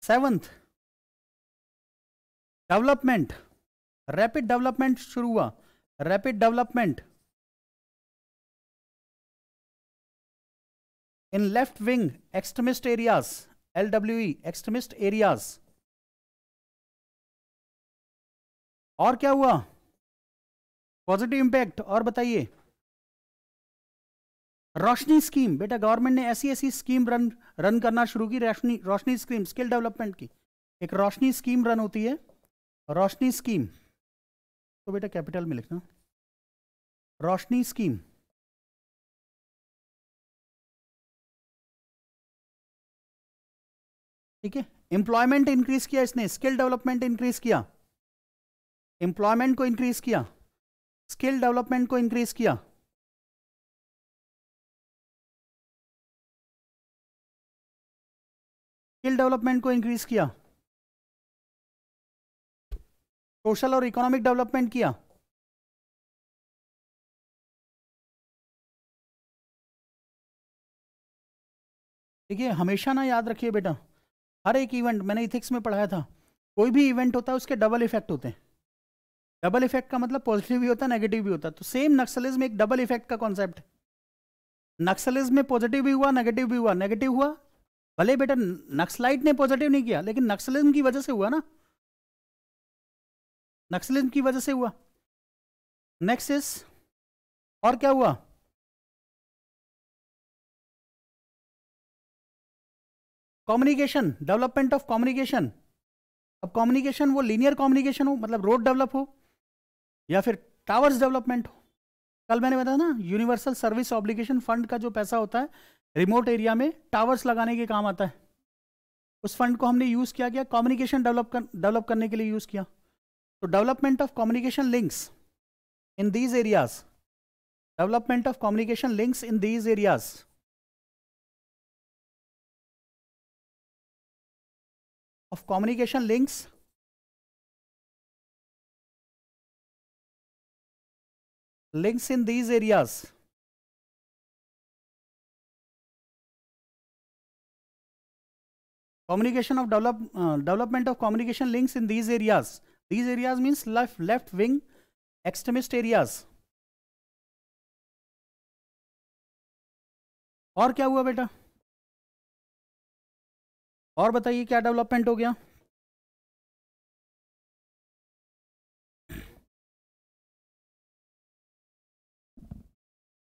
7th, development, rapid development शुरू हुआ, rapid development in left wing extremist areas, LWE extremist areas. और क्या हुआ, positive impact, और बताइए, रोशनी scheme, बेटा government ने ऐसी स्कीम रन करना शुरू की, रोशनी स्कीम स्किल डेवलपमेंट की, एक रोशनी स्कीम रन होती है, रोशनी स्कीम, तो बेटा कैपिटल में लिखना, रोशनी स्कीम। ठीक है, एम्प्लॉयमेंट इंक्रीज किया इसने, स्किल डेवलपमेंट इंक्रीज किया, एम्प्लॉयमेंट को इंक्रीज किया, स्किल डेवलपमेंट को इंक्रीज किया। स्किल डेवलपमेंट को इंक्रीज किया, सोशल और इकोनॉमिक डेवलपमेंट किया। ठीक है, हमेशा ना याद रखिए बेटा, हर एक इवेंट, मैंने इथिक्स में पढ़ाया था, कोई भी इवेंट होता है उसके डबल इफेक्ट होते हैं। डबल इफेक्ट का मतलब पॉजिटिव भी होता है, नेगेटिव भी होता है। तो सेम नक्सलिज्म में एक डबल इफेक्ट का कॉन्सेप्ट है। नक्सलिज्म में पॉजिटिव भी हुआ, नेगेटिव भी हुआ। नेगेटिव हुआ, भले बेटा नक्सलाइट ने पॉजिटिव नहीं किया, लेकिन नक्सलिज्म की वजह से हुआ ना, नक्सलिज्म की वजह से हुआ। नेक्स्ट इज, और क्या हुआ, कम्युनिकेशन, डेवलपमेंट ऑफ कम्युनिकेशन। अब कम्युनिकेशन वो लीनियर कम्युनिकेशन हो, मतलब रोड डेवलप हो, या फिर टावर्स डेवलपमेंट हो। कल मैंने बताया ना, यूनिवर्सल सर्विस ऑब्लिगेशन फंड का जो पैसा होता है रिमोट एरिया में टावर्स लगाने के काम आता है, उस फंड को हमने यूज किया गया कम्युनिकेशन डेवलप करने के लिए यूज किया। तो development of communication links in these areas, development of communication links in these areas, of communication links in these areas, communication of development of communication links in these areas means left wing extremist areas। और क्या हुआ बेटा, और बताइए क्या development हो गया।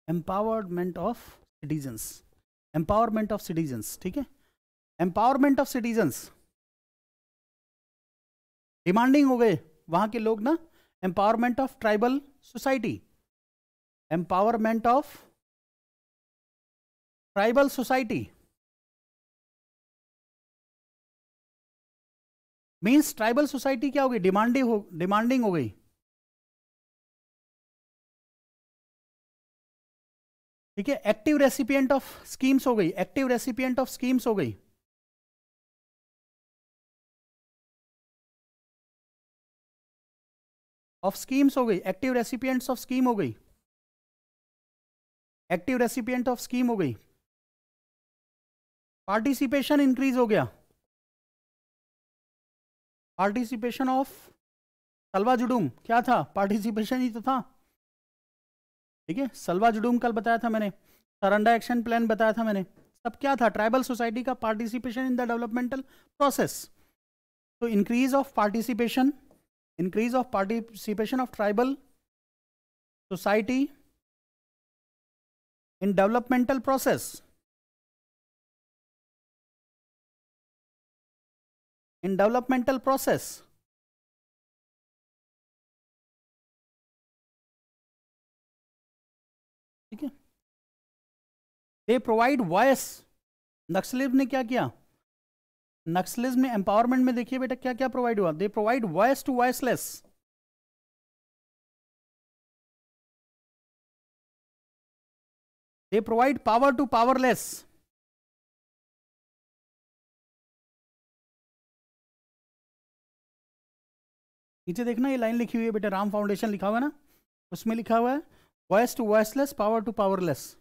Empowerment of citizens, empowerment of citizens. ठीक है, एम्पावरमेंट ऑफ सिटीजन्स, डिमांडिंग हो गए वहां के लोग ना। Empowerment of tribal society, empowerment of tribal society means tribal society क्या हो गई? डिमांडिंग हो गई। ठीक है, एक्टिव रेसिपिएंट ऑफ स्कीम्स हो गई, एक्टिव रेसिपिएंट ऑफ स्कीम्स हो गई। ऑफ स्कीम्स हो गई, एक्टिव रेसिपिएंट्स ऑफ स्कीम हो गई, एक्टिव रेसिपिएंट ऑफ स्कीम हो गई। पार्टिसिपेशन इंक्रीज हो गया, पार्टिसिपेशन ऑफ सलवा जुडूम क्या था? पार्टिसिपेशन ही तो था। ठीक है, सलवा जुडूम कल बताया था मैंने, सरंडा एक्शन प्लान बताया था मैंने, सब क्या था? ट्राइबल सोसाइटी का participation in the developmental process. तो increase of participation of tribal society in developmental process, in developmental process. ठीक है, दे प्रोवाइड वॉइस। नक्सलिज्म ने क्या किया? नक्सलिज्म में एम्पावरमेंट में देखिए बेटा क्या क्या प्रोवाइड हुआ। They provide voice to voiceless, they provide power to powerless. नीचे देखना ये लाइन लिखी हुई है बेटा, राम फाउंडेशन लिखा हुआ है ना, उसमें लिखा हुआ है voice to voiceless, power to powerless.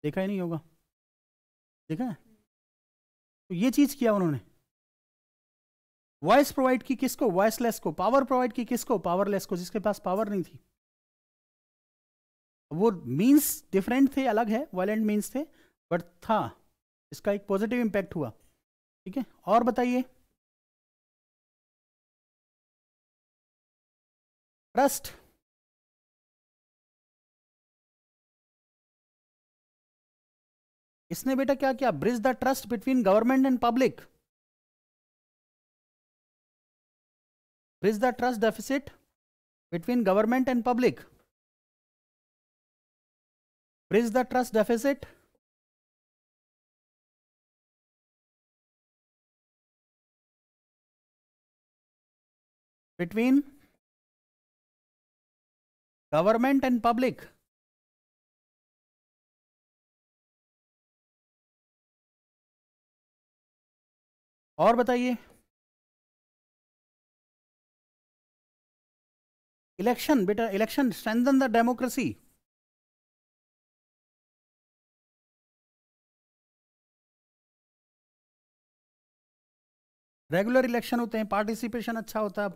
देखा ही नहीं होगा, देखा है? तो ये चीज किया उन्होंने, वॉइस प्रोवाइड की किसको? वॉइसलेस को। पावर प्रोवाइड की किसको? पावरलेस को, जिसके पास पावर नहीं थी। वो मींस डिफरेंट थे, अलग है, वायलेंट मींस थे, बट था, इसका एक पॉजिटिव इंपैक्ट हुआ। ठीक है, और बताइए। ट्रस्ट, इसने बेटा क्या किया? Bridge the trust between government and public, bridge the trust deficit between government and public, bridge the trust deficit between government and public। और बताइए। इलेक्शन बेटा, election strengthen the democracy. Regular election होते हैं, participation अच्छा होता है,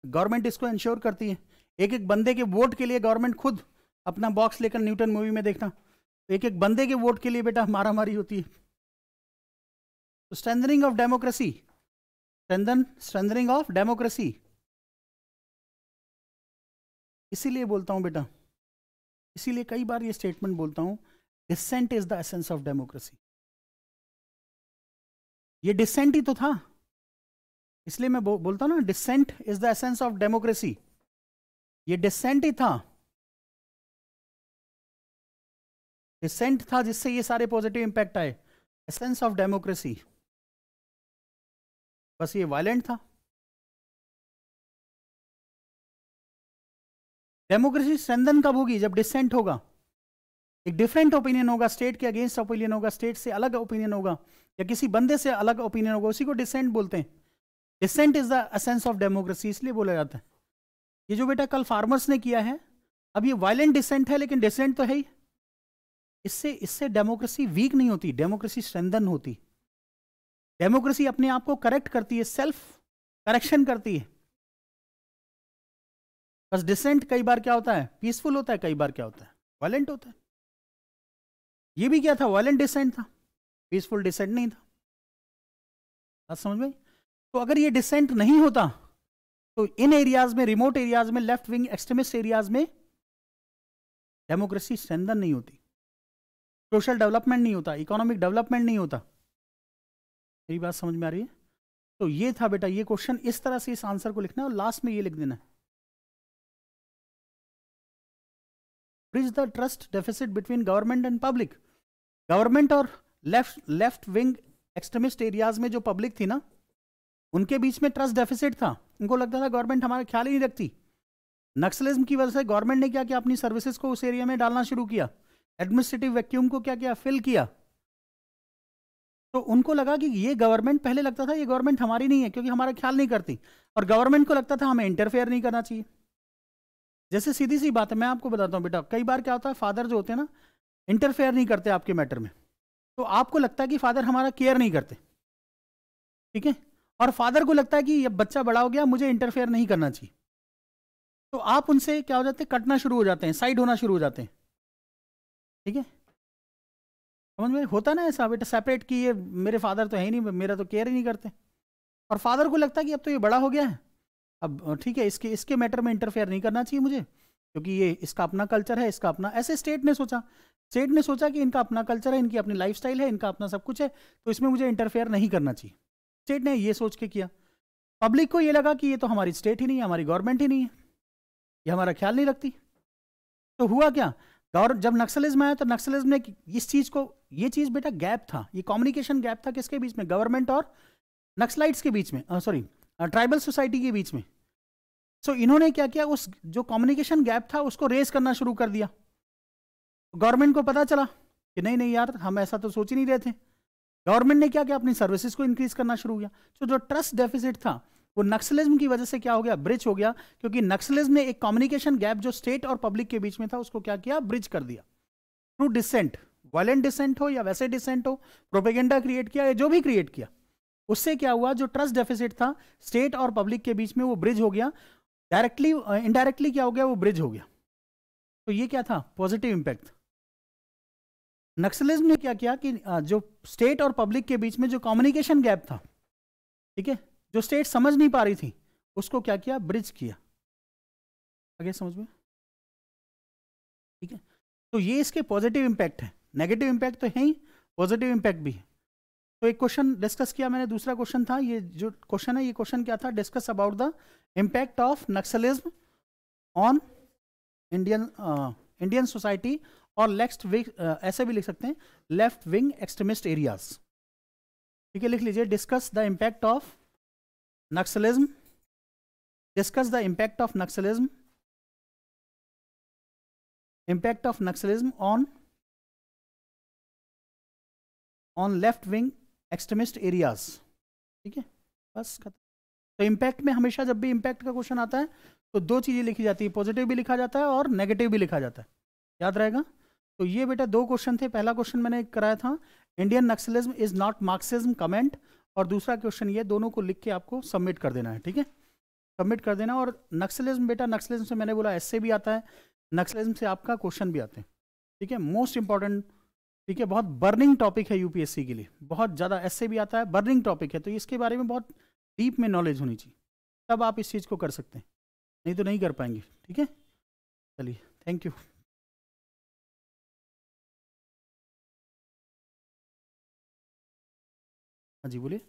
government इसको ensure करती है। एक एक बंदे के वोट के लिए गवर्नमेंट खुद अपना बॉक्स लेकर, न्यूटन मूवी में देखना, एक एक बंदे के वोट के लिए बेटा मारामारी होती है। तो strengthening of democracy, strengthening of democracy. इसीलिए बोलता हूं बेटा, इसीलिए कई बार ये स्टेटमेंट बोलता हूं, dissent is the essence of democracy. ये डिसेंट ही तो था, इसलिए मैं बोलता हूं ना, dissent is the essence of democracy. ये डिसेंट ही था, डिसेंट था जिससे ये सारे पॉजिटिव इंपैक्ट आए। एसेंस ऑफ डेमोक्रेसी, बस ये वायलेंट था। डेमोक्रेसी स्ट्रेंथन कब होगी? जब डिसेंट होगा, एक डिफरेंट ओपिनियन होगा, स्टेट के अगेंस्ट ओपिनियन होगा, स्टेट से अलग ओपिनियन होगा, या किसी बंदे से अलग ओपिनियन होगा, उसी को डिसेंट बोलते हैं। Dissent is the essence of democracy, इसलिए बोला जाता है। ये जो बेटा कल फार्मर्स ने किया है, अब ये वायलेंट डिसेंट है, लेकिन डिसेंट तो है ही। इससे डेमोक्रेसी वीक नहीं होती, डेमोक्रेसी स्ट्रेंथन होती। डेमोक्रेसी अपने आप को करेक्ट करती है, सेल्फ करेक्शन करती है। बस डिसेंट कई बार क्या होता है? पीसफुल होता है, कई बार क्या होता है? वायलेंट होता है। ये भी क्या था? वायलेंट डिसेंट था, पीसफुल डिसेंट नहीं था। बात समझ में? तो अगर ये डिसेंट नहीं होता तो इन एरियाज में, रिमोट एरियाज में, लेफ्ट विंग एक्सट्रीमिस्ट एरियाज में डेमोक्रेसी स्ट्रेंथन नहीं होती, सोशल डेवलपमेंट नहीं होता, इकोनॉमिक डेवलपमेंट नहीं होता। यही बात समझ में आ रही है? तो ये था बेटा, ये क्वेश्चन इस तरह से इस आंसर को लिखना है और लास्ट में ये लिख देना है, bridge the trust deficit between government and public. Government और लेफ्ट विंग एक्सट्रीमिस्ट एरियाज में जो पब्लिक थी ना, उनके बीच में ट्रस्ट डेफिसिट था। उनको लगता था गवर्नमेंट हमारा ख्याल ही नहीं रखती। नक्सलिज्म की वजह से गवर्नमेंट ने क्या किया, अपनी सर्विसेज को उस एरिया में डालना शुरू किया, एडमिनिस्ट्रेटिव वैक्यूम को क्या किया, फिल किया। तो उनको लगा कि ये गवर्नमेंट, पहले लगता था ये गवर्नमेंट हमारी नहीं है क्योंकि हमारा ख्याल नहीं करती, और गवर्नमेंट को लगता था हमें इंटरफेयर नहीं करना चाहिए। जैसे सीधी सी बात है, मैं आपको बताता हूँ बेटा, कई बार क्या होता है, फादर जो होते हैं ना, इंटरफेयर नहीं करते आपके मैटर में, तो आपको लगता है कि फादर हमारा केयर नहीं करते, ठीक है, और फादर को लगता है कि ये बच्चा बड़ा हो गया, मुझे इंटरफेयर नहीं करना चाहिए। तो आप उनसे क्या हो जाते हैं, कटना शुरू हो जाते हैं, साइड होना शुरू हो जाते हैं, ठीक है। समझ में होता ना ऐसा बेटा, सेपरेट कि ये मेरे फादर तो है ही नहीं, मेरा तो केयर ही नहीं करते, और फादर को लगता है कि अब तो ये बड़ा हो गया है, अब ठीक है, इसके मैटर में इंटरफेयर नहीं करना चाहिए मुझे, क्योंकि ये इसका अपना कल्चर है, इसका अपना, ऐसे स्टेट ने सोचा कि इनका अपना कल्चर है, इनकी अपनी लाइफस्टाइल है, इनका अपना सब कुछ है, तो इसमें मुझे इंटरफेयर नहीं करना चाहिए। स्टेट ने ये सोच के किया। पब्लिक को ये लगा कि ये तो हमारी स्टेट ही नहीं है, हमारी गवर्नमेंट ही नहीं है, ये हमारा ख्याल नहीं रखती। तो हुआ क्या, जब नक्सलिज्म आया तो नक्सलिज्म ने इस चीज को, ये चीज बेटा गैप था, ये कम्युनिकेशन गैप था किसके बीच में, गवर्नमेंट और नक्सलाइट्स के बीच में, सॉरी ट्राइबल सोसाइटी के बीच में। सो इन्होंने क्या किया, उस जो कम्युनिकेशन गैप था उसको रेस करना शुरू कर दिया। गवर्नमेंट को पता चला कि नहीं नहीं यार, हम ऐसा तो सोच ही नहीं रहे थे। गवर्नमेंट ने क्या किया, अपनी सर्विसेज को इंक्रीज करना शुरू किया। तो जो ट्रस्ट डेफिसिट था वो नक्सलिज्म की वजह से क्या हो गया, ब्रिज हो गया, क्योंकि नक्सलिज्म ने एक कम्युनिकेशन गैप जो स्टेट और पब्लिक के बीच में था उसको क्या किया, ब्रिज कर दिया थ्रू डिसेंट, वायलेंट डिसेंट हो या वैसे डिसेंट हो, प्रोपेगेंडा क्रिएट किया या जो भी क्रिएट किया, उससे क्या हुआ, जो ट्रस्ट डेफिसिट था स्टेट और पब्लिक के बीच में वो ब्रिज हो गया, डायरेक्टली इनडायरेक्टली क्या हो गया, वो ब्रिज हो गया। तो ये क्या था, पॉजिटिव इंपैक्ट। नक्सलिज्म ने क्या किया कि जो स्टेट और पब्लिक के बीच में जो कम्युनिकेशन गैप था, ठीक है, जो स्टेट समझ नहीं पा रही थी, उसको क्या किया, ब्रिज किया। आगे समझ में, ठीक है। तो ये इसके पॉजिटिव इंपैक्ट है, नेगेटिव इंपैक्ट तो है ही, पॉजिटिव इंपैक्ट भी है। तो एक क्वेश्चन डिस्कस किया मैंने, दूसरा क्वेश्चन था, ये जो क्वेश्चन है, ये क्वेश्चन क्या था, discuss about the impact of Naxalism on Indian society और लेफ्ट विंग, ऐसे भी लिख सकते हैं, लेफ्ट विंग एक्सट्रीमिस्ट एरियाज, ठीक है, लिख लीजिए, discuss the impact of Naxalism, discuss the impact of Naxalism, impact of Naxalism on left wing extremist areas, ठीक है, बस खत्म। तो इम्पैक्ट में हमेशा जब भी इम्पैक्ट का क्वेश्चन आता है तो दो चीजें लिखी जाती है, पॉजिटिव भी लिखा जाता है और नेगेटिव भी लिखा जाता है, याद रहेगा। तो ये बेटा दो क्वेश्चन थे, पहला क्वेश्चन मैंने कराया था, Indian Naxalism is not Marxism comment, और दूसरा क्वेश्चन ये, दोनों को लिख के आपको सबमिट कर देना है, ठीक है, सबमिट कर देना। और नक्सलिज्म बेटा, नक्सलिज्म से मैंने बोला ऐसे भी आता है, नक्सलिज्म से आपका क्वेश्चन भी आते हैं, ठीक है, मोस्ट इंपॉर्टेंट, ठीक है, बहुत बर्निंग टॉपिक है यूपीएससी के लिए, बहुत ज़्यादा ऐसे भी आता है, बर्निंग टॉपिक है, तो इसके बारे में बहुत डीप में नॉलेज होनी चाहिए, तब आप इस चीज़ को कर सकते हैं, नहीं तो नहीं कर पाएंगे, ठीक है। चलिए, थैंक यू। हाँ जी बोलिए।